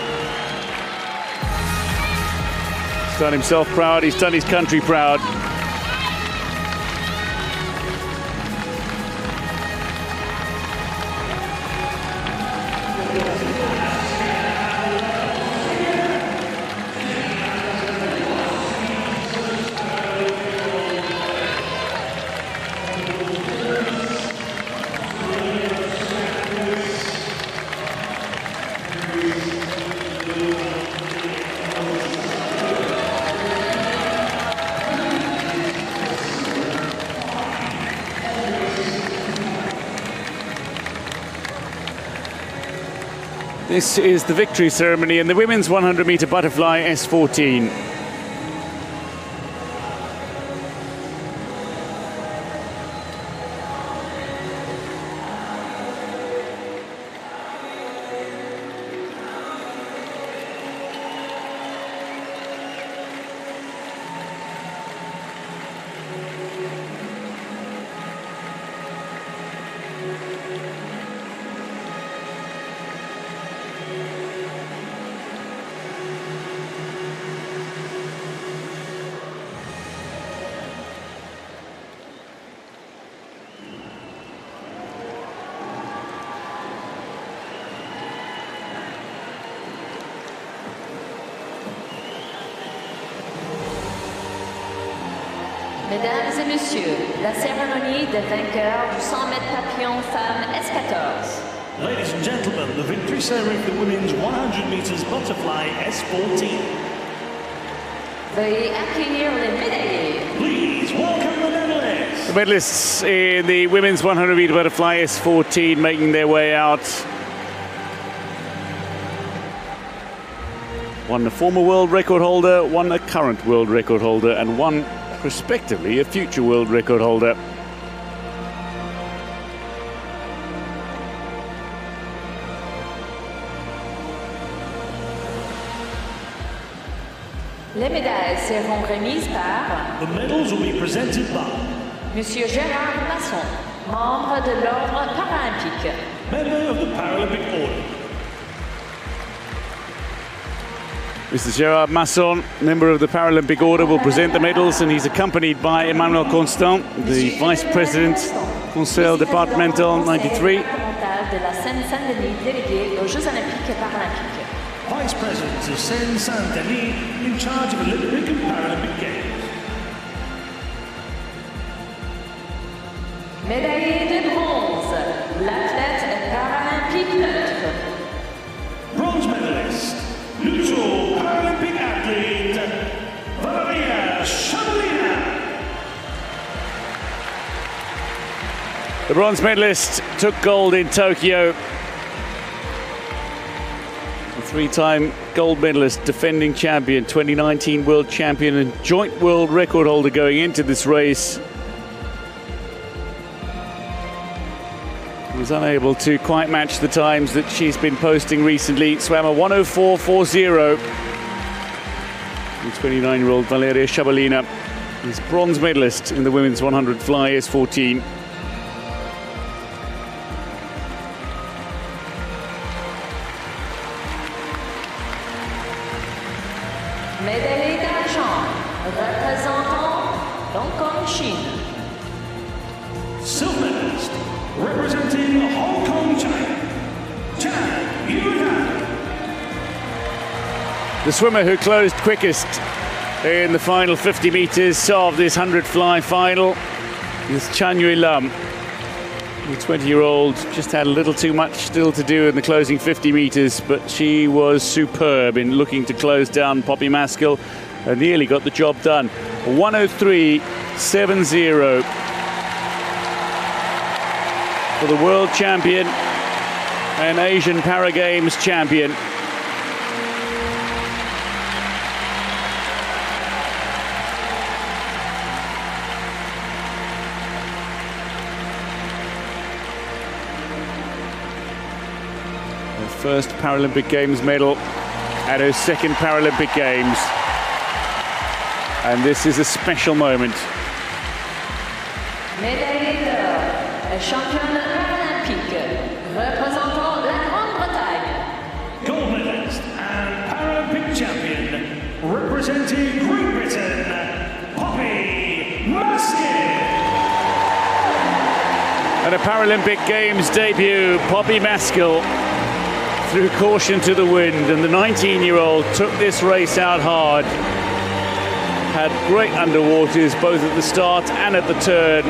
He's done himself proud, he's done his country proud. This is the victory ceremony in the women's 100-meter butterfly S14. Mesdames et messieurs, la cérémonie des vainqueurs du 100 mètres papillon femmes S14. Ladies and gentlemen, the victory ceremony for the women's 100 meters butterfly S14. Veuillez accueillir les médaillés. Please welcome the medalists. The medalists in the women's 100-meter butterfly S14 making their way out. One a former world record holder, one a current world record holder, and one, prospectively, a future world record holder. Les médailles seront remises par The medals will be presented by Monsieur Gérard Masson, membre de l'Ordre paralympique. member of the Paralympic Order. Mr. Gérard Masson, member of the Paralympic Order, will present the medals, and he's accompanied by Emmanuel Constant, the Vice President, Conseil Départemental 93. de la Seine-Saint-Denis délégué aux Jeux Olympiques et Paralympiques. Vice President of Seine-Saint-Denis in charge of Olympic and Paralympic Games. Médaillé de bronze, l'athlète paralympique neutre. Bronze medalist, neutral Paralympic athlete, Valeria Shabalina. The bronze medalist took gold in Tokyo. The three-time gold medalist, defending champion, 2019 world champion and joint world record holder going into this race. Was unable to quite match the times that she's been posting recently. Swam a 1:04.40. The 29-year-old Valeria Shabalina is bronze medalist in the women's 100 fly S14. Médaillé d'argent, représentant Hong Kong, Chine. Silver medalist, representing Hong Kong, China, Chan Yuhan. The swimmer who closed quickest in the final 50 meters of this 100 fly final is Chan Yui Lam. The 20-year-old just had a little too much still to do in the closing 50 meters, but she was superb in looking to close down Poppy Maskell and nearly got the job done. 103.70 for the world champion and Asian Para Games champion. Her first Paralympic Games medal at her second Paralympic Games. And this is a special moment. Médaille d'or, championne paralympique, représentant la Grande-Bretagne. Gold medalist and Paralympic champion, representing Great Britain, Poppy Maskell. And a Paralympic Games debut, Poppy Maskell threw caution to the wind, and the 19-year-old took this race out hard. Had great underwaters both at the start and at the turn.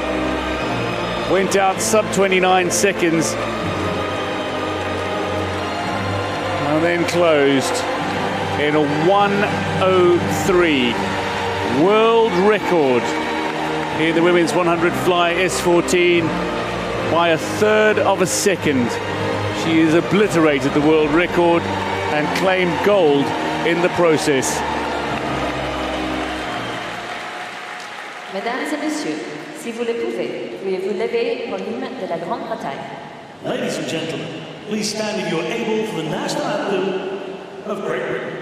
Went out sub 29 seconds. And then closed in a 1:03. World record in the women's 100 fly S14 by a third of a second. She has obliterated the world record and claimed gold in the process. Mesdames et messieurs, si vous le pouvez, veuillez-vous lever pour l'hymne de la Grande-Bretagne. Ladies and gentlemen, please stand if you're able for the national anthem of Great Britain.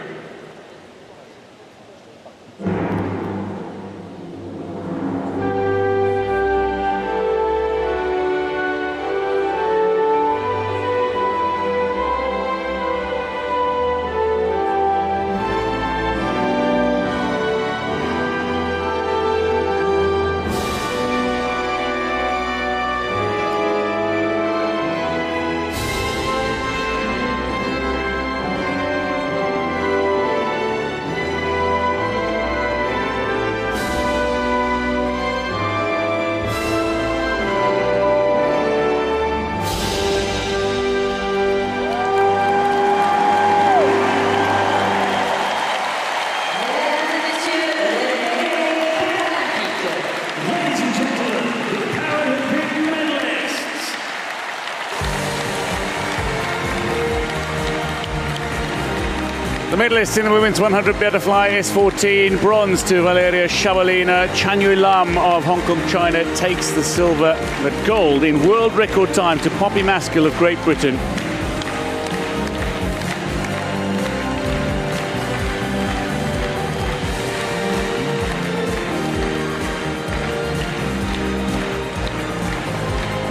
Medalists in the women's 100 butterfly S14, bronze to Valeria Shabalina. Chan Yu Lam of Hong Kong, China takes the silver, but gold in world record time to Poppy Maskell of Great Britain.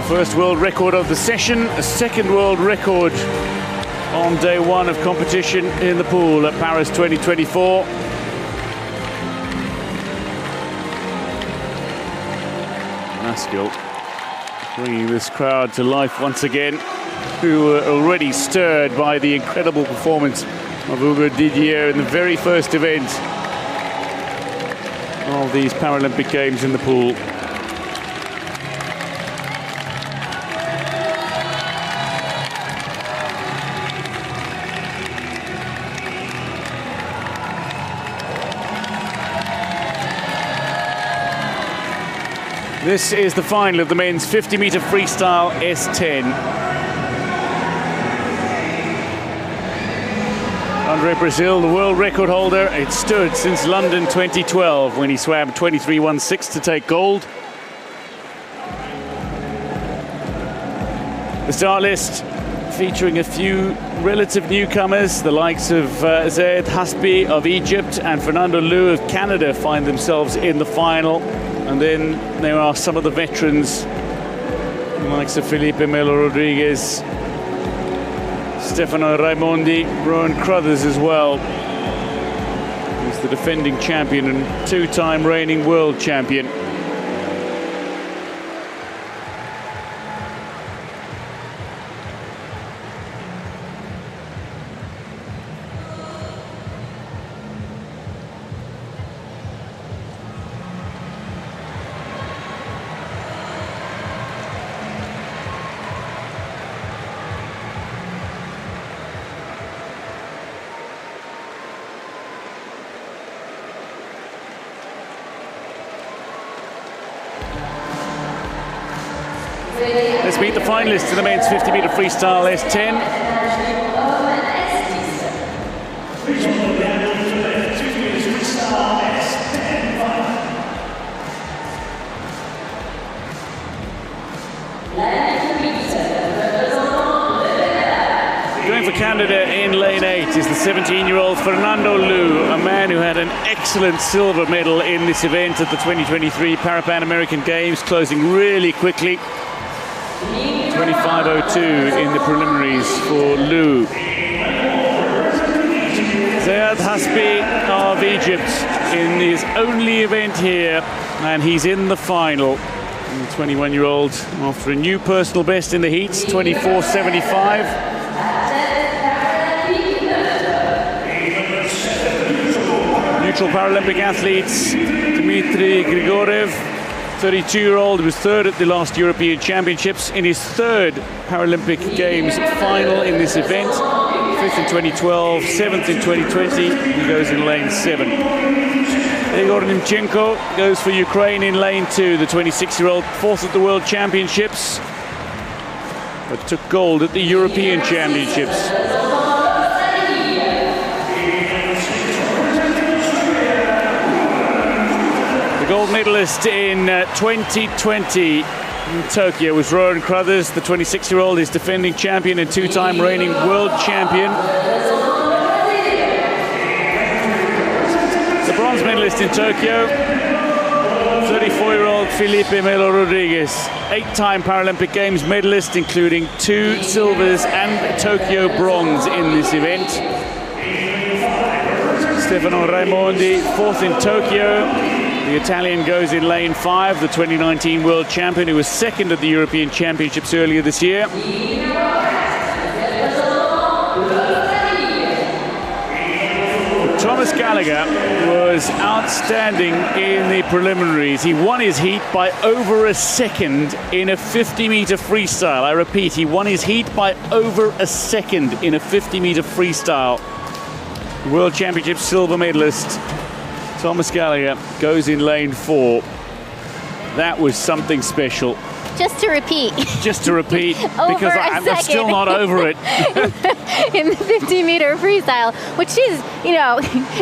First world record of the session, a second world record on day one of competition in the pool at Paris 2024. Maskell bringing this crowd to life once again, who were already stirred by the incredible performance of Hugo Didier in the very first event of these Paralympic Games in the pool. This is the final of the men's 50-meter freestyle S10. Andre Brazil, the world record holder. It stood since London 2012 when he swam 23.16 to take gold. The start list featuring a few relative newcomers. The likes of Zaid Hasbi of Egypt and Fernando Liu of Canada find themselves in the final. And then there are some of the veterans, the likes of Felipe Melo Rodriguez, Stefano Raimondi, Rowan Crothers as well. He's the defending champion and two-time reigning world champion. Let's meet the finalists in the men's 50-meter freestyle S10. Going for Canada in lane 8 is the 17-year-old Fernando Liu, a man who had an excellent silver medal in this event at the 2023 Paralympic Games, closing really quickly. 25:02 in the preliminaries for Liu. Zayed Hasbi of Egypt in his only event here, and he's in the final. The 21-year-old after a new personal best in the heats, 24:75. Neutral Paralympic athletes, Dmitry Grigorev, 32-year-old, who was third at the last European Championships, in his third Paralympic Games final in this event. Fifth in 2012, seventh in 2020, he goes in lane 7. Igor Nimchenko goes for Ukraine in lane 2, the 26-year-old, fourth at the World Championships, but took gold at the European Championships. Gold medalist in 2020 in Tokyo was Roland Garros. The 26-year-old is defending champion and two-time reigning world champion. The bronze medalist in Tokyo, 34-year-old Felipe Melo Rodriguez, 8-time Paralympic Games medalist, including 2 silvers and Tokyo bronze in this event. Stefano Raimondi, 4th in Tokyo. The Italian goes in lane 5, the 2019 world champion, who was 2nd at the European Championships earlier this year. Thomas Gallagher was outstanding in the preliminaries. He won his heat by over a second in a 50-meter freestyle. I repeat, he won his heat by over a second in a 50-meter freestyle. World Championship silver medalist Thomas Gallagher goes in lane 4. That was something special. Just to repeat. Just to repeat, because I'm still not over it. In the 50-meter freestyle, which is, you know,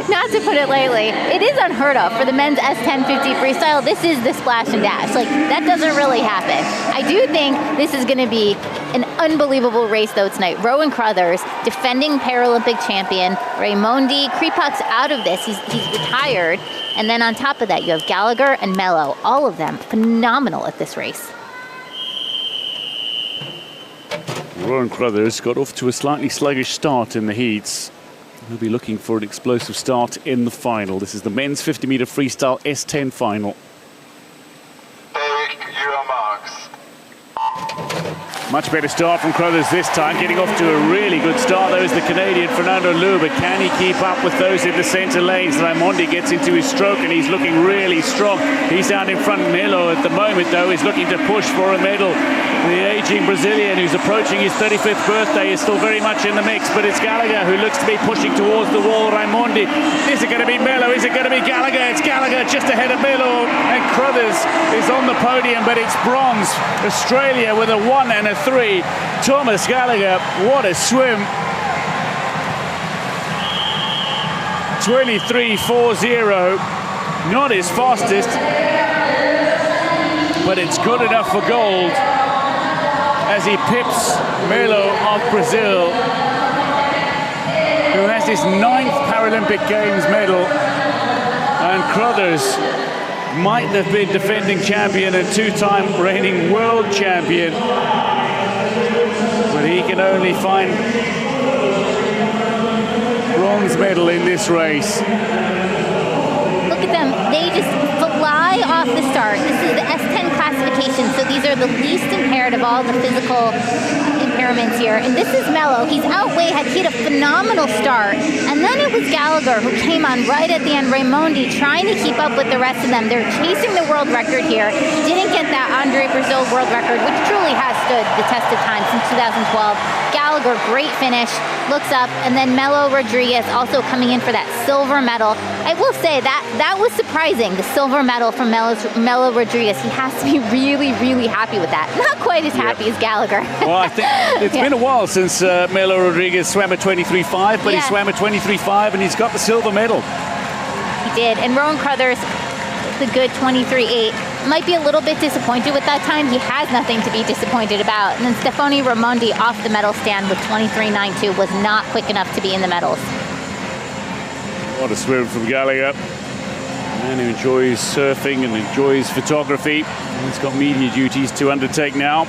not to put it lightly, it is unheard of for the men's S1050 freestyle. This is the splash and dash. Like, that doesn't really happen. I do think this is going to be an unbelievable race, though, tonight. Rowan Crothers, defending Paralympic champion. Raimondi, Kripak's out of this. He's retired. And then on top of that, you have Gallagher and Mello. All of them phenomenal at this race. Rowan Crothers got off to a slightly sluggish start in the heats. He'll be looking for an explosive start in the final. This is the men's 50-meter freestyle S10 final. Take your marks. Much better start from Crothers this time, getting off to a really good start. There's the Canadian Fernando Liu, but can he keep up with those in the centre lanes? Raimondi gets into his stroke and he's looking really strong. He's down in front. Melo at the moment, though, is looking to push for a medal. The aging Brazilian, who's approaching his 35th birthday, is still very much in the mix, but it's Gallagher who looks to be pushing towards the wall. Raimondi, is it going to be Melo? Is it going to be Gallagher? It's Gallagher just ahead of Melo, and Crothers is on the podium, but it's bronze. Australia with a 1 and a 3. Thomas Gallagher, what a swim. 23:40, not his fastest, but it's good enough for gold as he pips Melo of Brazil, who has his 9th Paralympic Games medal, and Crothers might have been defending champion and 2-time reigning world champion, but he can only find bronze medal in this race. Look at them, they just fly off the start. This is the S10 classification, so these are the least impaired of all the physical impairments here. And this is Mello. He's out way ahead. He had a phenomenal start. And then it was Gallagher who came on right at the end. Raimondi trying to keep up with the rest of them. They're chasing the world record here. Didn't get that Andre Brazil world record, which truly has stood the test of time since 2012. Gallagher, great finish, looks up, and then Melo Rodriguez also coming in for that silver medal. I will say that was surprising, the silver medal from Melo Rodriguez. He has to be really, really happy with that. Not quite as happy as Gallagher. Well, I think it's been a while since Melo Rodriguez swam a 23.5, but he swam a 23.5 and he's got the silver medal. He did, and Rowan Crothers, the good 23.8. Might be a little bit disappointed with that time. He has nothing to be disappointed about. And then Stefani Raimondi off the medal stand with 23.92 was not quick enough to be in the medals. What a swim from Gallagher. A man who enjoys surfing and enjoys photography. He's got media duties to undertake now.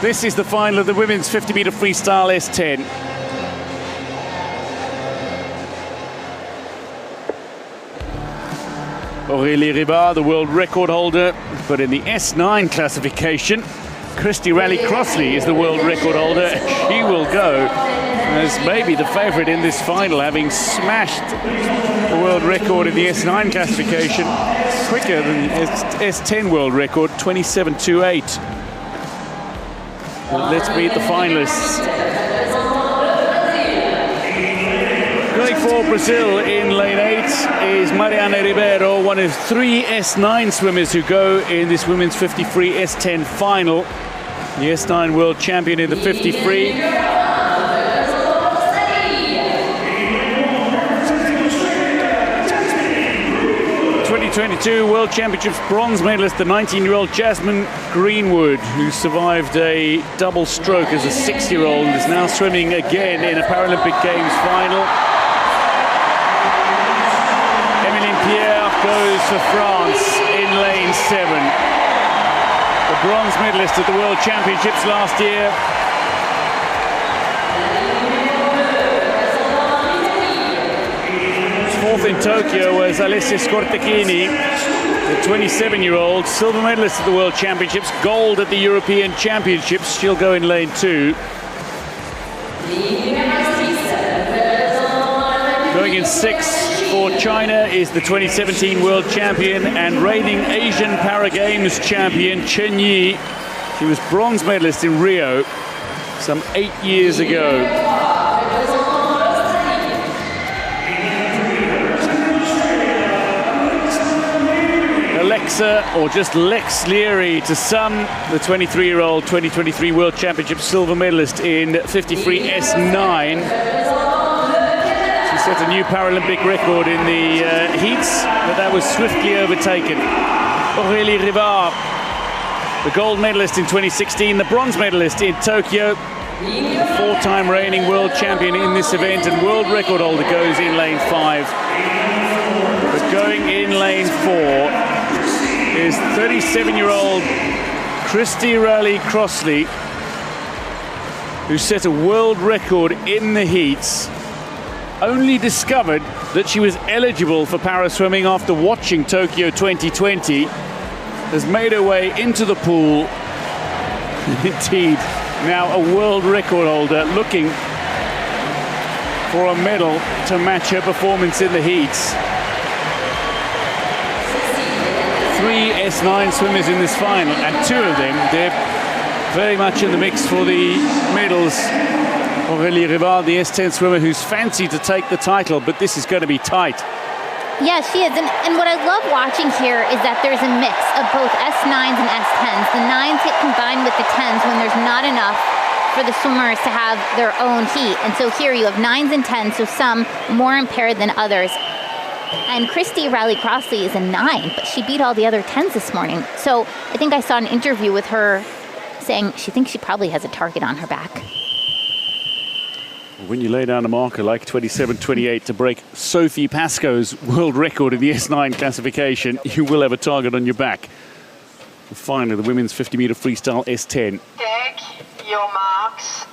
This is the final of the women's 50-meter freestyle S10. Aurélie Ribard, the world record holder, but in the S9 classification, Christy Raleigh-Crossley is the world record holder. She will go as maybe the favorite in this final, having smashed the world record in the S9 classification quicker than the S10 world record, 27.28. Let's meet the finalists. Going for Brazil in lane 8 is Mariana Ribeiro, one of 3 S9 swimmers who go in this women's 50 free S10 final. The S9 world champion in the 50 free. 2022 World Championships bronze medalist, the 19-year-old Jasmine Greenwood, who survived a double stroke as a 6-year-old and is now swimming again in a Paralympic Games final. Pierre goes for France in lane 7. The bronze medalist at the World Championships last year. Fourth in Tokyo was Alessia Scortechini, the 27-year-old, silver medalist at the World Championships, gold at the European Championships. She'll go in lane 2. Going in 6th for China is the 2017 world champion and reigning Asian Para Games champion Chen Yi. She was bronze medalist in Rio some 8 years ago. Alexa, or just Lex Leary to some, the 23-year-old 2023 World Championship silver medalist in 50 free S9. Set a new Paralympic record in the heats, but that was swiftly overtaken. Aurélie Ribard, the gold medalist in 2016, the bronze medalist in Tokyo, the 4-time reigning world champion in this event and world record holder, goes in lane 5. But going in lane 4 is 37-year-old Christy Raleigh-Crossley, who set a world record in the heats. Only discovered that she was eligible for para-swimming after watching Tokyo 2020, has made her way into the pool. Indeed, now a world record holder looking for a medal to match her performance in the heats. 3 S9 swimmers in this final, and 2 of them, they're very much in the mix for the medals. Aurélie Ribard, the S10 swimmer who's fancied to take the title, but this is going to be tight. Yeah, she is. And what I love watching here is that there's a mix of both S9s and S10s. The 9s get combined with the 10s when there's not enough for the swimmers to have their own heat. And so here you have 9s and 10s, so some more impaired than others. And Christy Raleigh-Crossley is a 9, but she beat all the other 10s this morning. So I think I saw an interview with her saying she thinks she probably has a target on her back. When you lay down a marker like 27.28 to break Sophie Pascoe's world record in the S9 classification, you will have a target on your back. And finally, the women's 50-meter freestyle S10. Take your marks.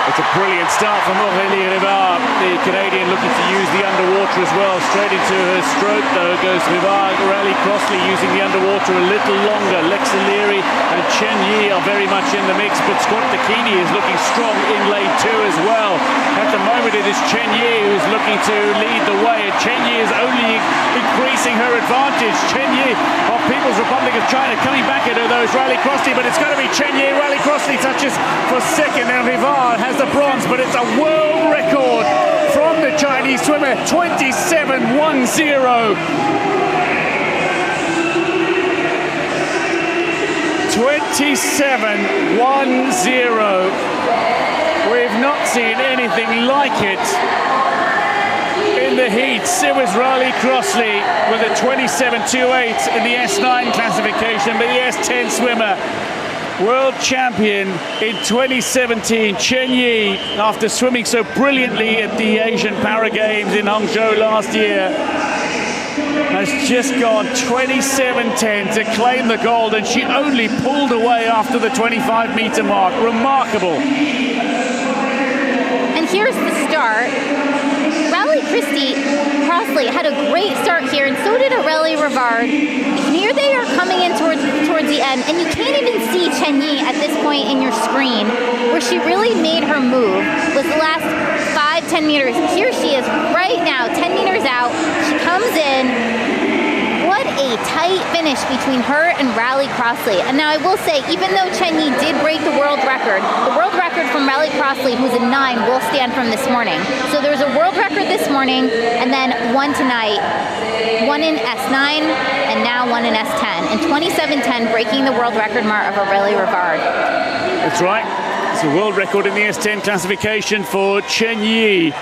It's a brilliant start from Aurélie Ribard, the Canadian, looking to use the underwater as well. Straight into her stroke, though, goes Ribard. Raleigh-Crossley using the underwater a little longer. Lexa Leary and Chen Yi are very much in the mix, but Scott Dakini is looking strong in lane 2 as well. At the moment, it is Chen Yi who's looking to lead the way, and Chen Yi is only increasing gaining her advantage. Chen Yi of People's Republic of China coming back at her, though, is Riley Crossley, but it's going to be Chen Yi. Riley Crossley touches for second, and Rivard has the bronze, but it's a world record from the Chinese swimmer, 27.10. 27.10. We've not seen anything like it in the heats. It was Riley Crossley with a 27.28 in the S9 classification, but the S10 swimmer, world champion in 2017, Chen Yi, after swimming so brilliantly at the Asian Para Games in Hangzhou last year, has just gone 27.10 to claim the gold, and she only pulled away after the 25-meter mark. Remarkable. And here's the start. Crossley had a great start here, and so did Aurélie Rivard. And here they are coming in towards the end, and you can't even see Chen Yi at this point in your screen. Where she really made her move was the last 5-10 meters. Here she is right now, 10 meters out. She comes in. What a tight finish between her and Riley Crossley. And now I will say, even though Chen Yi did break the world record from Riley Crossley, who's a 9, will stand from this morning. So there was a world record this morning, and then one tonight, one in S9, and now one in S10. And 27.10, breaking the world record mark of Aurélie Rivard. That's right. It's a world record in the S10 classification for Chen Yi.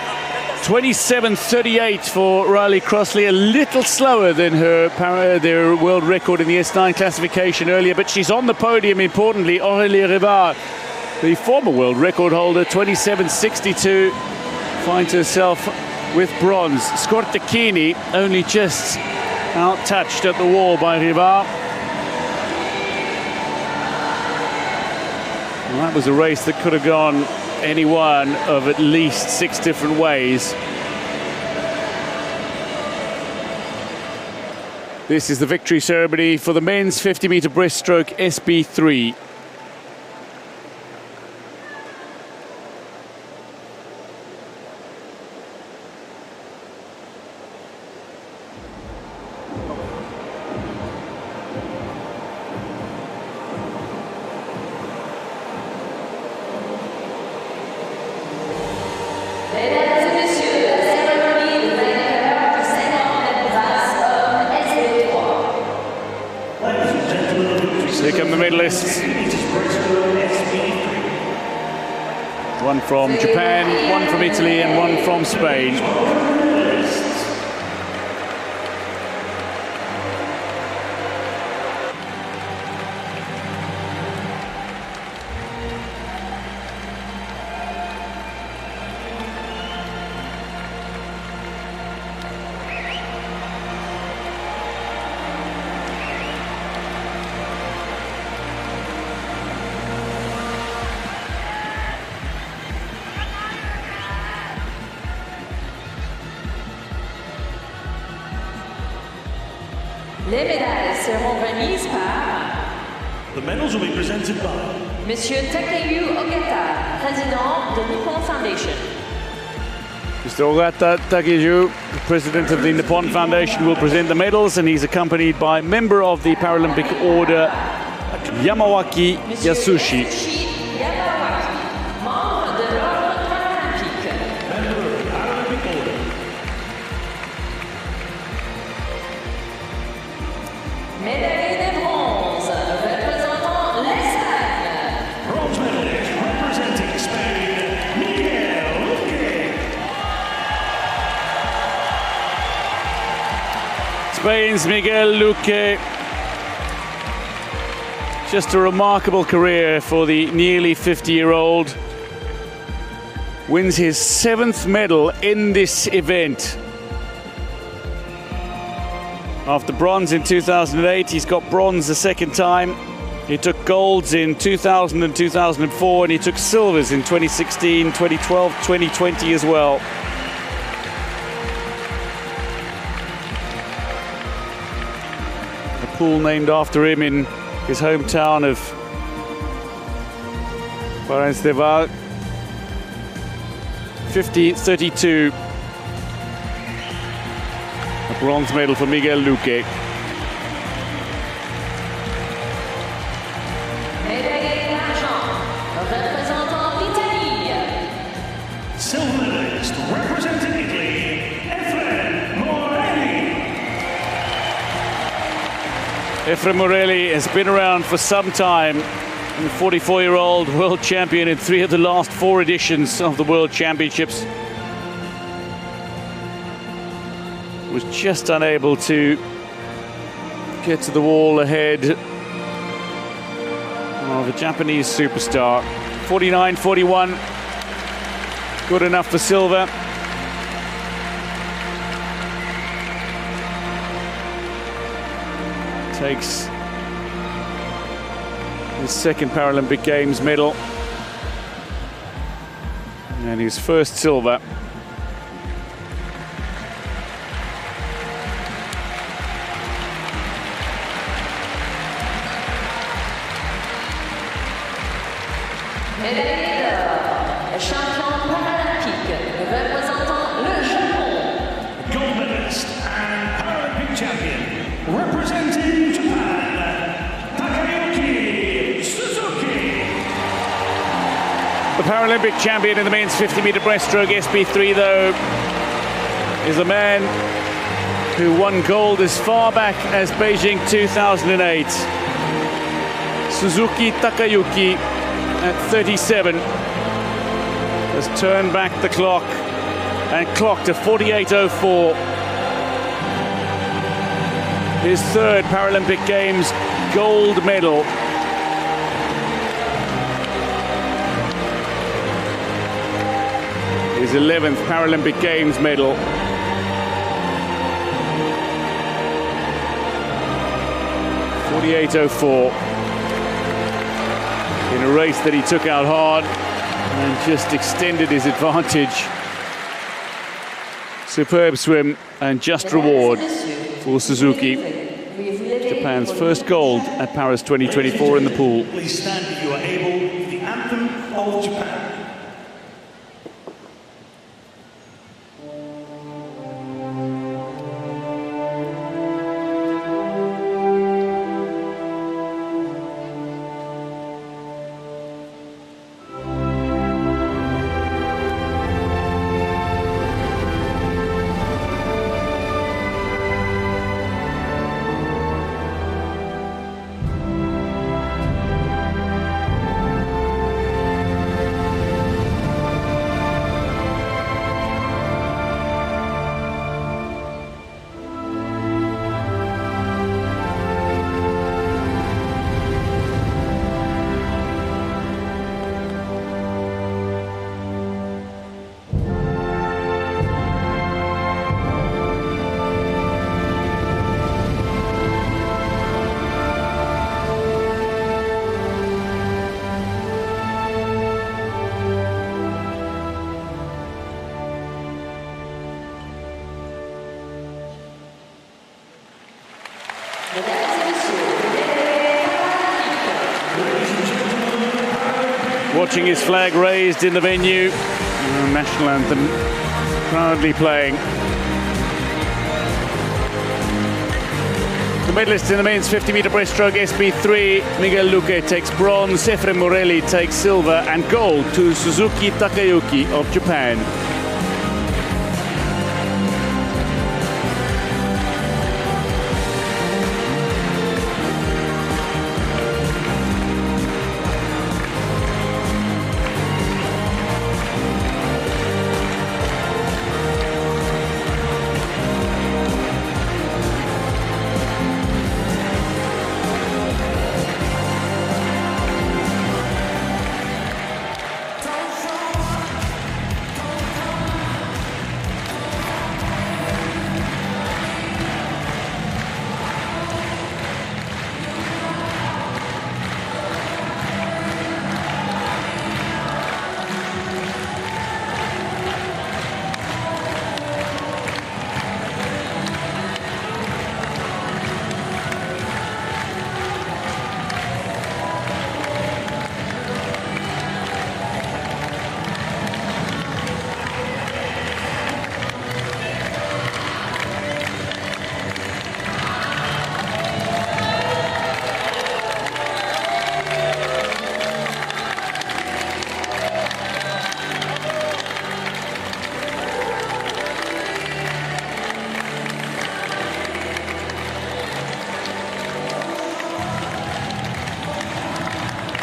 27.38 for Riley Crossley, a little slower than their world record in the S9 classification earlier, but she's on the podium, importantly. Aurélie Rivard, the former world record holder, 27.62, finds herself with bronze. Scortechini only just out-touched at the wall by Rivard. Well, that was a race that could have gone any one of at least 6 different ways. This is the victory ceremony for the men's 50-meter breaststroke SB3. Here come the medalists. One from Japan, one from Italy, and one from Spain. Les médailles seront remises par The medals will be presented by Monsieur Takeyu Ogata, Président de Nippon Foundation. Mr. Ogata Takeju, president of the Nippon Foundation, will present the medals, and he's accompanied by member of the Paralympic Order, Yamawaki Yasushi. Yamawaki, membre de l'Ordre Paralympique. member of the Paralympic Order. Médaille de bronze, représentant l'Espagne. Bronze medalist representing Spain, Miguel Luque. Spain's Miguel Luque. Just a remarkable career for the nearly 50-year-old. Wins his 7th medal in this event. After bronze in 2008, he's got bronze the second time. He took golds in 2000 and 2004, and he took silvers in 2016, 2012, 2020 as well. A pool named after him in his hometown of Paralympic 50-32. A Bronze medal for Miguel Luque. Médaille d'argent, représentant l'Italie. Silver medalist representing Italy, Eiffel Morelli. Eiffel Morelli has been around for some time. The 44-year-old world champion in 3 of the last 4 editions of the World Championships. Was just unable to get to the wall ahead of a Japanese superstar. 49-41, good enough for silver. Takes his second Paralympic Games medal and his first silver. Médaille d'or, champion paralympique, représentant le Japon. Gold medalist and Paralympic champion representing Japan, Takayuki Suzuki. The Paralympic champion in the men's 50-meter breaststroke SB3, though, is a man who won gold as far back as Beijing 2008. Suzuki Takayuki, at 37, has turned back the clock and clocked a 48.04. His third Paralympic Games gold medal. His 11th Paralympic Games medal. .48.04. In a race that he took out hard and just extended his advantage. Superb swim and just reward for Suzuki. Japan's first gold at Paris 2024 in the pool. Please stand if you are able for the anthem of Japan. Watching his flag raised in the venue, national anthem proudly playing. The medalist in the men's 50-meter breaststroke SB3, Miguel Luque, takes bronze, Eiffel Morelli takes silver, and gold to Suzuki Takayuki of Japan.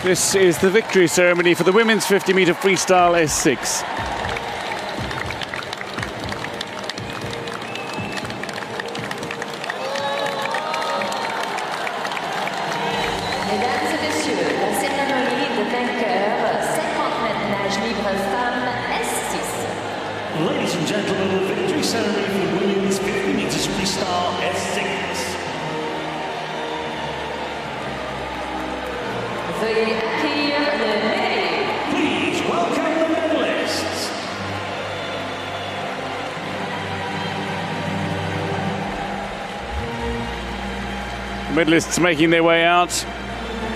This is the victory ceremony for the women's 50-meter freestyle S6. Mesdames et messieurs, la cérémonie de vainqueurs, 50 mètres nage libre femme S6. Ladies and gentlemen, the victory ceremony for the women's 50 meters freestyle S6. Veuillez accueillir le médaillé. Please welcome the medalists. Medalists making their way out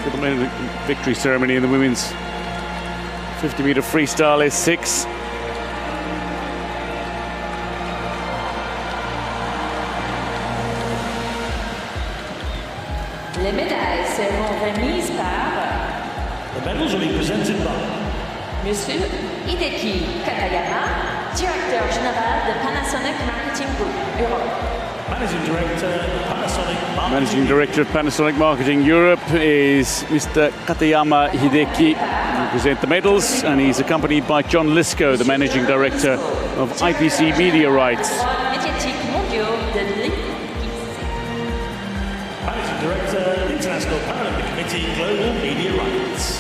for the victory ceremony in the women's 50-meter freestyle S6. Les médailles seront remises par The medals will be presented by Monsieur Hideki Katayama, directeur général de Panasonic Marketing Group Europe. Managing Director, Panasonic Marketing. Managing Director of Panasonic Marketing Europe is Mr. Katayama Hideki. He'll present the medals, and he's accompanied by John Lisco, the Managing Director of IPC Media Rights. Médiatique mondiaux de l'IPC. Managing Director, International Paralympic Committee, Global Media Rights.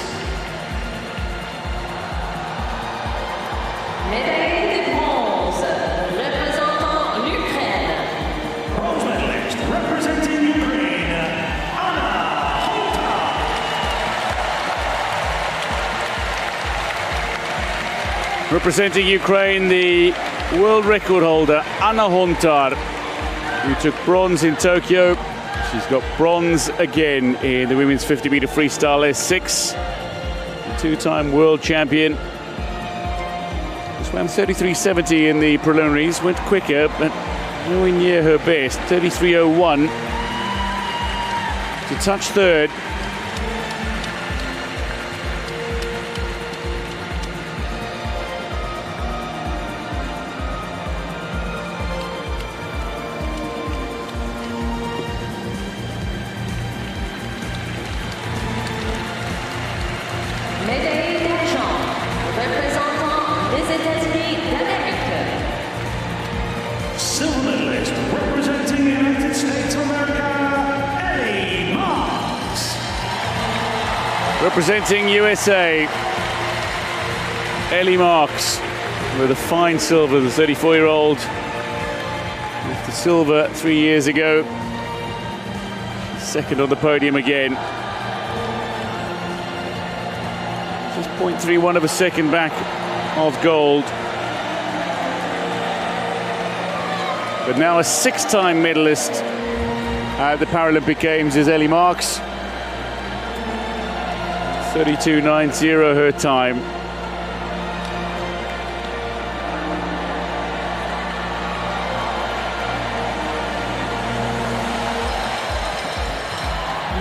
Médaille de bronze, représentant l'Ukraine. Bronze medalist representing Ukraine, Anna Holta. Representing Ukraine, the world record holder, Anna Hontar, who took bronze in Tokyo. She's got bronze again in the women's 50-meter freestyle S6. The two-time world champion. Swam 33.70 in the preliminaries, went quicker, but nowhere near her best. 33.01 to touch third. Médaille d'argent, représentant les États-Unis d'Amérique. Silver medalist representing the United States of America, Ellie Marks. Representing USA, Ellie Marks with a fine silver, the 34-year-old. With the silver 3 years ago. Second on the podium again. Just 0.31 of a second back of gold. But now a six-time medalist at the Paralympic Games is Ellie Marks. 32.90 her time.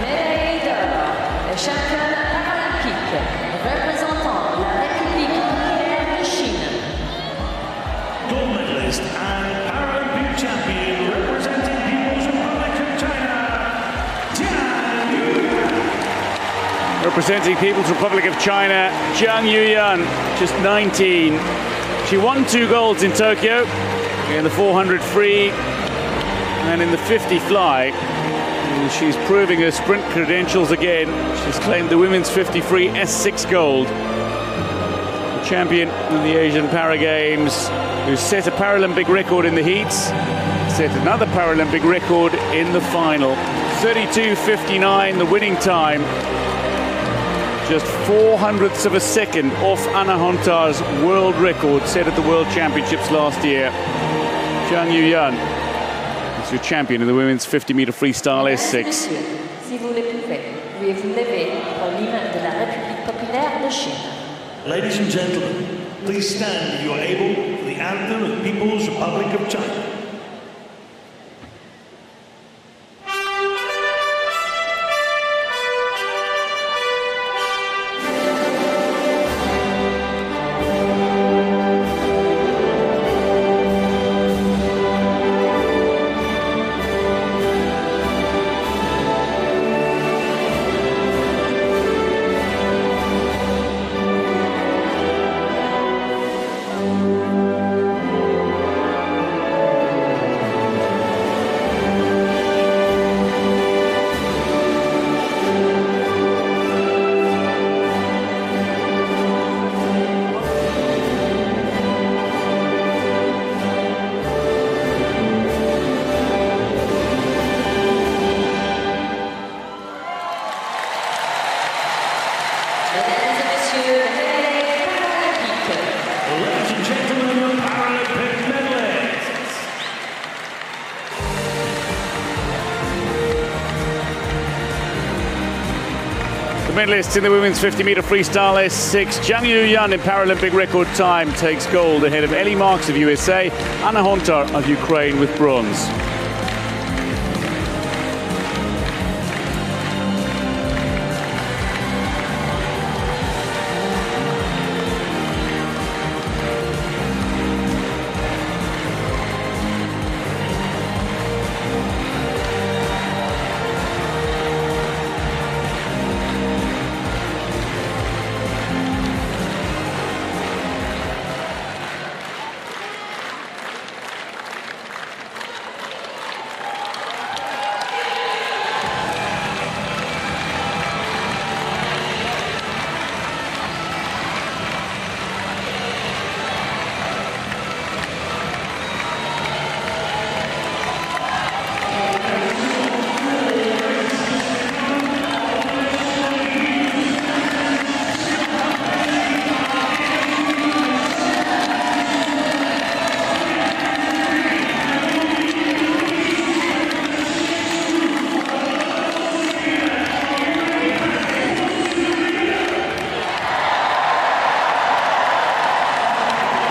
Médaille d'or, championne paralympique, représentant la République populaire de Chine. Gold medalist and Paralympic champion representing People's Republic of China, Jian Yu. Representing People's Republic of China, Jiang Yuyan, just 19. She won 2 golds in Tokyo, in the 400 free and in the 50 fly. And she's proving her sprint credentials again. She's claimed the women's 50 free S6 gold. The champion in the Asian Para Games, who set a Paralympic record in the heats, set another Paralympic record in the final. 32.59, the winning time. Just 0.04 of a second off Anna Hontar's world record set at the World Championships last year. Jiang Yuyan is your champion in the women's 50-meter freestyle S6. Si vous le pouvez, veuillez vous lever pour l'hymne de la République populaire de Chine. Ladies and gentlemen, please stand if you are able for the anthem of the People's Republic of China. The medalist in the women's 50-meter freestyle S6, Jiang Yuyan in Paralympic record time, takes gold ahead of Ellie Marks of USA, Anna Hontar of Ukraine with bronze.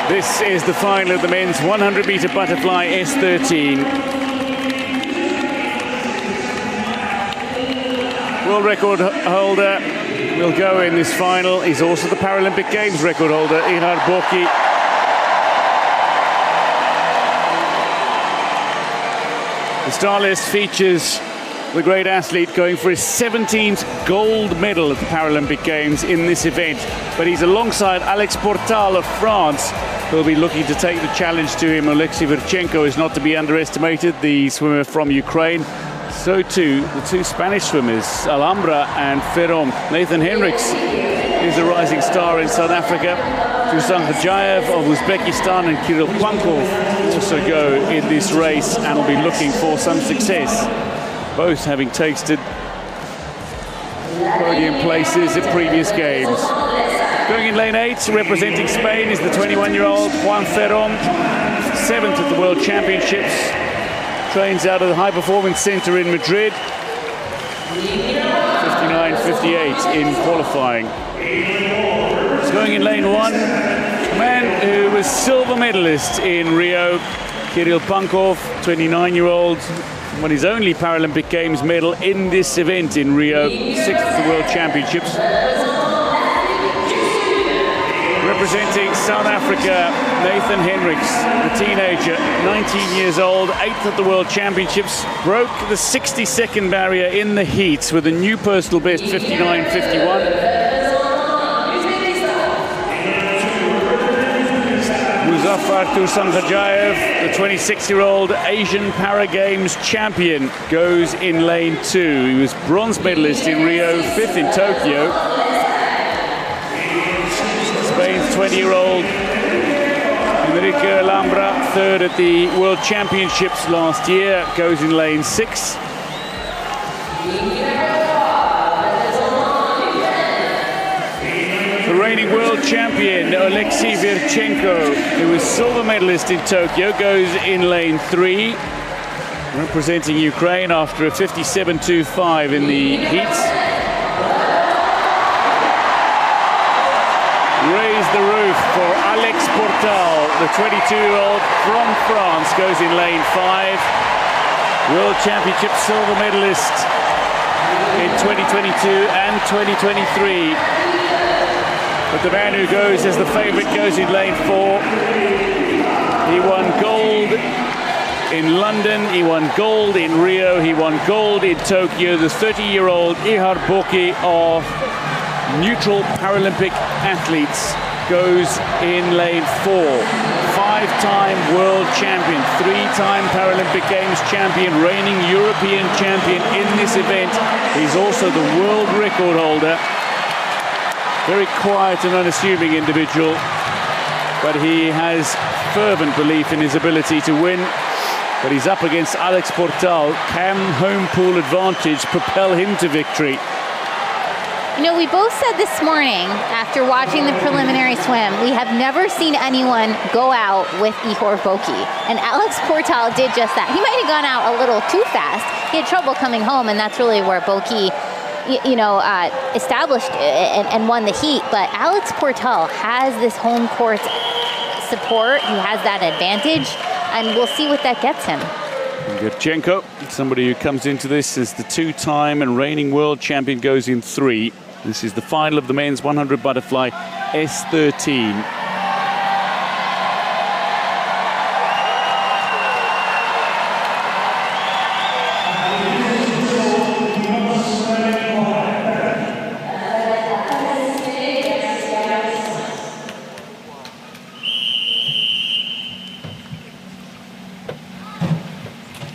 This is the final of the men's 100-meter butterfly S13. World record holder will go in this final. He's also the Paralympic Games record holder, Ihar Boki. The star list features the great athlete going for his 17th gold medal at the Paralympic Games in this event. But he's alongside Alex Portal of France, who'll be looking to take the challenge to him. Alexei Virchenko is not to be underestimated, the swimmer from Ukraine. So too, the two Spanish swimmers, Alhambra and Ferron. Nathan Henriks is a rising star in South Africa. Dusan Khajayev of Uzbekistan and Kirill Pankov also go in this race and will be looking for some success, both having tasted podium places at previous games. Going in lane 8, representing Spain, is the 21-year-old Juan Ferron, 7th at the World Championships. Trains out of the High Performance Center in Madrid. 59.58 in qualifying. He's going in lane 1, a man who was silver medalist in Rio, Kirill Pankov, 29-year-old. Won his only Paralympic Games medal in this event in Rio, 6th at the World Championships. Representing South Africa, Nathan Henriks, the teenager, 19 years old, 8th at the World Championships, broke the 60-second barrier in the heats with a new personal best, 59.51. Muzaffar Tursankhajayev, the 26-year-old Asian Para-Games champion, goes in lane 2. He was bronze medalist in Rio, 5th in Tokyo. Spain's 20-year-old Enrique Alhambra, 3rd at the World Championships last year, goes in lane 6. The reigning world champion Alexei Virchenko, who was silver medalist in Tokyo, goes in lane 3, representing Ukraine after a 57.25 in the heats. Raise the roof for Alex Portal, the 22-year-old from France, goes in lane 5. World Championship silver medalist in 2022 and 2023. But the man who goes as the favorite goes in lane 4. He won gold in London, he won gold in Rio, he won gold in Tokyo. The 30-year-old Ihar Boki of neutral Paralympic athletes goes in lane 4. 5-time world champion, 3-time Paralympic Games champion, reigning European champion in this event. He's also the world record holder. Very quiet and unassuming individual, but he has fervent belief in his ability to win. But he's up against Alex Portal. Can home pool advantage propel him to victory? You know, we both said this morning, after watching the preliminary swim, we have never seen anyone go out with Ihar Boki. And Alex Portal did just that. He might have gone out a little too fast. He had trouble coming home, and that's really where Boki, established and won the heat. But Alex Portal has this home court support. He has that advantage, and we'll see what that gets him. Virchenko, somebody who comes into this as the two-time and reigning world champion, goes in 3. This is the final of the men's 100 butterfly S13.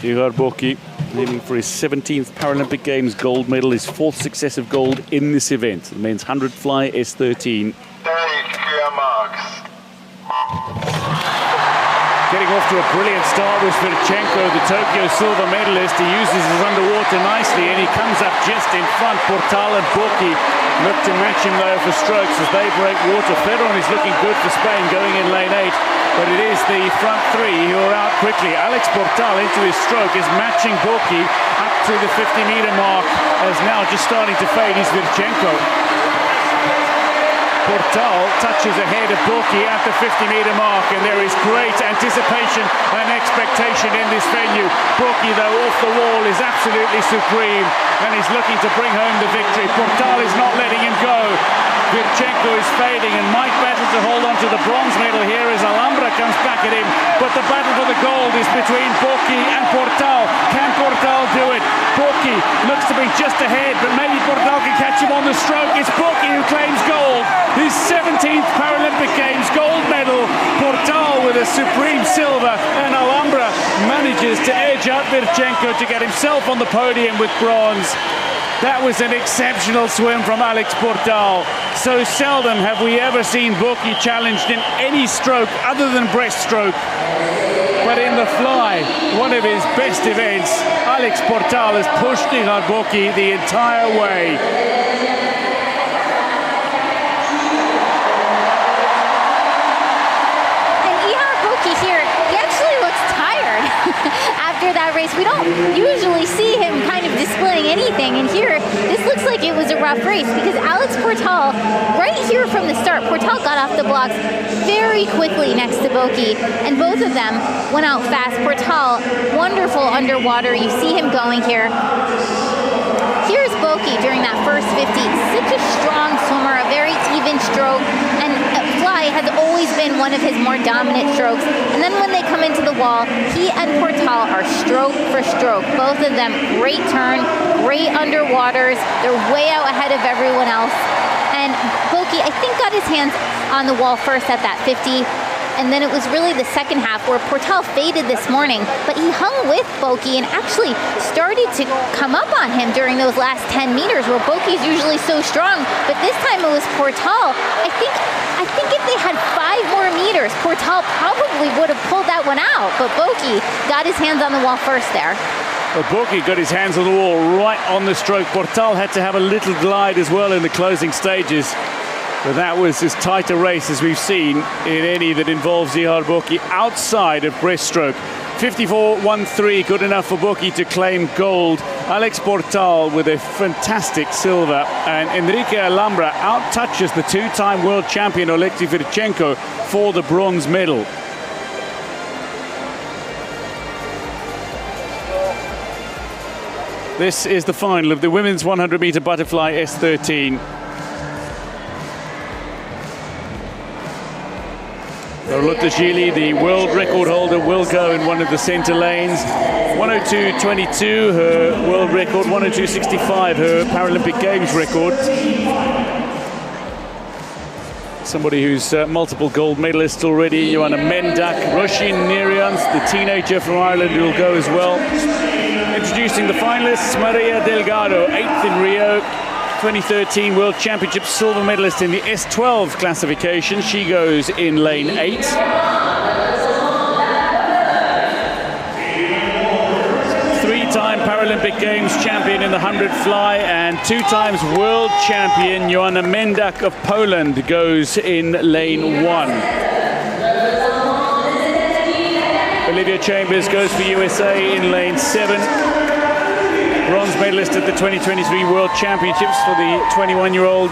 Ihar Boki aiming for his 17th Paralympic Games gold medal, his 4th successive gold in this event. The men's 100 fly S13. Getting off to a brilliant start was Virchenko, the Tokyo silver medalist. He uses his underwater nicely and he comes up just in front. Portal and Boki look to match him though for strokes as they break water. Federon is looking good for Spain going in lane 8. But it is the front 3 who are out quickly. Alex Portal into his stroke is matching Boki up to the 50-meter mark as now just starting to fade is Virchenko. Portal touches ahead of Boki at the 50-meter mark, and there is great anticipation and expectation in this venue. Boki, though, off the wall is absolutely supreme and is looking to bring home the victory. Portal is not letting him go. Virchenko is fading and might battle to hold on to the bronze medal here as Alhambra comes back at him. But the battle for the gold is between Boki and Portal. Can Portal do it? Boki looks to be just ahead, but maybe Portal can catch him on the stroke. It's Boki who claims gold. His 17th Paralympic Games gold medal. Portal with a supreme silver, and Alhambra manages to edge out Virchenko to get himself on the podium with bronze. That was an exceptional swim from Alex Portal. So seldom have we ever seen Boki challenged in any stroke other than breaststroke. But in the fly, one of his best events, Alex Portal has pushed Ihar Boki the entire way. And Ihar Boki here, he actually looks tired after that race. We don't usually see him kind of displaying anything, and here this looks like it was a rough race because Alex Portal, right here from the start, Portal got off the blocks very quickly next to Boki, and both of them went out fast. Portal, wonderful underwater. You see him going here. Here's Boki during that first 50. Such a strong swimmer, a very even stroke, and fly has always been one of his more dominant strokes. And then when they come into the wall, he and Portal are stroke for stroke. Both of them great turn, great underwaters. They're way out ahead of everyone else. And Boki, I think, got his hands on the wall first at that 50. And then it was really the second half where Portal faded this morning, but he hung with Boki and actually started to come up on him during those last 10 meters where Boki's usually so strong, but this time it was Portal. I think if they had 5 more meters, Portal probably would have pulled that one out, but Boki got his hands on the wall first there. Well, Boki got his hands on the wall right on the stroke. Portal had to have a little glide as well in the closing stages. But that was as tight a race as we've seen in any that involves Ihar Boki outside of breaststroke. 54.13, good enough for Boki to claim gold. Alex Portal with a fantastic silver. And Enrique Alhambra out-touches the 2-time world champion Oleksiy Virchenko for the bronze medal. This is the final of the women's 100-meter butterfly S13. Lotte Gili, the world record holder, will go in one of the center lanes. 102.22, her world record. 102.65, her Paralympic Games record. Somebody who's multiple gold medalist already. Joanna Mendak, Roshin Nerians, the teenager from Ireland, who will go as well. Introducing the finalists, Maria Delgado, 8th in Rio. 2013 World Championship silver medalist in the S12 classification. She goes in lane 8. 3-time Paralympic Games champion in the 100 fly and 2 times world champion Joanna Mendak of Poland goes in lane 1. Olivia Chambers goes for USA in lane 7. bronze medalist at the 2023 World Championships for the 21-year-old.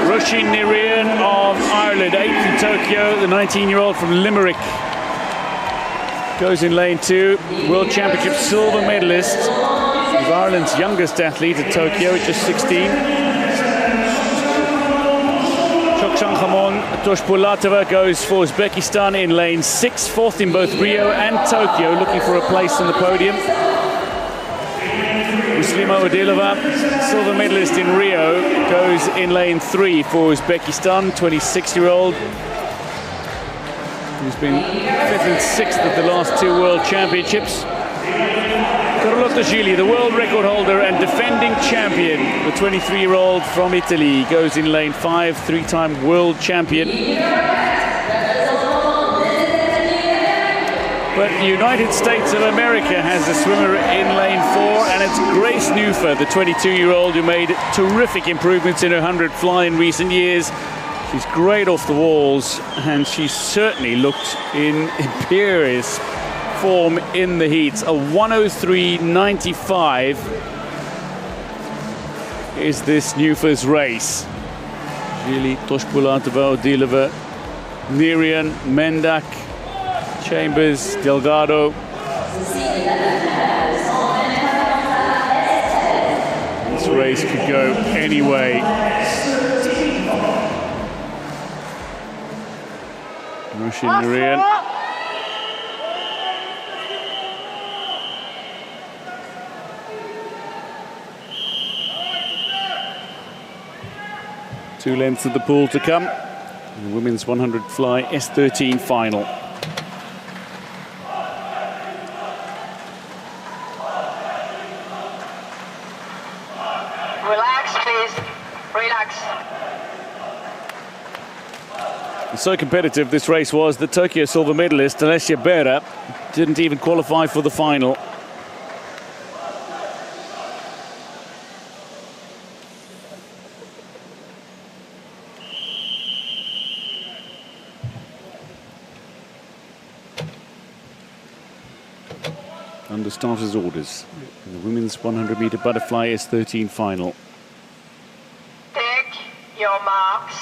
Roisin Niran of Ireland, 8th in Tokyo, the 19-year-old from Limerick. Goes in lane 2, World Championship silver medalist. She's Ireland's youngest athlete at Tokyo at just 16. Chokchanhamon Toshpulatova goes for Uzbekistan in lane 6, 4th in both Rio and Tokyo, looking for a place on the podium. Muslima Odilova, silver medalist in Rio, goes in lane 3 for Uzbekistan, 26-year-old. Who's been 5th and 6th at the last 2 World Championships. Carlotta Gili, the world record holder and defending champion, the 23-year-old from Italy, goes in lane 5, 3-time world champion. But the United States of America has a swimmer in lane 4, and it's Grace Newfer, the 22-year-old who made terrific improvements in her 100 fly in recent years. She's great off the walls, and she certainly looked in imperious form in the heats. A 1:03.95 is this Newfer's race. Gili, Toshpulatova, Odilova, Niran, Mendak, Chambers, Delgado. This race could go any way. Roisin Niran. Two lengths of the pool to come. And the women's 100 fly S13 final. Relax, please. Relax. So competitive this race was that Tokyo silver medalist Alessia Berra didn't even qualify for the final. Under starters' orders in the women's 100-meter butterfly S13 final. Take your marks.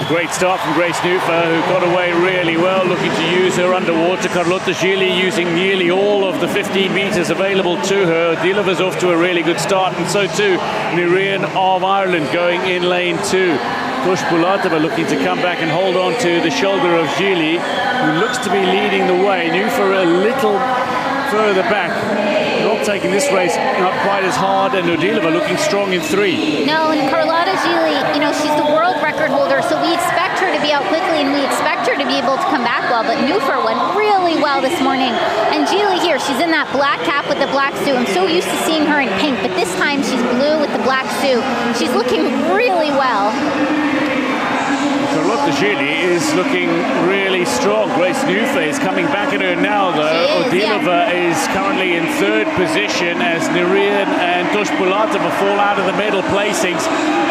A great start from Grace Newfer, who got away really well, looking to use her underwater. Carlotta Gili using nearly all of the 15 meters available to her. Dilova's off to a really good start, and so too Niran of Ireland going in lane 2. Toshpulatova looking to come back and hold on to the shoulder of Gili, who looks to be leading the way. Newfer a little further back, not taking this race not quite as hard, and Odilova looking strong in 3. No, and Carlotta Gili, you know, she's the world record holder, so we expect her to be out quickly and we expect her to be able to come back well, but Newfer went really well this morning. And Gili here, she's in that black cap with the black suit. I'm so used to seeing her in pink, but this time she's blue with the black suit. She's looking really well. Carlotta Gili is looking really strong. Grace Newfer is coming back at her now, though. Odilova is currently in 3rd position as Niran and Toshpulatova fall out of the medal placings.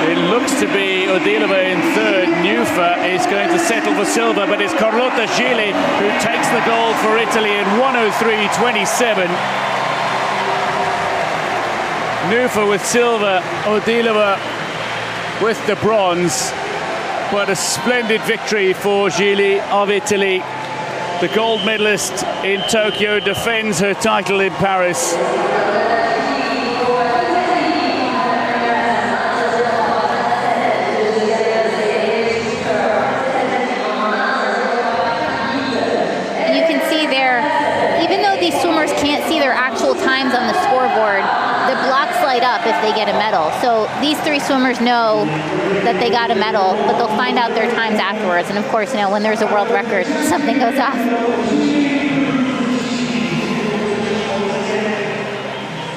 It looks to be Odilova in 3rd. Newfer is going to settle for silver, but it's Carlotta Gili who takes the gold for Italy in 1:03.27. Newfer with silver, Odilova with the bronze. What a splendid victory for Gili of Italy. The gold medalist in Tokyo defends her title in Paris. And you can see there, even though these swimmers can't see their actual times on the scoreboard, the blocks light up if they get a medal. So these 3 swimmers know that they got a medal, but they'll find out their times afterwards. And of course, you know, when there's a world record, something goes off.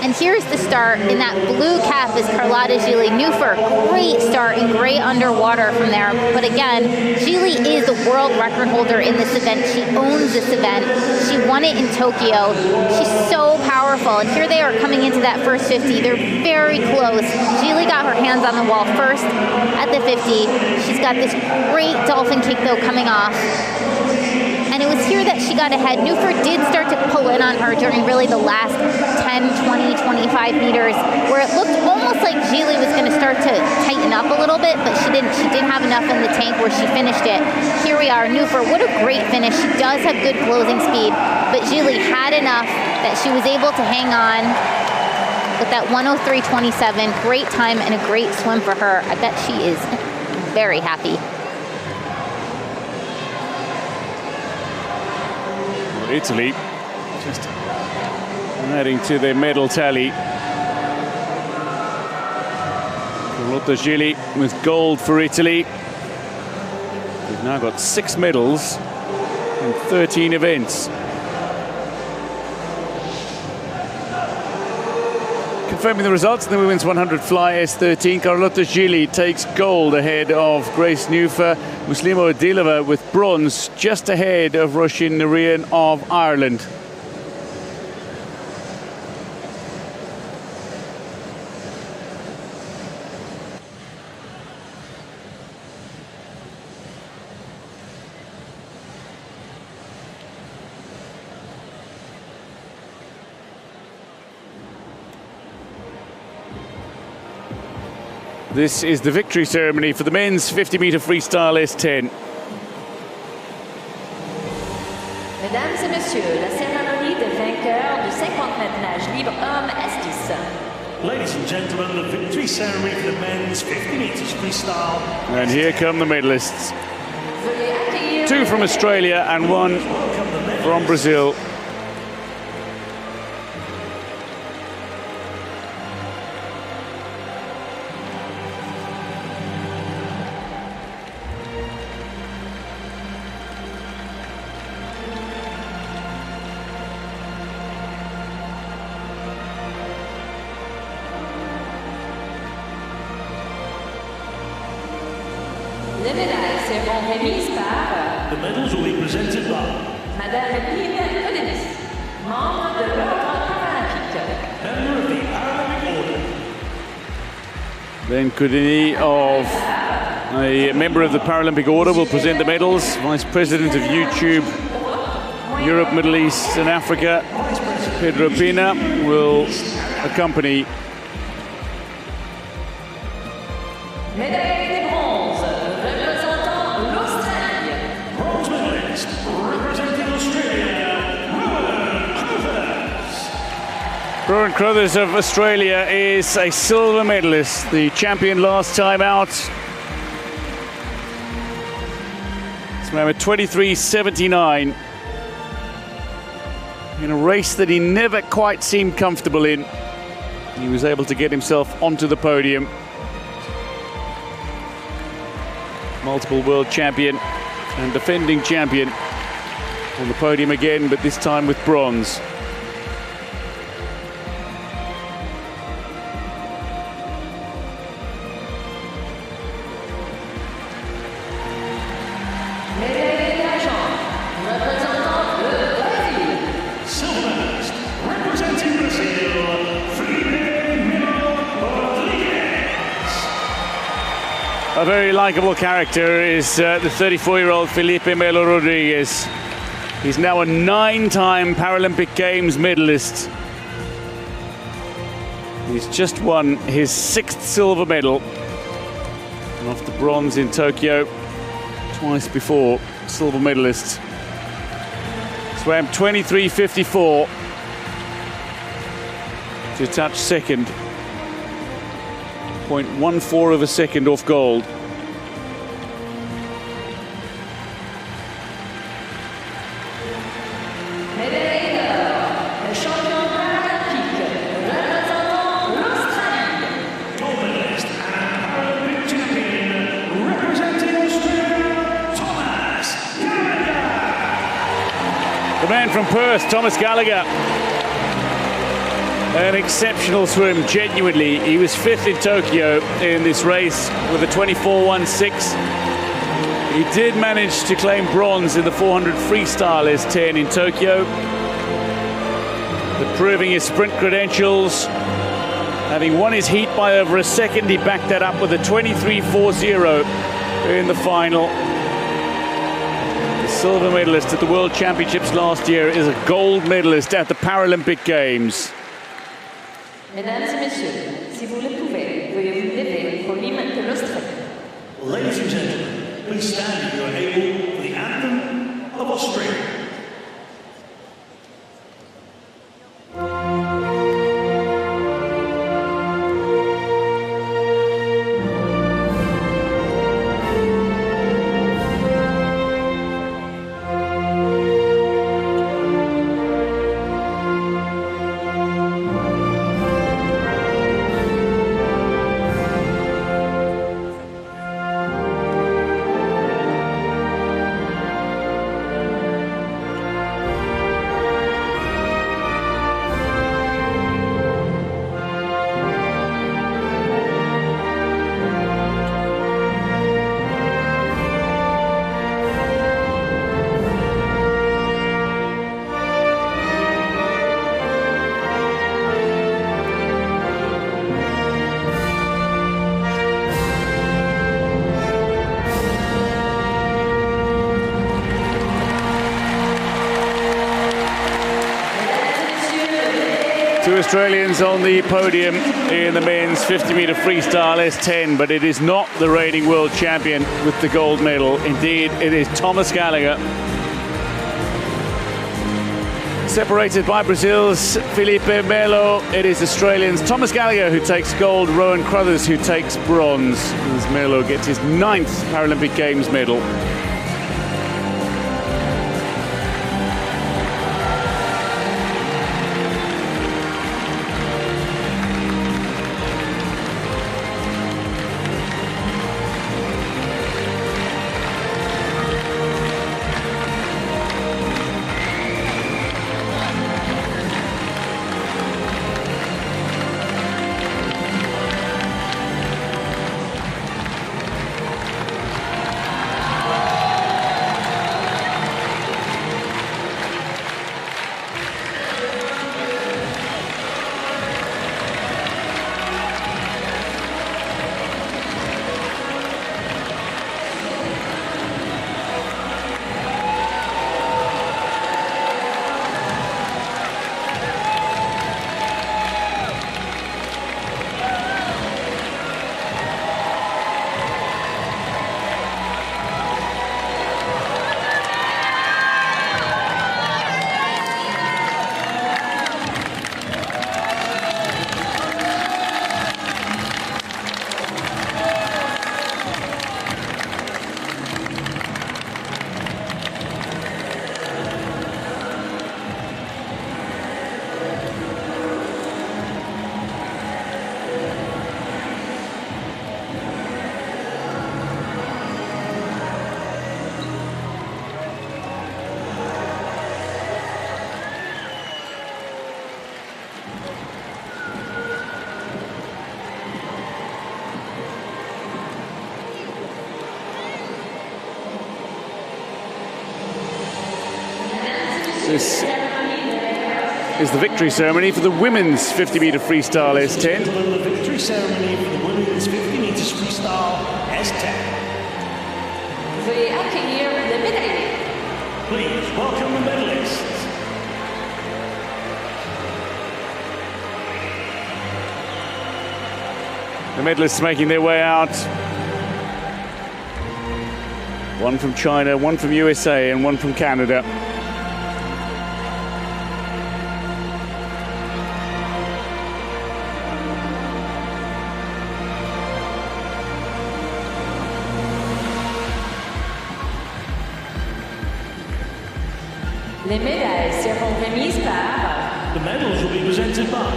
And here's the start. In that blue cap is Carlotta Gili. Newfer, great start and great underwater from there. But again, Gili is the world record holder in this event. She owns this event. She won it in Tokyo. She's so powerful. And here they are coming into that first 50. They're very close. Gili got her hands on the wall first at the 50. She's got this great dolphin kick though coming off. And it was here that she got ahead. Newfer did start to pull in on her during really the last 10, 20, 25 meters, where it looked almost like Gili was going to start to tighten up a little bit, but she didn't. She did have enough in the tank where she finished it. Here we are, Newfer, what a great finish. She does have good closing speed, but Gili had enough that she was able to hang on with that 1:03.27. Great time and a great swim for her. I bet she is very happy. Italy just adding to their medal tally. Carlotta Gili with gold for Italy. We've now got 6 medals in 13 events. Confirming the results in the women's 100 fly S13, Carlotta Gili takes gold ahead of Grace Newfer. Muslima Odilova with bronze, just ahead of Roisin Narayan of Ireland. This is the victory ceremony for the men's 50-meter freestyle S10. Mesdames et messieurs, la cérémonie des vainqueurs du 50 mètres nage libre homme S10. Ladies and gentlemen, the victory ceremony for the men's 50 meters freestyle. And here come the medalists. 2 from Australia and 1 from Brazil. Les médailles seront remises par The medals will be presented by Madame Lynn Codenis, membre de l'Ordre Paralympique. member of the Paralympic Order. Ben Coudini, of a member of the Paralympic Order, will present the medals. Vice President of YouTube, Europe, Middle East and Africa, Pedro Pina, will accompany. Médaille de bronze, représentant l'Australie. Bronze medalist representing Australia, Rowan Crothers of Australia is a silver medalist, the champion last time out. Swam at 23:79 in a race that he never quite seemed comfortable in. He was able to get himself onto the podium. Multiple world champion and defending champion on the podium again, but this time with bronze. Médaille d'argent, représentant le Brésil. silver medalist representing Brazil, Felipe Melo Rodriguez. A very likable character is the 34-year-old Felipe Melo Rodriguez. He's now a 9-time Paralympic Games medalist. He's just won his 6th silver medal. And off the bronze in Tokyo twice before, silver medalist. Swam 23:54 to touch second. 0.14 of a second off gold. Médaille d'or, le champion paralympique, représentant l'Australie. Gold medalist and Paralympic champion representing Australia, Thomas Gallagher. The man from Perth, Thomas Gallagher. A An exceptional swim, genuinely. He was 5th in Tokyo in this race with a 24.16. He did manage to claim bronze in the 400 freestyle S10 in Tokyo. But proving his sprint credentials, having won his heat by over a second, he backed that up with a 23.40 in the final. The silver medalist at the World Championships last year is a gold medalist at the Paralympic Games. Mesdames et messieurs, si vous le pouvez, veuillez vous lever pour l'hymne de l'Australie. Ladies and gentlemen, please stand if you are able for the anthem of Australia. Two Australians on the podium in the men's 50-metre freestyle S10, but it is not the reigning world champion with the gold medal. Indeed, it is Thomas Gallagher. Separated by Brazil's Felipe Melo, it is Australians Thomas Gallagher who takes gold, Rowan Crothers who takes bronze, as Melo gets his 9th Paralympic Games medal. This is the victory ceremony for the women's 50-metre freestyle S10. The victory ceremony for the women's 50 meters freestyle S10. Veuillez accueillir les médaillés. Please welcome the medalists. The medalists making their way out. One from China, one from USA, and one from Canada. Les médailles seront remises par The medals will be presented by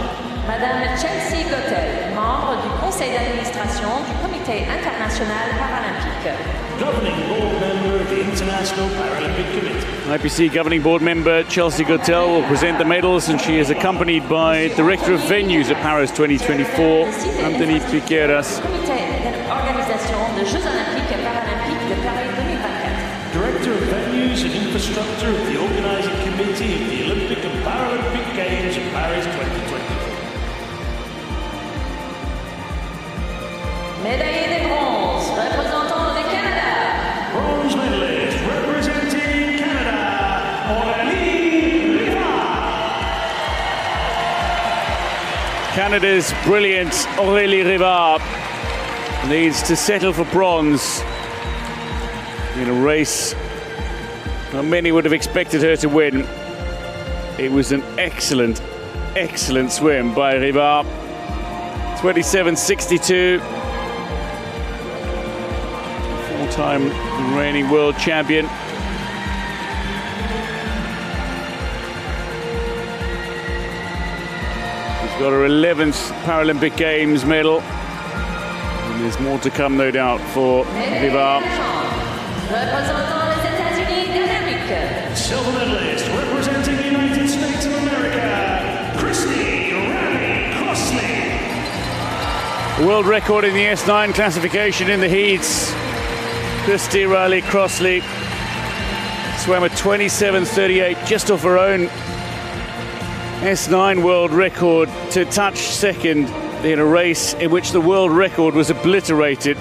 Madame Chelsea Gottel, membre du conseil d'administration du Comité international paralympique. Governing Board Member of the International Paralympic Committee. IPC Governing Board Member Chelsea Gottel will present the medals, and she is accompanied by Director of Venues at Paris 2024, Anthony Piqueras. Director of Venues and Infrastructure of the Organising Committee of the Olympic and Paralympic Games of Paris 2024. Médaillé de bronze, représentant le Canada. Bronze medalist representing Canada, Aurélie Rivard. Canada's brilliant Aurélie Rivard needs to settle for bronze in a race well, many would have expected her to win. It was an excellent, excellent swim by Rivard. 27.62. Four-time reigning world champion. She's got her 11th Paralympic Games medal. And there's more to come, no doubt, for Rivard. Silver medalist representing the United States of America, Christy Rally Crossley. The world record in the S9 classification in the heats. Christy Rally Crossley swam a 27.38, just off her own S9 world record, to touch second in a race in which the world record was obliterated.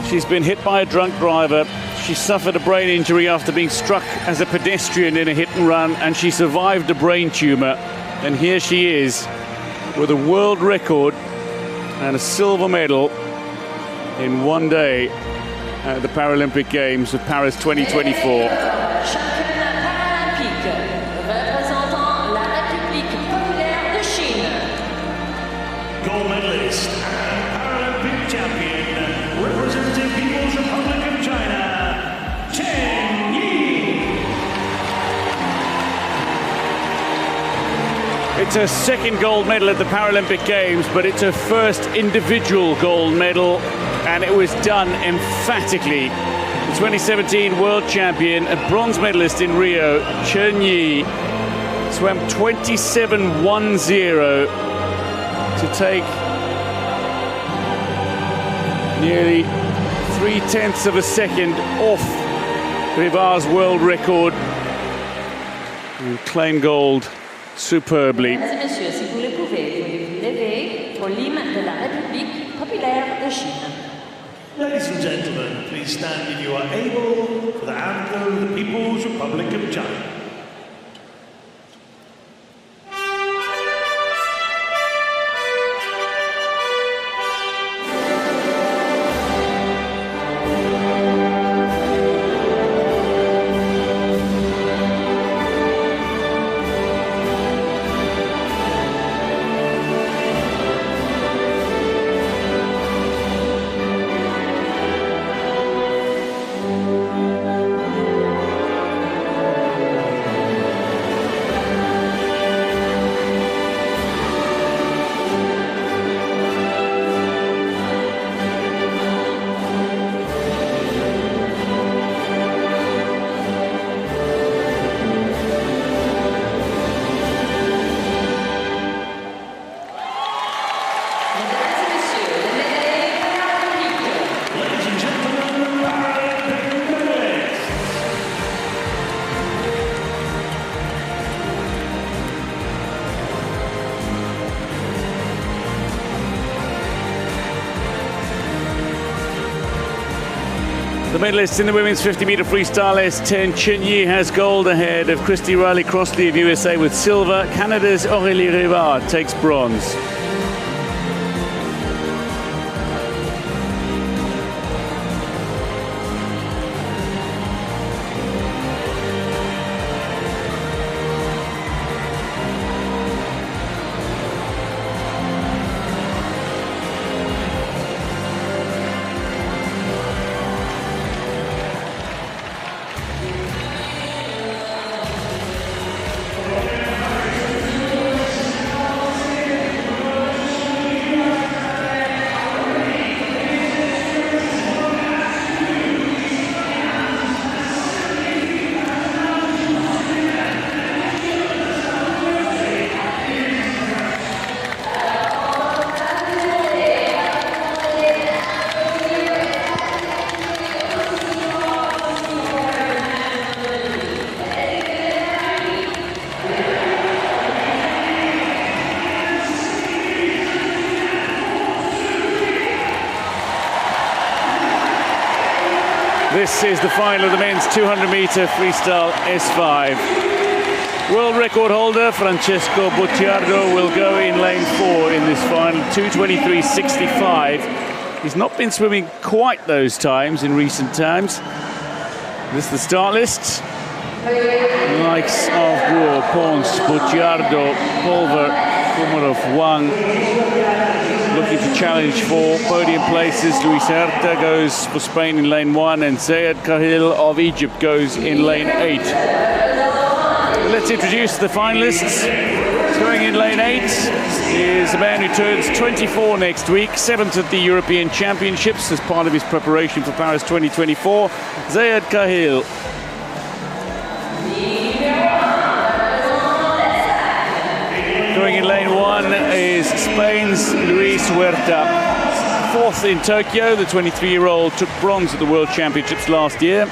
She's been hit by a drunk driver. She suffered a brain injury after being struck as a pedestrian in a hit and run, and she survived a brain tumor. And here she is with a world record and a silver medal in one day at the Paralympic Games of Paris 2024. Gold medalist and Paralympic champion representing People's Republic of China, Chen Yi. It's her second gold medal at the Paralympic Games, but it's her first individual gold medal, and it was done emphatically. The 2017 world champion and bronze medalist in Rio, Chen Yi, swam 27.10 to take nearly 0.3 of a second off Rivard's world record and claim gold superbly. Mesdames et messieurs, si vous le pouvez, vous lever pour l'hymne de la République populaire de Chine. Ladies and gentlemen, please stand if you are able for the anthem of the People's Republic of China. The medalist in the women's 50-meter freestyle S10, Chen Yi, has gold ahead of Christy Riley Crossley of USA with silver. Canada's Aurélie Rivard takes bronze. This is the final of the men's 200-meter freestyle S5. World record holder Francesco Bocciardo will go in lane 4 in this final, 2:23.65. He's not been swimming quite those times in recent times. This is the start list. Likes of Guo, Pons, Bocciardo, Pulver, Komarov, Wang. Looking to challenge for podium places. Luis Herta goes for Spain in lane 1, and Zayed Kahil of Egypt goes in lane 8. Let's introduce the finalists. Going in lane 8 is a man who turns 24 next week, 7th at the European Championships as part of his preparation for Paris 2024, Zayed Kahil. Going in lane 1 is Spain's Luis Huerta. 4th in Tokyo, the 23-year-old took bronze at the World Championships last year.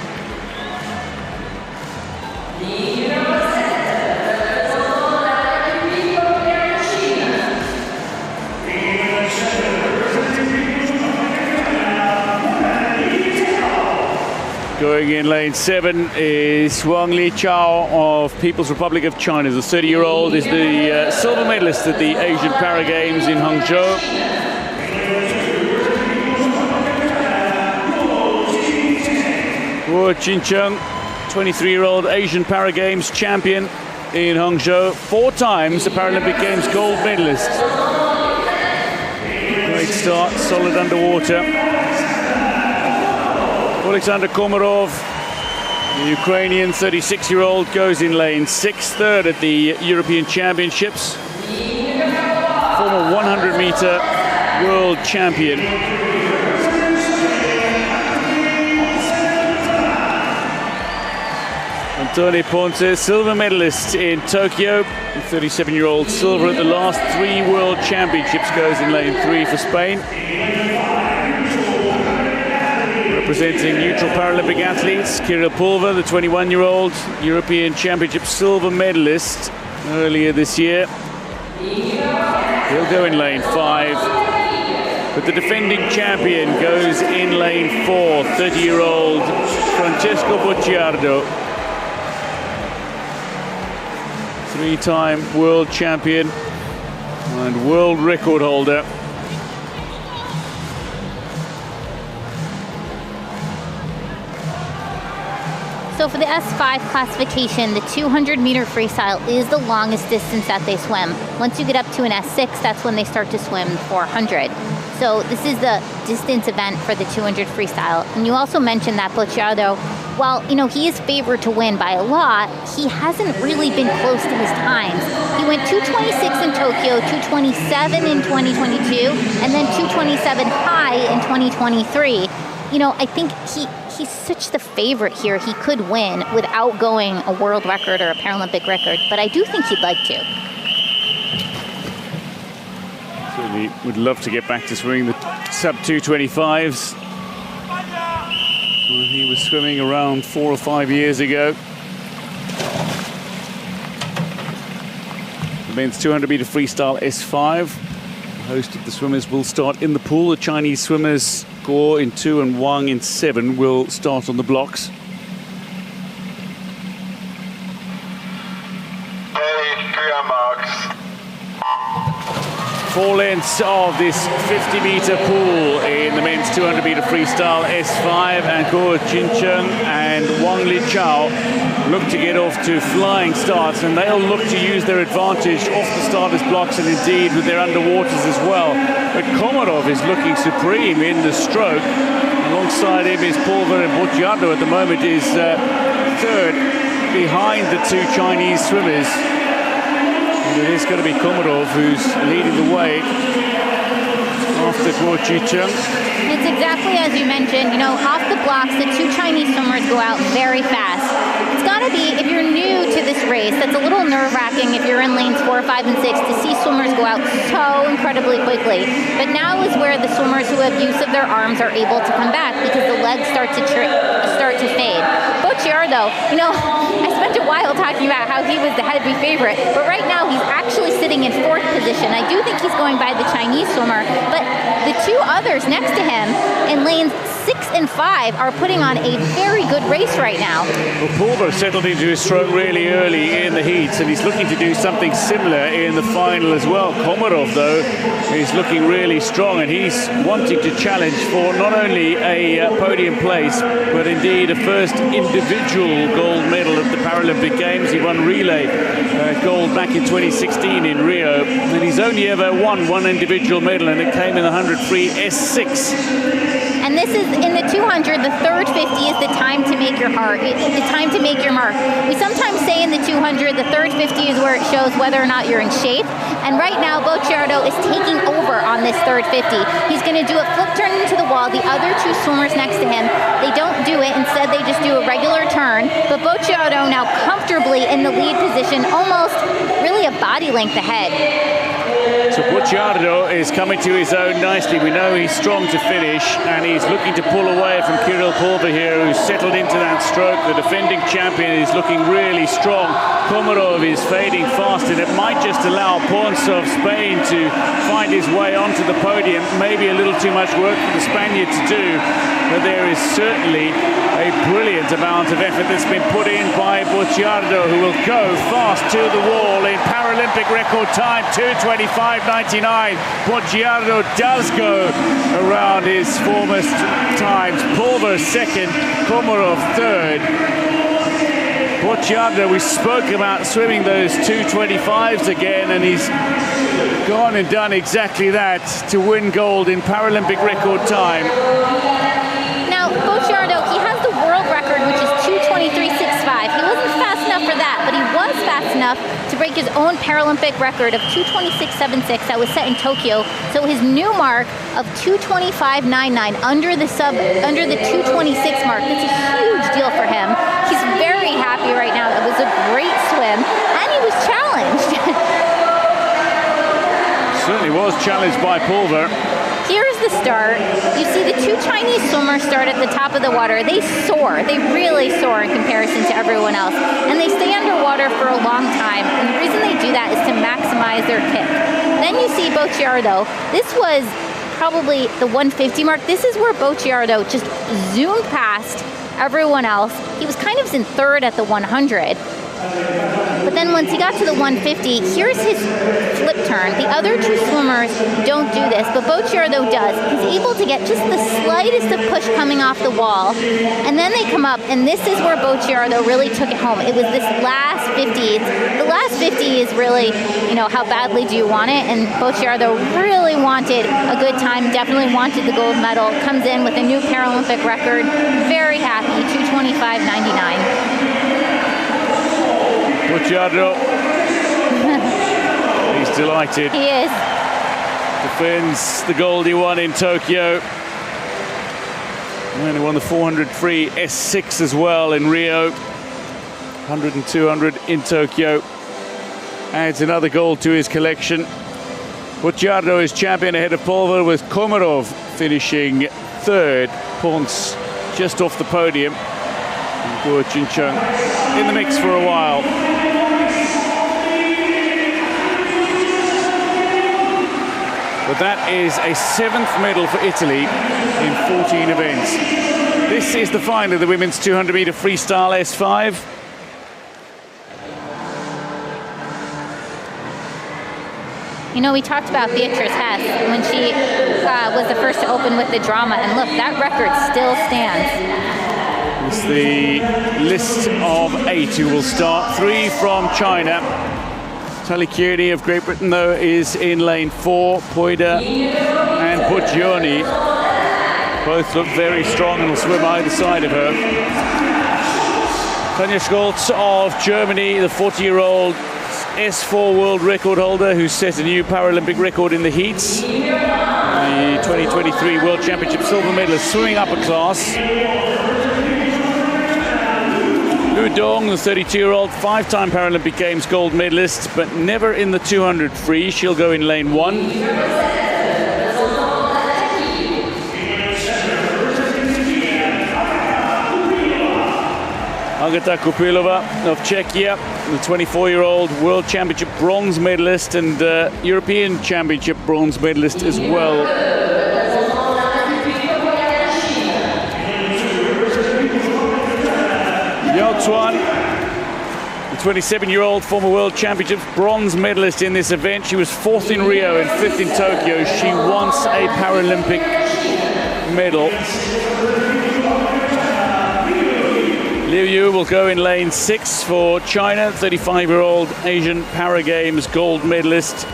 Going in lane 7 is Wang Liqiao of People's Republic of China. The 30-year-old is the silver medalist at the Asian Paralympic Games in Hangzhou. Guo Jincheng, 23-year-old Asian Paralympic Games champion in Hangzhou, 4 times the Paralympic Games gold medalist. Great start, solid underwater. Alexander Komarov, the Ukrainian 36-year-old, goes in lane 6, 3rd at the European Championships. Former 100-meter world champion. Antoni Ponce, silver medalist in Tokyo. The 37-year-old, silver at the last 3 world championships, goes in lane 3 for Spain. Representing neutral Paralympic athletes, Kirill Pulver, the 21-year-old European Championship silver medalist earlier this year. He'll go in lane 5. But the defending champion goes in lane 4, 30-year-old Francesco Bocciardo. 3-time world champion and world record holder. So for the S5 classification, the 200-meter freestyle is the longest distance that they swim. Once you get up to an S6, that's when they start to swim 400. So this is the distance event for the 200 freestyle. And you also mentioned that Bocciardo, while he is favored to win by a lot, he hasn't really been close to his times. He went 2:26 in Tokyo, 2:27 in 2022, and then 2:27 high in 2023. I think he's such the favorite here. He could win without going a world record or a Paralympic record, but I do think he'd like to. Certainly would love to get back to swimming the sub-225s. Well, he was swimming around 4 or 5 years ago. The men's 200-meter freestyle S5. The host of the swimmers will start in the pool. The Chinese swimmers, Guo in 2 and Wang in 7, will start on the blocks. 4 lengths of this 50-meter pool in the men's 200-meter freestyle S5, and Guo Jincheng and Wang Liqiao look to get off to flying starts, and they'll look to use their advantage off the starters' blocks and indeed with their underwaters as well. But Komarov is looking supreme in the stroke. Alongside him is Pulver, and Bocciardo at the moment is 3rd behind the 2 Chinese swimmers. It is going to be Komarov who's leading the way after Guo Jincheng. It's exactly as you mentioned. Off the blocks, the 2 Chinese swimmers go out very fast. It's got to be, if you're new to this race, that's a little nerve-wracking if you're in lanes 4, 5, and 6 to see swimmers go out so incredibly quickly. But now is where the swimmers who have use of their arms are able to come back because the legs start to fade. Bocciardo, I spent a while talking about how he was the heavy favorite, but right now he's actually sitting in 4th position. I do think he's going by the Chinese swimmer, but the two others next to him in lanes 6 and 5 are putting on a very good race right now. Well, Pulver settled into his stroke really early in the heats, and he's looking to do something similar in the final as well. Komarov, though, is looking really strong, and he's wanting to challenge for not only a podium place, but indeed a first individual gold medal at the Paralympic Games. He won relay gold back in 2016 in Rio, and he's only ever won one individual medal, and it came in the 100 free S6. And this is in the 200, the third 50 is the time to make your the time to make your mark. We sometimes say in the 200, the third 50 is where it shows whether or not you're in shape. And right now, Bocciardo is taking over on this third 50. He's going to do a flip turn into the wall. The other two swimmers next to him, they don't do it. Instead, they just do a regular turn. But Bocciardo now comfortably in the lead position, almost really a body length ahead. So Bocciardo is coming to his own nicely. We know he's strong to finish, and he's looking to pull away from Kirill Pulver here, who's settled into that stroke. The defending champion is looking really strong. Komarov is fading fast, and it might just allow Pons of Spain to find his way onto the podium. Maybe a little too much work for the Spaniard to do, but there is certainly a brilliant amount of effort that's been put in by Bocciardo, who will go fast to the wall in Paralympic record time, 2:25.99. Bocciardo does go around his former times. Pulver second, Komarov third. Bocciardo, we spoke about swimming those 2:25s again, and he's gone and done exactly that to win gold in Paralympic record time. Now, Bocciardo, he has the world record, which is 2:23.65. He wasn't fast enough for that, but he was fast enough to break his own Paralympic record of 2:26.76 that was set in Tokyo. So his new mark of 2:25.99 under the 2:26 mark. That's a huge deal for him. He's very happy right now. It was a great swim, and he was challenged. Certainly was challenged by Pulver. Here's the start. You see the two Chinese swimmers start at the top of the water. They soar. They really soar in comparison to everyone else. And they stay underwater for a long time. And the reason they do that is to maximize their kick. Then you see Bocciardo. This was probably the 150 mark. This is where Bocciardo just zoomed past everyone else. He was kind of in third at the 100. But then once he got to the 150, here's his flip turn. The other two swimmers don't do this, but Bocciardo does. He's able to get just the slightest of push coming off the wall. And then they come up, and this is where Bocciardo really took it home. It was this last 50. The last 50 is really, you know, how badly do you want it? And Bocciardo really wanted a good time, definitely wanted the gold medal. Comes in with a new Paralympic record. Very happy, 2:25.99. Bocciardo, he's delighted. He is. Defends the gold he won in Tokyo. And he won the 400 free S6 as well in Rio. 100 and 200 in Tokyo. Adds another gold to his collection. Bocciardo is champion ahead of Pulver, with Komarov finishing third. Pons just off the podium. Guo Jincheng in the mix for a while. But that is a 7th medal for Italy in 14 events. This is the final of the women's 200-meter freestyle S5. You know, we talked about Beatrice Hess when she was the first to open with the drama, and look, that record still stands. It's the list of 8 who will start. 3 from China. Talikirni of Great Britain, though, is in lane 4. Poida and Boccioni both look very strong and will swim either side of her. Tanja Scholz of Germany, the 40-year-old S4 world record holder who set a new Paralympic record in the heats. The 2023 World Championship silver medalist, swimming up a class. Hu Dong, the 32-year-old, 5-time Paralympic Games gold medalist, but never in the 200 free. She'll go in lane 1. Agata Kupilova of Czechia, the 24-year-old World Championship bronze medalist and European Championship bronze medalist as well. Tuan, the 27-year-old former World Championship bronze medalist in this event. She was 4th in Rio and 5th in Tokyo. She wants a Paralympic medal. Liu Yu will go in lane 6 for China, 35-year-old Asian Para Games gold medalist.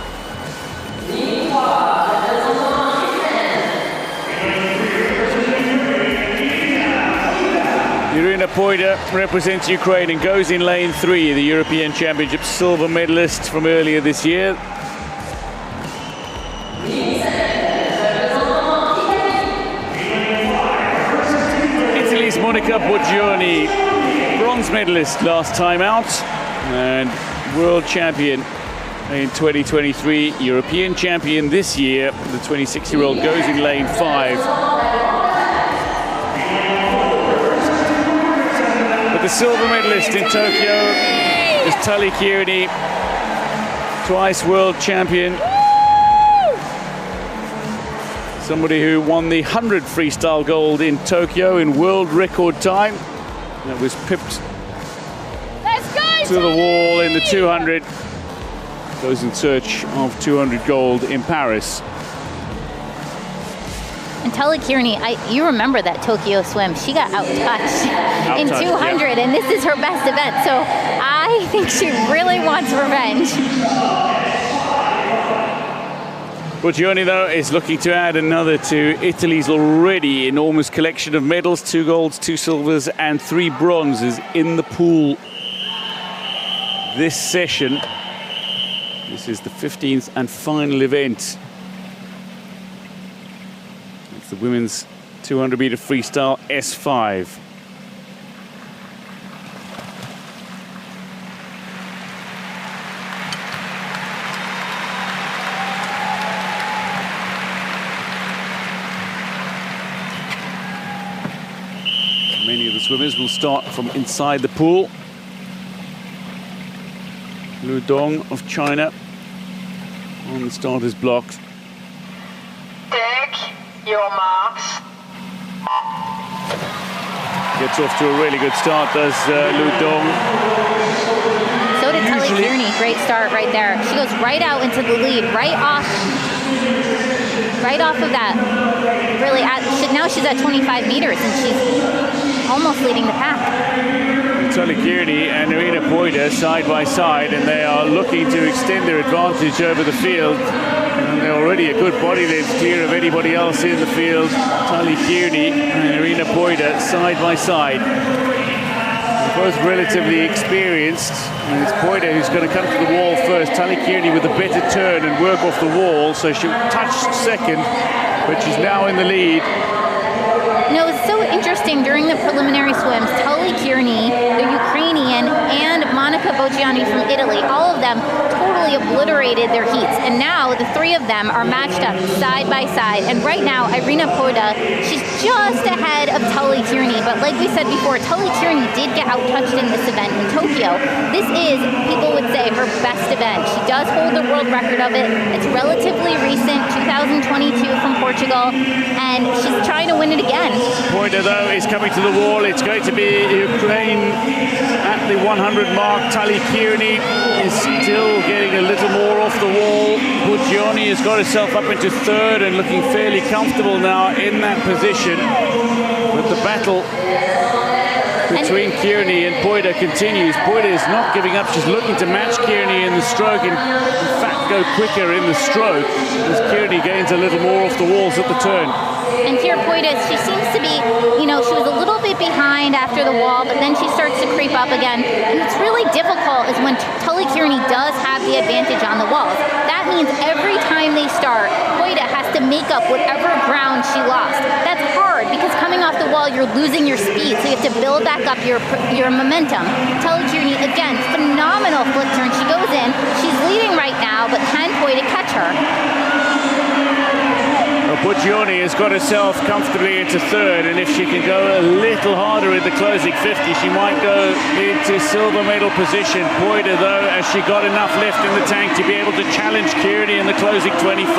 Irina Poida represents Ukraine and goes in lane 3, the European Championship silver medalist from earlier this year. Italy's Monica Boggioni, bronze medalist last time out and world champion in 2023, European champion this year. The 26-year-old goes in lane 5. But the silver medalist in Tokyo is Tully Kearney, twice world champion. Somebody who won the 100 freestyle gold in Tokyo in world record time. That was pipped to the wall in the 200. Goes in search of 200 gold in Paris. And Tully Kearney, you remember that Tokyo swim. She got out-touched in 200, yeah. And this is her best event. So I think she really wants revenge. Boggioni, though, is looking to add another to Italy's already enormous collection of medals. 2 golds, 2 silvers, and 3 bronzes in the pool this session. This is the 15th and final event. It's the women's 200-meter freestyle S5. Many of the swimmers will start from inside the pool. Lu Dong of China on the starters block. Take your marks. Gets off to a really good start, does Lu Dong. So did Tully Kearney. Great start right there. She goes right out into the lead, right off of that. Really, now she's at 25 meters and she's almost leading the pack. Tully Kearney and Irina Poida side by side, and they are looking to extend their advantage over the field. And they're already a good body length clear of anybody else in the field. Tully Kearney and Irina Poida side by side. They're both relatively experienced. And it's Poida who's going to come to the wall first. Tully Kearney with a better turn and work off the wall, so she'll touch second, but she's now in the lead. You know, it's so interesting during the preliminary swims, Tully Kearney, the Ukrainian, and Monica Boggioni from Italy, all of them totally obliterated their heats. And now the 3 of them are matched up side by side. And right now, Irina Poida, she's just ahead of Tully Kearney. But like we said before, Tully Kearney did get out-touched in this event in Tokyo. This is, people would say, her best event. She does hold the world record of it. It's relatively recent, 2022 from Portugal. And she's trying to win it again. Poida, though, is coming to the wall. It's going to be Ukraine at the 100 mark. Tully Kearney is still getting a little more off the wall. Boggioni has got herself up into 3rd and looking fairly comfortable now in that position. But the battle between Kearney and Poida continues. Poida is not giving up. She's looking to match Kearney in the stroke and, in fact, go quicker in the stroke as Kearney gains a little more off the walls at the turn. And here Poida, she seems to be, you know, she was a little bit behind after the wall, but then she starts to creep up again. And what's really difficult is when Tully Kearney does have the advantage on the walls. That means every time they start, Poida has to make up whatever ground she lost. That's hard because coming off the wall, you're losing your speed, so you have to build back up your momentum. Tully Kearney, again, phenomenal flip turn. She goes in, she's leading right now, but can Poida catch her? Boggioni has got herself comfortably into 3rd, and if she can go a little harder in the closing 50, she might go into silver medal position. Poida, though, has she got enough left in the tank to be able to challenge Kearney in the closing 25?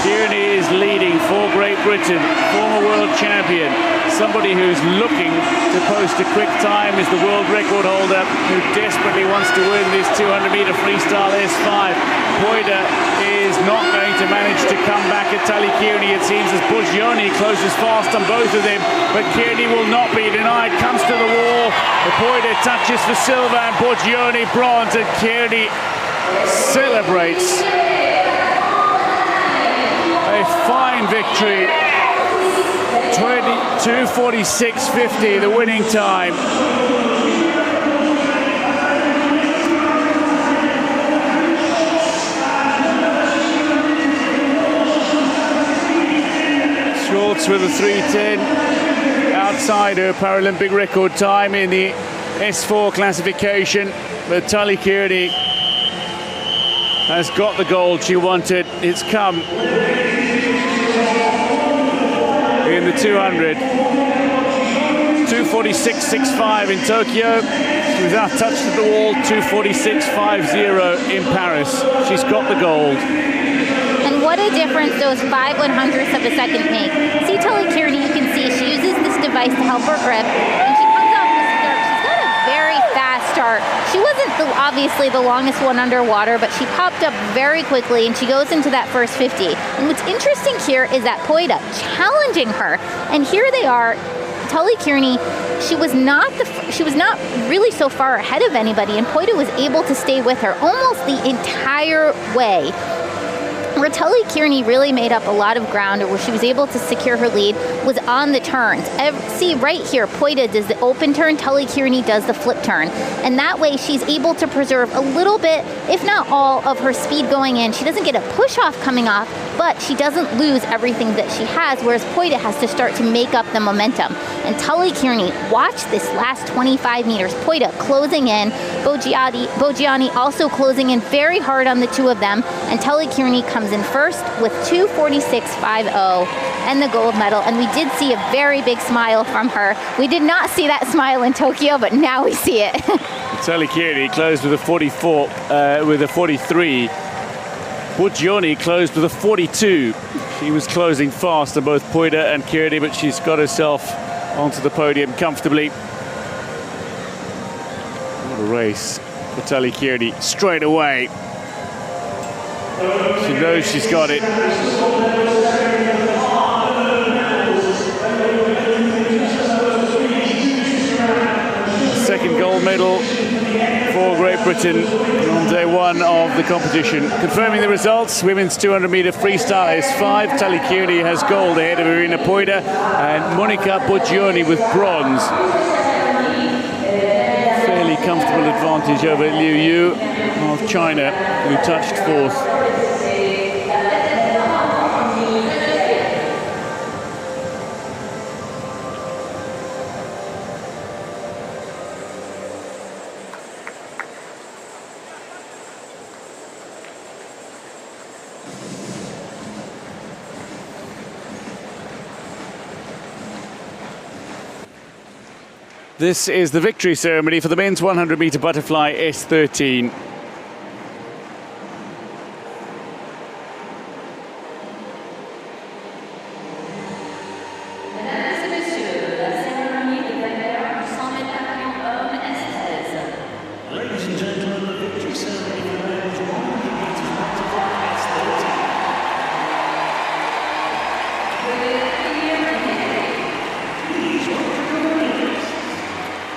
Kearney is leading for Great Britain, former world champion. Somebody who's looking to post a quick time is the world record holder who desperately wants to win this 200-meter freestyle S5. Poida is not going to manage to come back at Tully Kearney, it seems, as Buggioni closes fast on both of them, but Kearney will not be denied, comes to the wall. Poida touches for silver and Buggioni bronze, and Kearney celebrates a fine victory. 22:46.50, the winning time. Schwartz with a 3:10 outside her Paralympic record time in the S4 classification, but Tully Kearney has got the gold she wanted. It's come in the 200. 2:46.65 in Tokyo. She was touched at the wall. 2:46.50 in Paris. She's got the gold. And what a difference those 5/100ths of a second make. See Tully Kearney, you can see she uses this device to help her grip. And she comes off the start. She's got a very fast start. She wasn't obviously the longest one underwater, but she popped up very quickly and she goes into that first 50. And what's interesting here is that Poida challenging her. And here they are. Tully Kearney, she was not really so far ahead of anybody, and Poida was able to stay with her almost the entire way. Where Tully Kearney really made up a lot of ground, or where she was able to secure her lead, was on the turns. See right here, Poida does the open turn, Tully Kearney does the flip turn. And that way she's able to preserve a little bit, if not all, of her speed going in. She doesn't get a push off coming off, but she doesn't lose everything that she has, whereas Poida has to start to make up the momentum. And Tully Kearney, watch this last 25 meters. Poida closing in, Buggioni also closing in very hard on the two of them, and Tully Kearney comes in first with 2:46.50 and the gold medal. And we did see a very big smile from her. We did not see that smile in Tokyo, but now we see it. Tully Kearney closed with a 44, with a 43. Buggioni closed with a 42. She was closing fast on both Poida and Kearney, but she's got herself onto the podium comfortably. What a race for Tully Kearney straight away. She knows she's got it. Second gold medal for Great Britain on day one of the competition. Confirming the results, women's 200-meter freestyle S5. Tully Kearney has gold ahead of Irina Poida and Monica Buggioni with bronze. Fairly comfortable advantage over Liu Yu of China, who touched fourth. This is the victory ceremony for the men's 100-meter butterfly S13. Ladies and gentlemen, the victory ceremony for the men's 100-meter butterfly S13.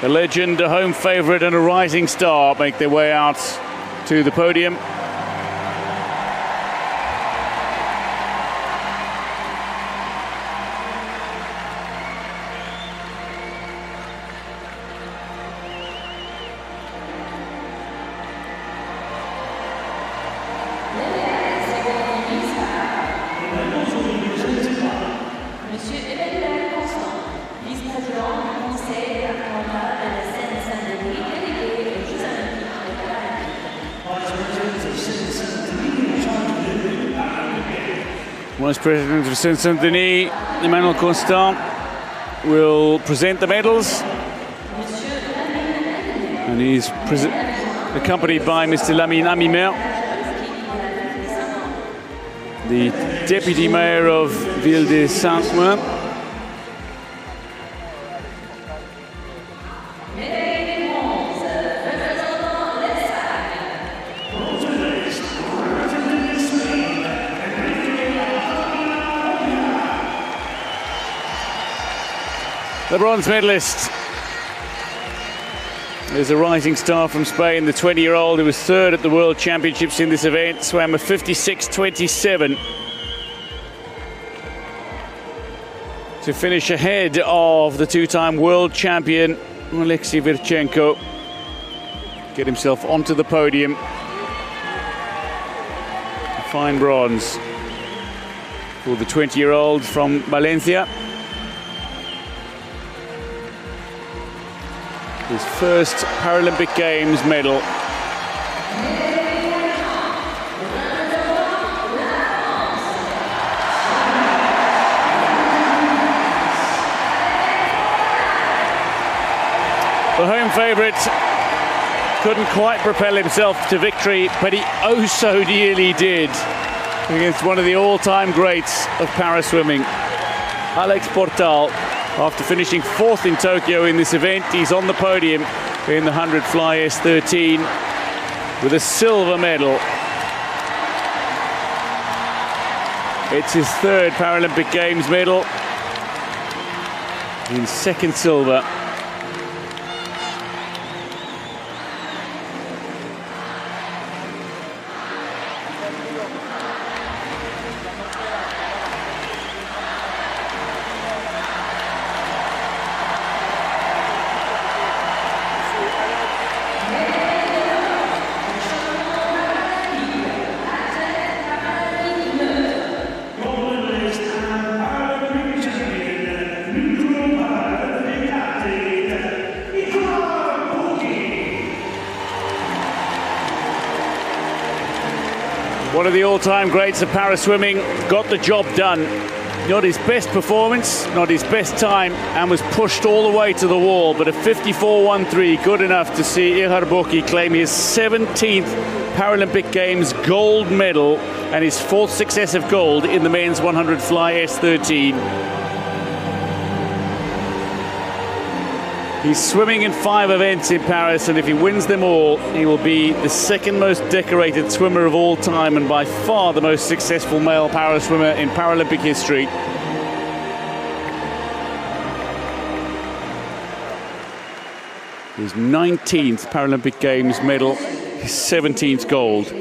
A legend, a home favourite and a rising star make their way out to the podium. Vice President of Saint-Denis, Emmanuel Constant, will present the medals. And he's accompanied by Mr. Lamine Amimer. the deputy mayor of Ville de Saint-Ouen. The bronze medalist is a rising star from Spain, the 20-year-old who was third at the World Championships in this event, swam a 56.27 to finish ahead of the two-time world champion Alexei Virchenko. Get himself onto the podium. A fine bronze for the 20-year-old from Valencia. His first Paralympic Games medal. The home favourite couldn't quite propel himself to victory, but he oh so nearly did against one of the all-time greats of para-swimming, Alex Portal. After finishing fourth in Tokyo in this event, he's on the podium in the 100 fly S13 with a silver medal. It's his third Paralympic Games medal, in second silver. One of the all-time greats of para-swimming, got the job done. Not his best performance, not his best time, and was pushed all the way to the wall, but a 54.13, good enough to see Ihar Boki claim his 17th Paralympic Games gold medal and his fourth successive gold in the men's 100 fly S13. He's swimming in 5 events in Paris, and if he wins them all, he will be the second most decorated swimmer of all time and by far the most successful male para-swimmer in Paralympic history. His 19th Paralympic Games medal, his 17th gold.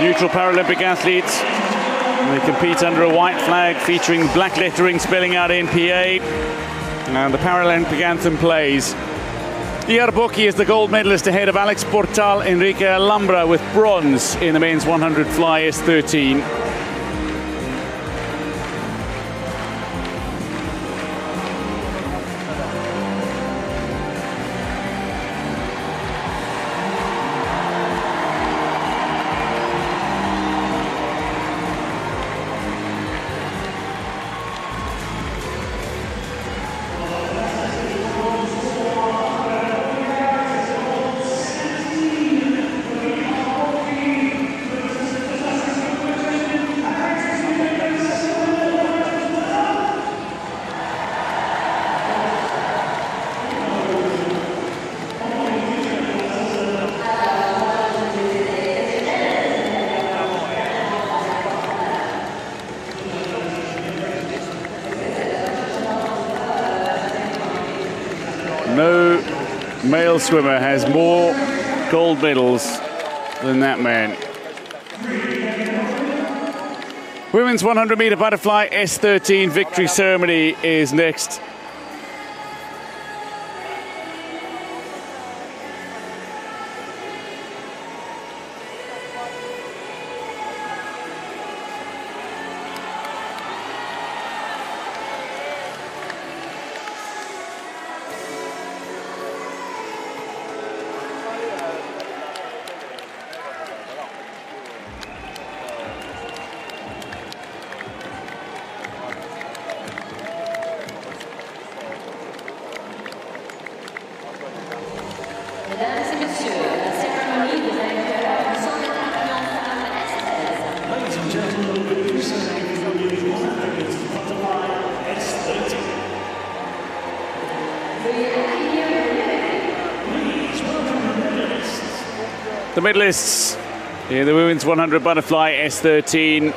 Neutral Paralympic athletes. They compete under a white flag featuring black lettering spelling out NPA. And the Paralympic anthem plays. Ihar Boki is the gold medalist ahead of Alex Portal, Enrique Alhambra with bronze in the men's 100 fly S13. male swimmer has more gold medals than that man. Women's 100-meter butterfly S13 victory ceremony is next. Mesdames et messieurs, la cérémonie des vainqueurs du centre triomphal S13. Ladies and gentlemen, the victory ceremony for women's 100 butterfly S13. Veuillez accueillir le médaillé. Please welcome the medalists. The medalists in the women's 100 butterfly S13.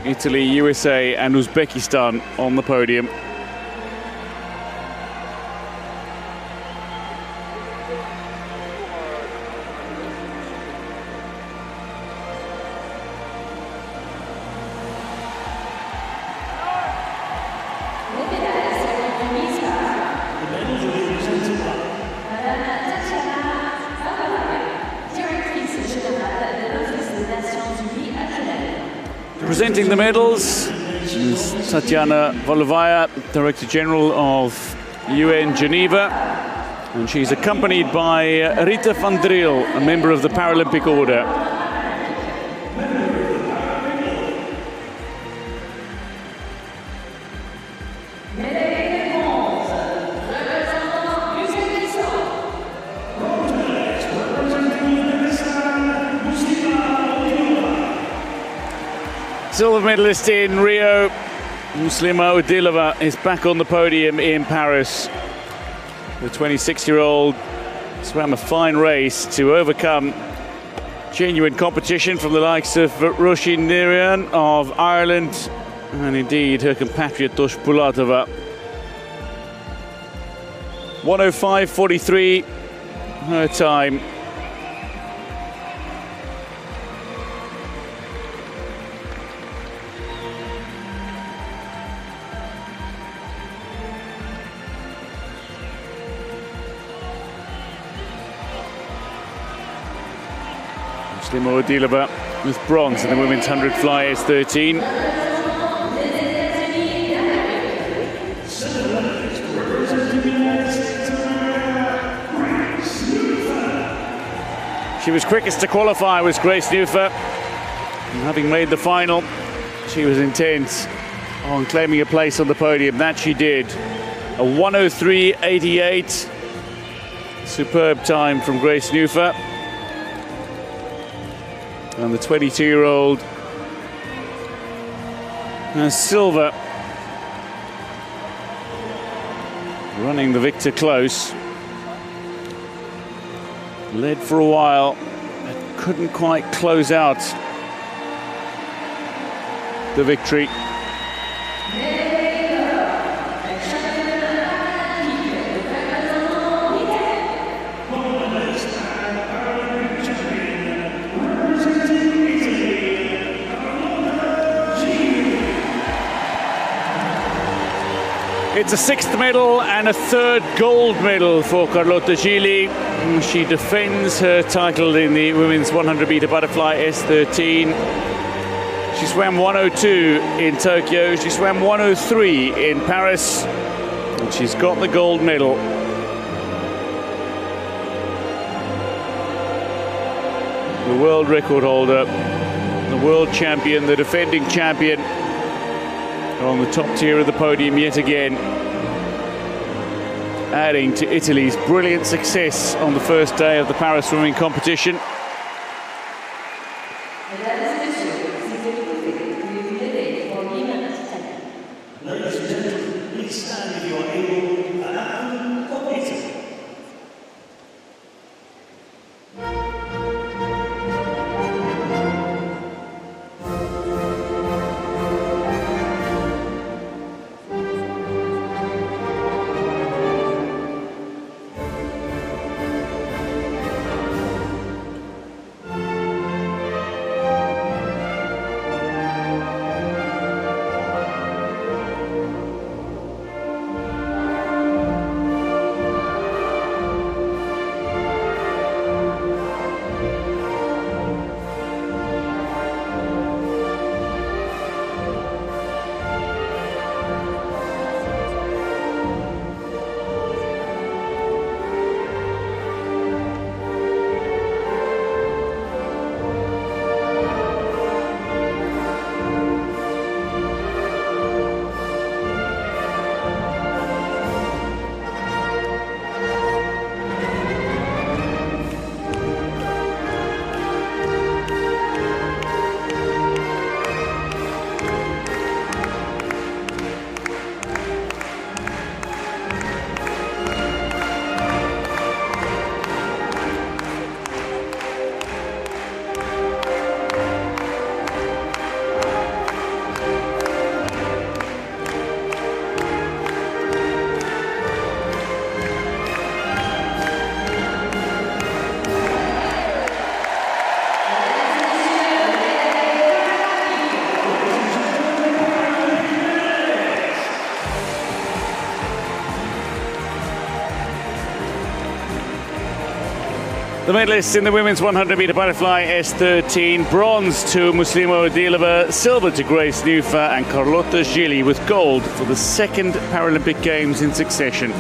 Italy, USA and Uzbekistan on the podium. Les médailles seront remises par The medals will be presented by directrice générale de l'Office des Nations Unies à Genève. Presenting the medals is Tatiana Volovaya, Director General of UN Geneva, and she's accompanied by Rita van Driel, a member of the Paralympic Order. Silver medalist in Rio, Muslima Udilova, is back on the podium in Paris. The 26-year-old swam a fine race to overcome genuine competition from the likes of Roisin Nirian of Ireland and indeed her compatriot Tosh Pulatova. 105.43 her time. Muslima Udilova with bronze in the women's 100 fly S13. She was quickest to qualify, was Grace Newfer. And having made the final, she was intent on claiming a place on the podium. That she did. A 103.88. Superb time from Grace Newfer. And the 22-year-old has silver, running the victor close. Led for a while, but couldn't quite close out the victory. It's a sixth medal and a third gold medal for Carlotta Gili. She defends her title in the women's 100-meter butterfly S13. She swam 102 in Tokyo. She swam 103 in Paris. And she's got the gold medal. The world record holder, the world champion, the defending champion, on the top tier of the podium yet again, adding to Italy's brilliant success on the first day of the Paris swimming competition. Ladies and gentlemen, please stand if you are able. An anthem for Italy. The medalists in the women's 100-meter butterfly S13, bronze to Muslimo Dilova, silver to Grace Nufa and Carlotta Gili, with gold for the second Paralympic Games in succession.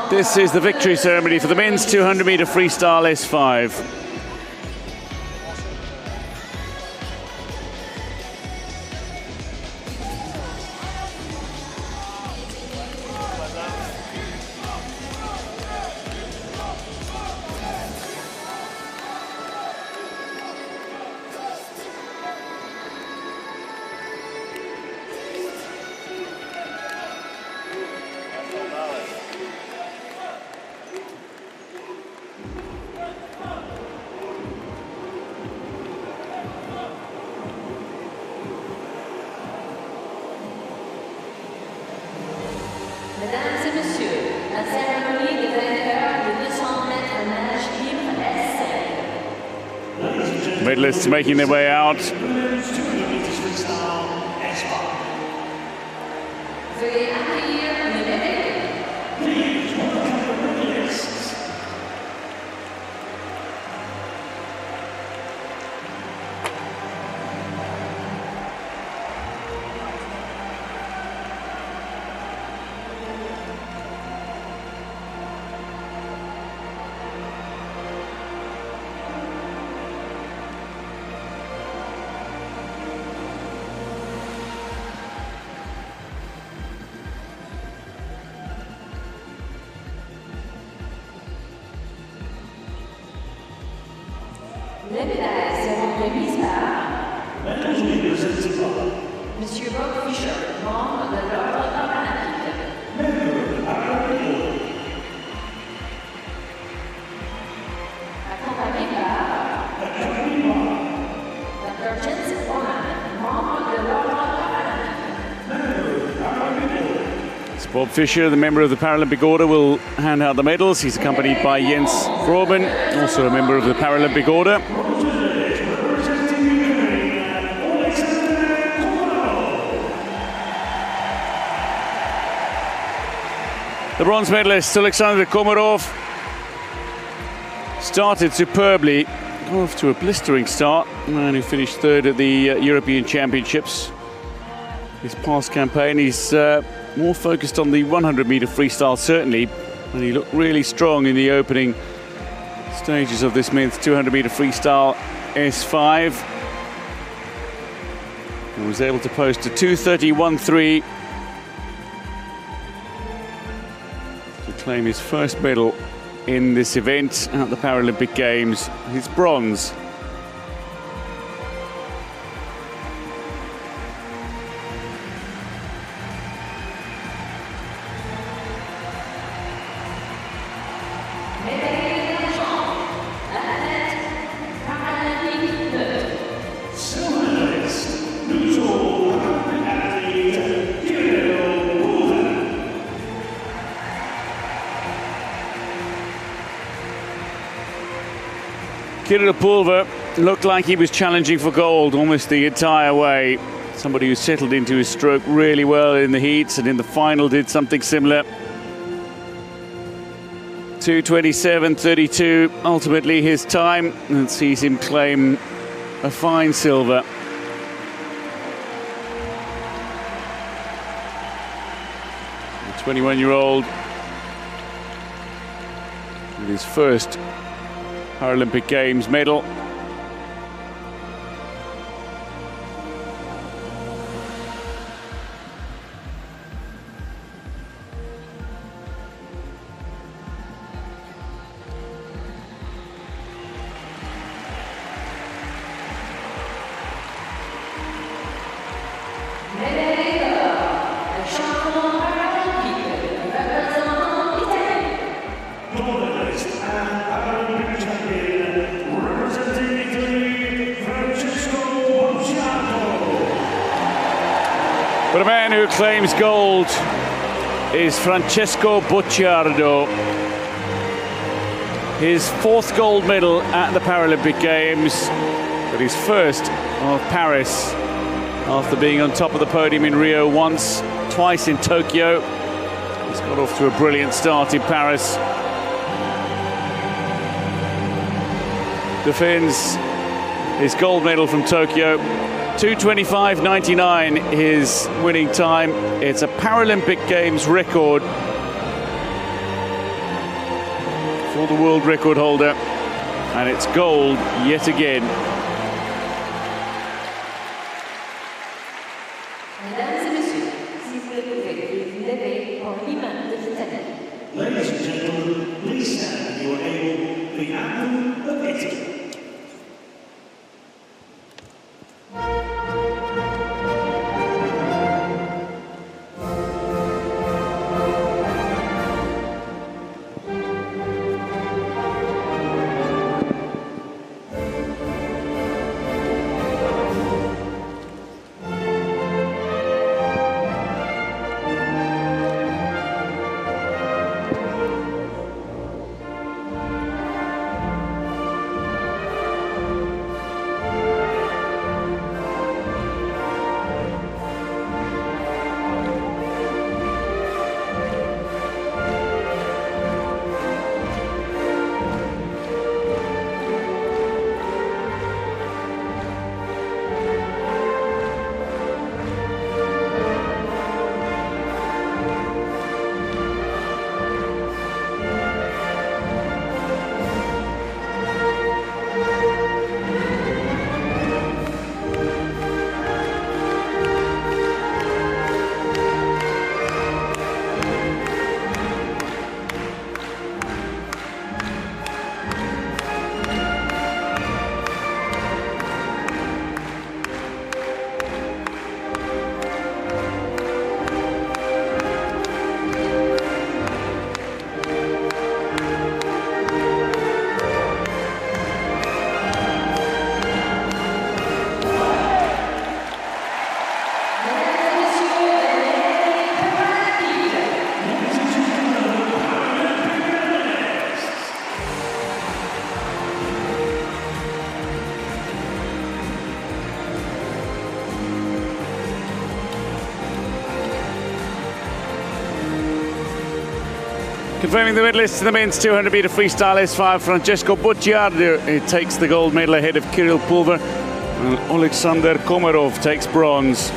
This is the victory ceremony for the men's 200-meter freestyle S5. Mesdames et messieurs, la cérémonie des vainqueurs de 200 mètres nage libre S5. Medalists making their way out. Veuillez accueillir les médaillés. Les médailles seront remises par Monsieur Bob Fischer, membre de l'ordre paralympique. Accompagné par Dr. Jensen Orman, membre de l'ordre paralympique. It's Bob Fischer, the member of the Paralympic Order, will hand out the medals. He's accompanied by Jens Groben, also a member of the Paralympic Order. The bronze medalist, Alexander Komarov, started superbly, off to a blistering start, and he finished third at the European Championships. His past campaign, he's more focused on the 100-meter freestyle, certainly, and he looked really strong in the opening stages of this men's 200-meter freestyle S5. And was able to post a 2:31.3 to claim his first medal in this event at the Paralympic Games, his bronze. Kirillopulver looked like he was challenging for gold almost the entire way. Somebody who settled into his stroke really well in the heats, and in the final did something similar. 2:27.32, ultimately his time, and sees him claim a fine silver. The 21-year-old with his first Paralympic Games medal. But a man who claims gold is Francesco Bocciardo. His fourth gold medal at the Paralympic Games, but his first of Paris, after being on top of the podium in Rio once, twice in Tokyo. He's got off to a brilliant start in Paris. Defends his gold medal from Tokyo. 2:25.99 his winning time. It's a Paralympic Games record for the world record holder, and it's gold yet again. Ladies and gentlemen, please stand if you are able for the anthem of Italy. Confirming the medalist in the men's 200-meter freestyle S5, Francesco Bocciardo takes the gold medal ahead of Kirill Pulver, and Alexander Komarov takes bronze.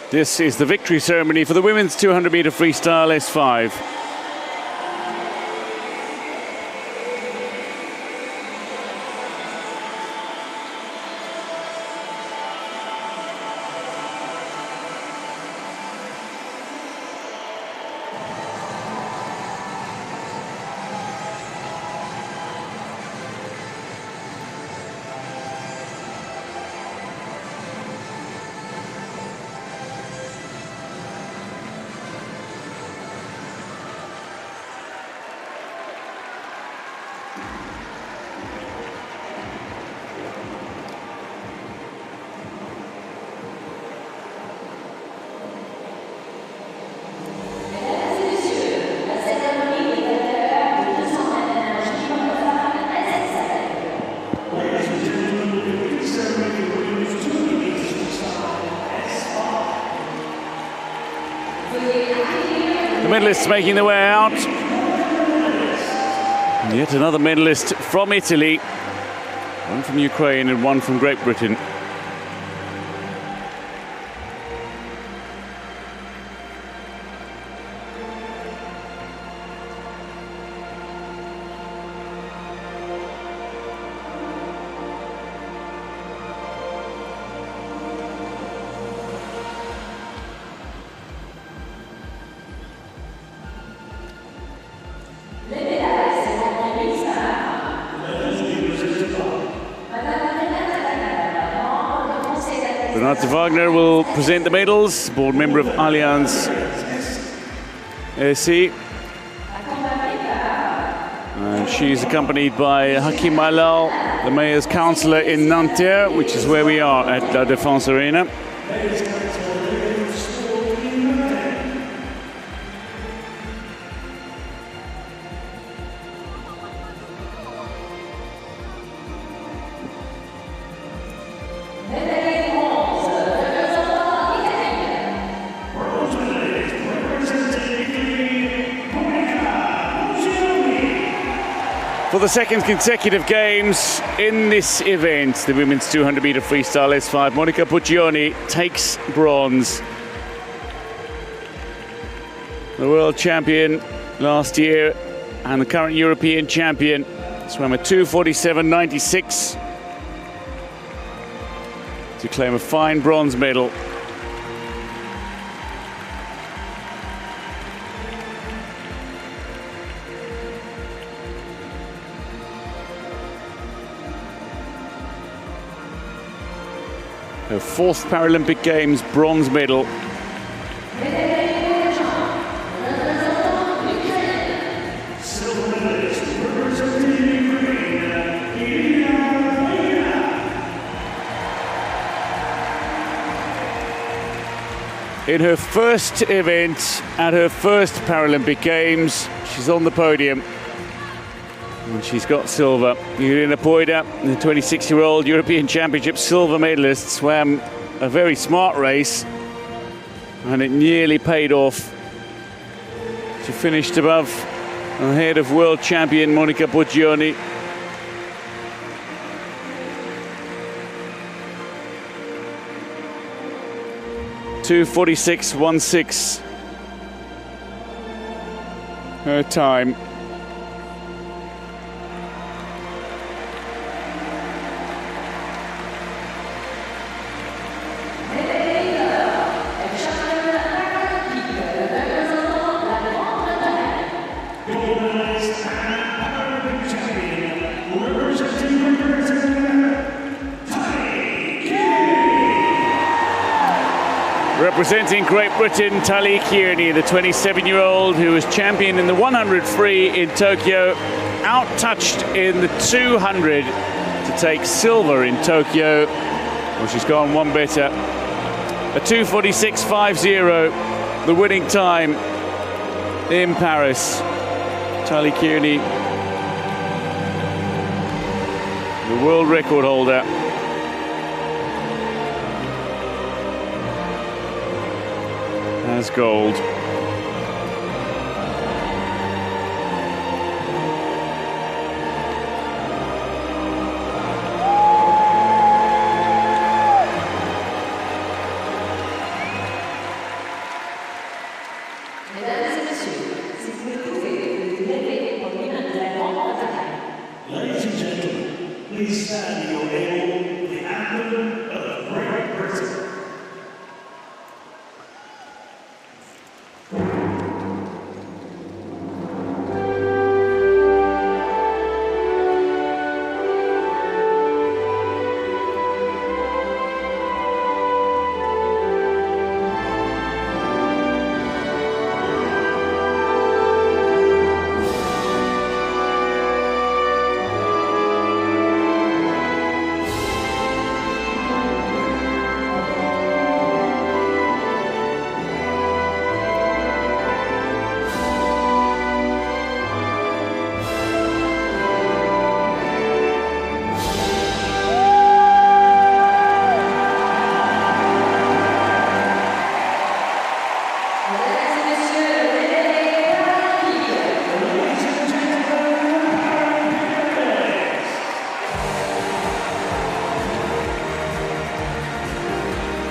This is the victory ceremony for the women's 200-meter freestyle S5. The medalists making their way out. And yet another medalist from Italy, one from Ukraine and one from Great Britain. Renate Wagner will present the medals, board member of Allianz SC. And she's accompanied by Hakim Alal, the mayor's councillor in Nanterre, which is where we are at La Défense Arena. For the second consecutive games in this event, the women's 200-meter freestyle S5, Monica Puccioni takes bronze. The world champion last year and the current European champion swam a 2:47.96 to claim a fine bronze medal. Her fourth Paralympic Games bronze medal. In her first event at her first Paralympic Games, she's on the podium. And she's got silver. Irina Poida, the 26-year-old European Championship silver medalist, swam a very smart race, and it nearly paid off. She finished above, ahead of world champion Monica Puccioni. (2:46.16) her time. Representing Great Britain, Tali Kearney, the 27-year-old who was champion in the 100 free in Tokyo, out-touched in the 200 to take silver in Tokyo. Well, she's gone one better. A 2:46.50, the winning time in Paris. Tali Kearney, the world record holder. Has gold. Ladies and gentlemen, please stand in your able the anthem of Great Britain.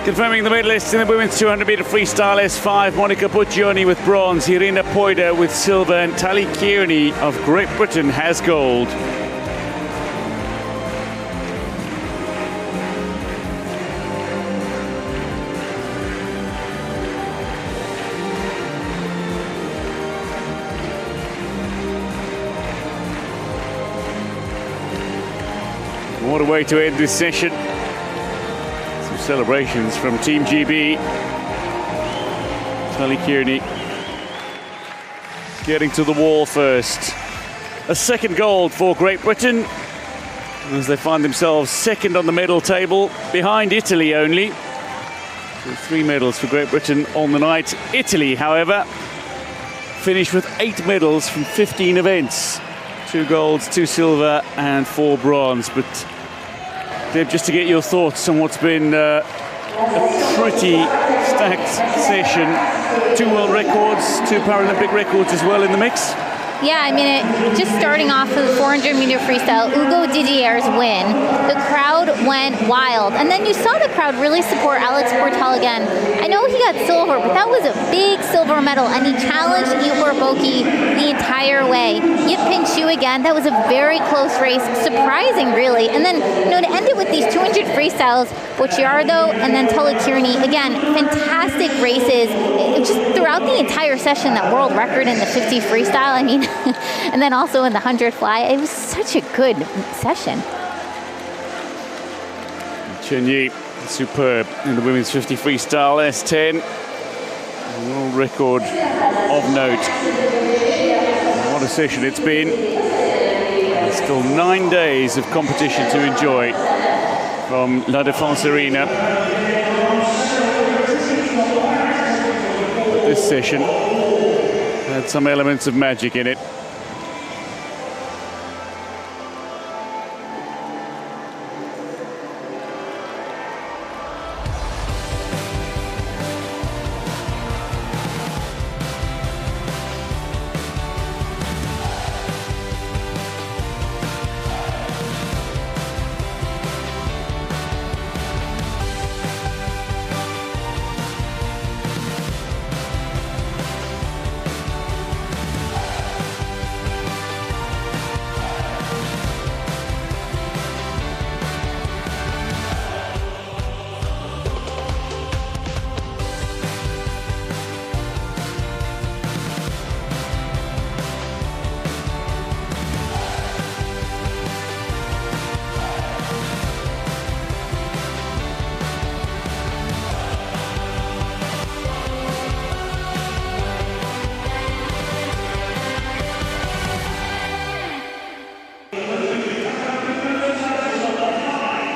Confirming the medalists in the women's 200-meter freestyle S5, Monica Puccioni with bronze, Irina Poida with silver, and Tali Kearney of Great Britain has gold. What a way to end this session. Celebrations from Team GB. Tali Kearney getting to the wall first. A second gold for Great Britain as they find themselves second on the medal table, behind Italy only. So 3 medals for Great Britain on the night. Italy, however, finished with 8 medals from 15 events. 2 golds, 2 silver and 4 bronze. But Deb, just to get your thoughts on what's been a pretty stacked session. 2 world records, 2 Paralympic records as well in the mix. Yeah, I mean, just starting off with the 400-meter freestyle, Hugo Didier's win, the crowd went wild. And then you saw the crowd really support Alex Portal again. I know he got silver, but that was a big silver medal, and he challenged Igor Boki the entire way. Yip Pinshu again, that was a very close race, surprising, really. And then, to end it with these 200 freestyles, Bocciardo and then Tali Kearney, again, fantastic races. Just throughout the entire session, that world record in the 50 freestyle, I mean, and then also in the 100 fly. It was such a good session. Chenyi, superb in the women's 50 freestyle S10. World record of note. What a session it's been. There's still 9 days of competition to enjoy from La Défense Arena. But this session had some elements of magic in it.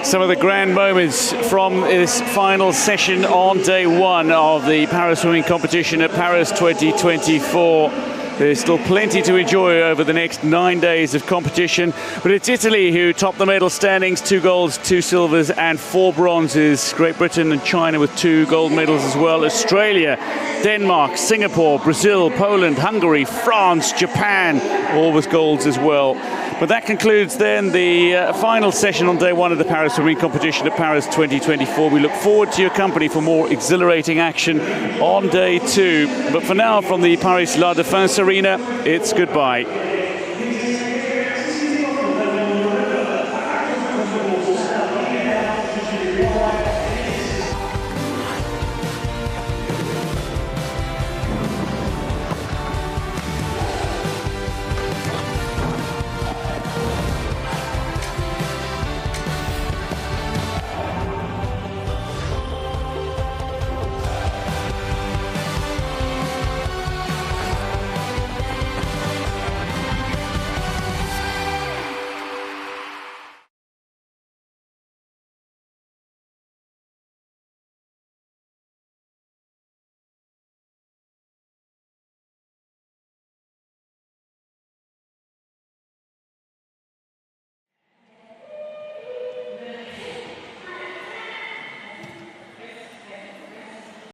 Some of the grand moments from this final session on day 1 of the para swimming competition at Paris 2024. There's still plenty to enjoy over the next 9 days of competition, but it's Italy who top the medal standings, 2 golds, 2 silvers and 4 bronzes. Great Britain and China with 2 gold medals as well. Australia, Denmark, Singapore, Brazil, Poland, Hungary, France, Japan, all with golds as well. But that concludes then the final session on day 1 of the Paris swimming competition at Paris 2024. We look forward to your company for more exhilarating action on day 2. But for now, from the Paris La Défense Arena, it's goodbye. required